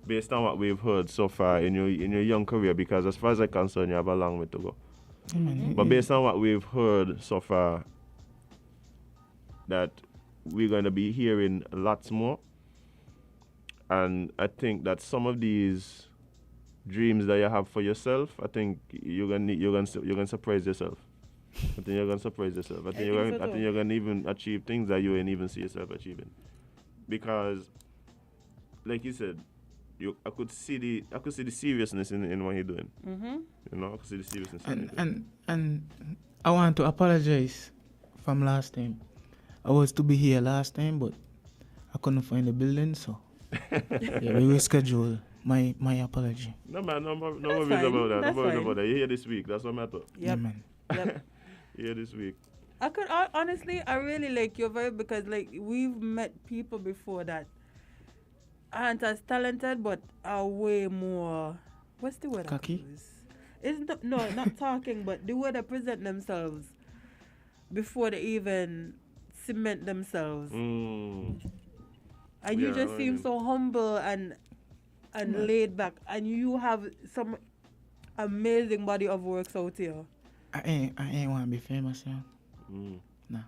Speaker 1: based on what we've heard so far in your young career, because as far as I'm concerned, you have a long way to go. But based on what we've heard so far, that we're going to be hearing lots more. And I think that some of these dreams that you have for yourself, I think you're gonna surprise yourself. I think you're gonna surprise yourself. I think you're gonna even achieve things that you ain't even see yourself achieving. Because, like you said, I could see the seriousness in what you're doing. You know, I could see the seriousness.
Speaker 14: And I want to apologize from last time. I was to be here last time, but I couldn't find the building, so yeah, we reschedule. My apology.
Speaker 1: No man, no worries about that. No worries about that. You're here this week. That's what matters.
Speaker 2: Yep.
Speaker 14: Yeah, man.
Speaker 2: Yep.
Speaker 1: You're here this week.
Speaker 2: Honestly, I really like your vibe because like we've met people before that aren't as talented but are way more. What's the word?
Speaker 14: Cocky?
Speaker 2: Not talking, but the way they present themselves before they even cement themselves. And you just seem so humble and laid back, and you have some amazing body of works out here.
Speaker 14: I ain't want to be famous, you know. Nah.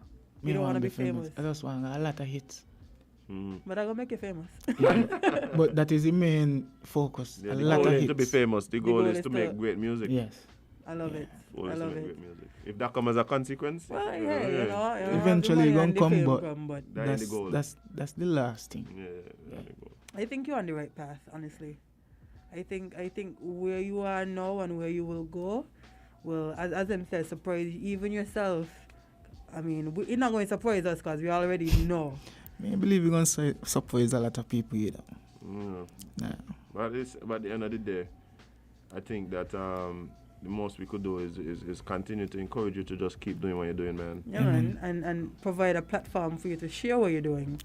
Speaker 2: You don't want to be famous.
Speaker 14: I just want a lot of hits.
Speaker 2: But I'm going to make you famous.
Speaker 14: But that is the main focus.
Speaker 1: Yeah,
Speaker 14: a
Speaker 1: the
Speaker 14: lot
Speaker 1: goal
Speaker 14: of
Speaker 1: is
Speaker 14: hits.
Speaker 1: to be famous. The goal is to make great music.
Speaker 14: Yes.
Speaker 2: I love it.
Speaker 1: Goal
Speaker 2: I
Speaker 1: is to
Speaker 2: love
Speaker 1: make
Speaker 2: it.
Speaker 1: great music. If that comes as a consequence,
Speaker 2: Well, yeah, you know,
Speaker 14: eventually
Speaker 2: the
Speaker 14: gonna
Speaker 2: money and
Speaker 14: come,
Speaker 2: the fame
Speaker 14: but
Speaker 1: that's the goal.
Speaker 14: that's the last thing.
Speaker 1: Yeah.
Speaker 2: I think you're on the right path, honestly. I think where you are now and where you will go will, as them said, surprise even yourself. I mean, you're not going to surprise us because we already know.
Speaker 14: I believe we're going to surprise a lot of people, you know. Nah.
Speaker 1: But at the end of the day, I think that the most we could do is continue to encourage you to just keep doing what you're doing, man.
Speaker 2: Yeah, man. And provide a platform for you to share what you're doing.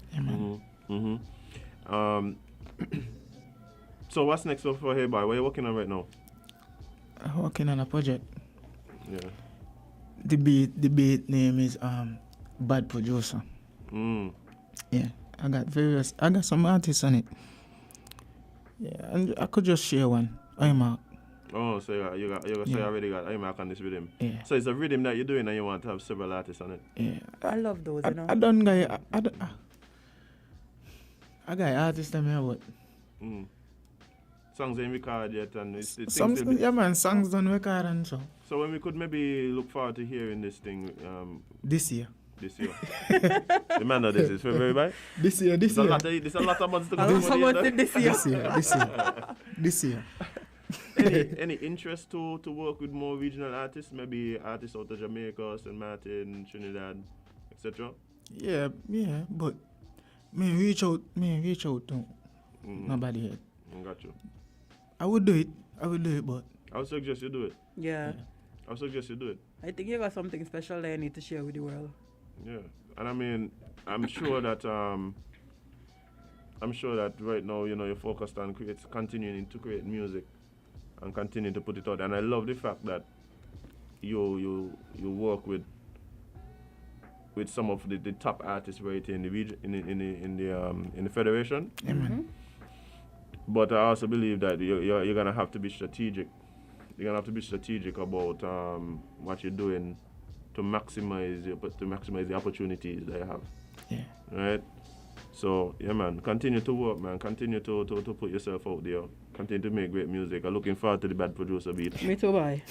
Speaker 1: So what's next for Hey Boii? What are you working on right now?
Speaker 14: I'm working on a project.
Speaker 1: Yeah.
Speaker 14: The beat name is Bad Producer. Yeah, I got some artists on it. Yeah, and I could just share one. iMark.
Speaker 1: Oh, so you already got iMark on this rhythm.
Speaker 14: Yeah.
Speaker 1: So it's a rhythm that you're doing and you want to have several artists on it.
Speaker 14: Yeah.
Speaker 2: I love those, you know.
Speaker 14: I got artists them here, but
Speaker 1: songs ain't recorded yet, and it's
Speaker 14: songs, yeah man, songs don't record and so.
Speaker 1: So when we could maybe look forward to hearing this thing
Speaker 14: this year.
Speaker 1: The man of this is February, right?
Speaker 14: This year.
Speaker 1: There's a lot of months to go.
Speaker 14: This year.
Speaker 1: Any interest to work with more regional artists, maybe artists out of Jamaica, St. Martin, Trinidad, etc.?
Speaker 14: Yeah, but me reach out to nobody yet.
Speaker 1: Got you.
Speaker 14: I would do it, but
Speaker 1: I would suggest you do it.
Speaker 2: Yeah.
Speaker 1: I would suggest you do it.
Speaker 2: I think you got something special that you need to share with the world.
Speaker 1: Yeah, and I mean, I'm sure that right now, you know, you're focused on continuing to create music and continue to put it out. And I love the fact that you work with some of the top artists right here in the region, in the federation. But I also believe that you're gonna have to be strategic. You're gonna have to be strategic about what you're doing to maximize the opportunities that you have.
Speaker 14: Yeah.
Speaker 1: Right. So yeah, man. Continue to work, man. Continue to put yourself out there. Continue to make great music. I'm looking forward to the Bad Producer beat.
Speaker 2: Me too, bye.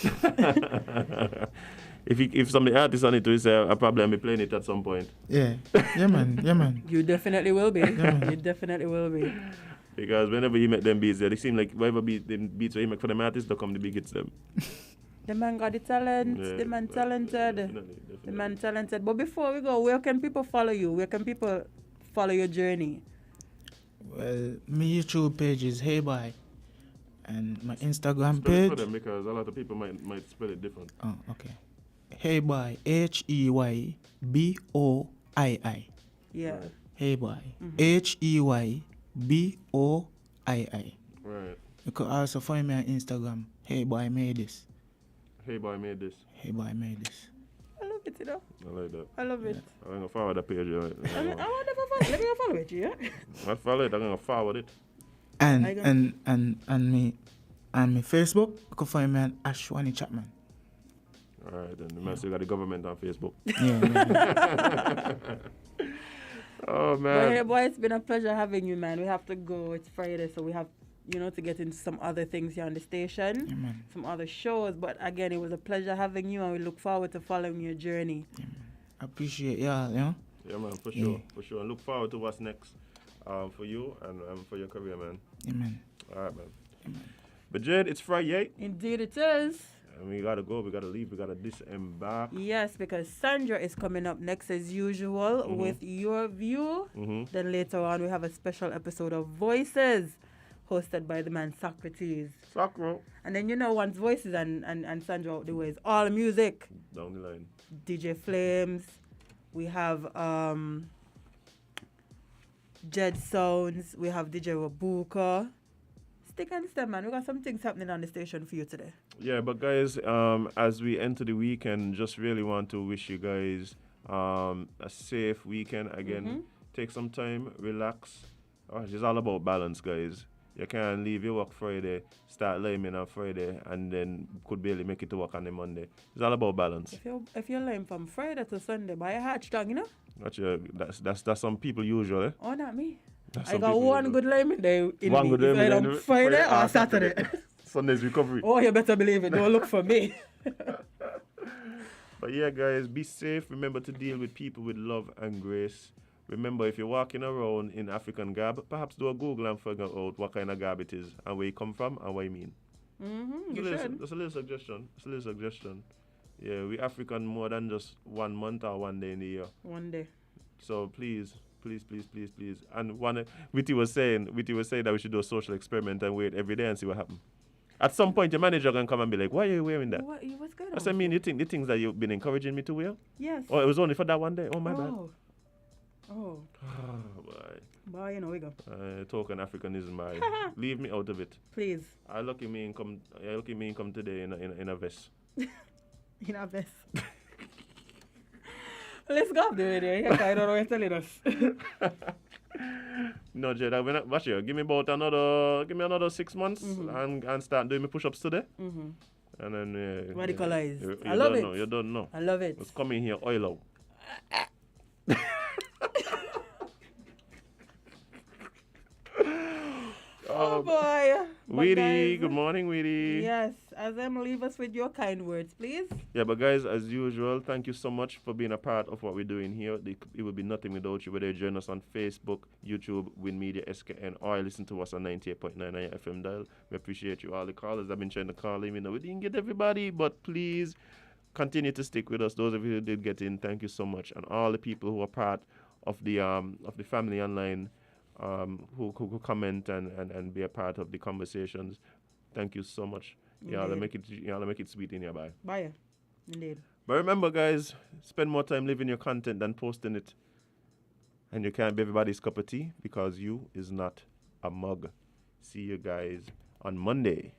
Speaker 1: If some of the artists on it will say, I'll probably be playing it at some point.
Speaker 14: Yeah, man.
Speaker 2: You definitely will be. You definitely will be.
Speaker 1: Because whenever you make them beats, they seem like whatever beats you make for them artists, they come the big hits them.
Speaker 2: The man got the talent.
Speaker 1: Yeah,
Speaker 2: the man talented.
Speaker 1: Definitely.
Speaker 2: The man talented. But before we go, where can people follow you? Where can people follow your journey?
Speaker 14: Well, my YouTube page is Hey Boii, and my Instagram
Speaker 1: Spell it for
Speaker 14: page.
Speaker 1: them because a lot of people might spell it different.
Speaker 14: Oh, okay. Hey Boii, HEYBOII.
Speaker 2: Yeah.
Speaker 14: Hey Boii, HEYBOII.
Speaker 1: Right.
Speaker 14: You could also find me on Instagram. Hey Boii made this.
Speaker 1: Hey Boii made this.
Speaker 14: Hey Boii made this.
Speaker 2: I love it. it, you know.
Speaker 1: I like that.
Speaker 2: I love it.
Speaker 1: I'm going to forward the page.
Speaker 2: I want to follow. Let me follow it, yeah.
Speaker 1: Not follow it, I'm going to forward it.
Speaker 14: And me Facebook, you can find me on Ashwani Chapman.
Speaker 1: All right, then. The man still got the government on Facebook.
Speaker 14: Yeah.
Speaker 1: Oh,
Speaker 2: But
Speaker 1: man.
Speaker 2: hey, boy, it's been a pleasure having you, man. We have to go. It's Friday, so we have, to get into some other things here on the station.
Speaker 14: Yeah, man.
Speaker 2: Some other shows. But again, it was a pleasure having you, and we look forward to following your journey.
Speaker 14: Yeah, man. I appreciate y'all, you know?
Speaker 1: Yeah, man, for sure. For sure. And look forward to what's next for you and for your career, man.
Speaker 14: Yeah, man.
Speaker 1: All right, man. Yeah, man. But, Jade, it's Friday.
Speaker 2: Indeed it is.
Speaker 1: And we got to go. We got to leave. We got to disembark.
Speaker 2: Yes, because Sandra is coming up next as usual with Your View. Then later on, we have a special episode of Voices hosted by the man Socrates.
Speaker 1: Sacro.
Speaker 2: And then, once Voices and Sandra out the way is all music.
Speaker 1: Down the line.
Speaker 2: DJ Flames. We have Jed Sounds. We have DJ Wabuka. Stick and step, man. We got some things happening on the station for you today.
Speaker 1: Yeah, but guys, as we enter the weekend, just really want to wish you guys a safe weekend. Again, take some time, relax. It's all about balance, guys. You can't leave your work Friday, start laming on Friday, and then could barely make it to work on the Monday. It's all about balance.
Speaker 2: If you're lame from Friday to Sunday, by a heart strong,
Speaker 1: That's some people usually.
Speaker 2: Oh, not me.
Speaker 1: That's
Speaker 2: I
Speaker 1: some
Speaker 2: got
Speaker 1: people
Speaker 2: one
Speaker 1: usually.
Speaker 2: good lemon day in
Speaker 1: One
Speaker 2: me.
Speaker 1: good
Speaker 2: It's
Speaker 1: lemon
Speaker 2: either
Speaker 1: day
Speaker 2: Friday or Saturday.
Speaker 1: Sunday's recovery.
Speaker 2: Oh, you better believe it. Don't look for me.
Speaker 1: But yeah, guys, be safe. Remember to deal with people with love and grace. Remember, if you're walking around in African garb, perhaps do a Google and figure out what kind of garb it is and where you come from and what you mean. That's a little suggestion. Yeah, we African more than just 1 month or 1 day in the year.
Speaker 2: 1 day.
Speaker 1: So please. And Witty was saying that we should do a social experiment and wait every day and see what happens. At some point, your manager can come and be like, "Why are you wearing that?"
Speaker 2: What's going on?
Speaker 1: That's what I mean. You think the things that you've been encouraging me to wear?
Speaker 2: Yes.
Speaker 1: Oh, it was only for that 1 day. Oh, my bad.
Speaker 2: Oh. Boy, we go.
Speaker 1: Token Africanism, boy. Leave me out of it.
Speaker 2: Please.
Speaker 1: I lucky me come today in a vest.
Speaker 2: In a vest. Let's go up the way there. I don't know what you're telling us.
Speaker 1: No, Jed, watch you. Give me another 6 months and start doing my push-ups today. And then
Speaker 2: radicalize.
Speaker 1: I love it. You don't know.
Speaker 2: I love it.
Speaker 1: Let's come in here, oil out.
Speaker 2: Oh boy.
Speaker 1: Weedy, good morning, Weedy.
Speaker 2: Yes, leave us with your kind words, please.
Speaker 1: Yeah, but guys, as usual, thank you so much for being a part of what we're doing here. It would be nothing without you, whether you join us on Facebook, YouTube, Win Media, SKN, or listen to us on 98.9 on your FM dial. We appreciate you. All the callers have been trying to call in. We didn't get everybody, but please continue to stick with us. Those of you who did get in, thank you so much. And all the people who are part of the family online, who comment and be a part of the conversations. Thank you so much. Y'all make it sweet in your bye.
Speaker 2: Bye. Indeed.
Speaker 1: But remember, guys, spend more time living your content than posting it. And you can't be everybody's cup of tea because you is not a mug. See you guys on Monday.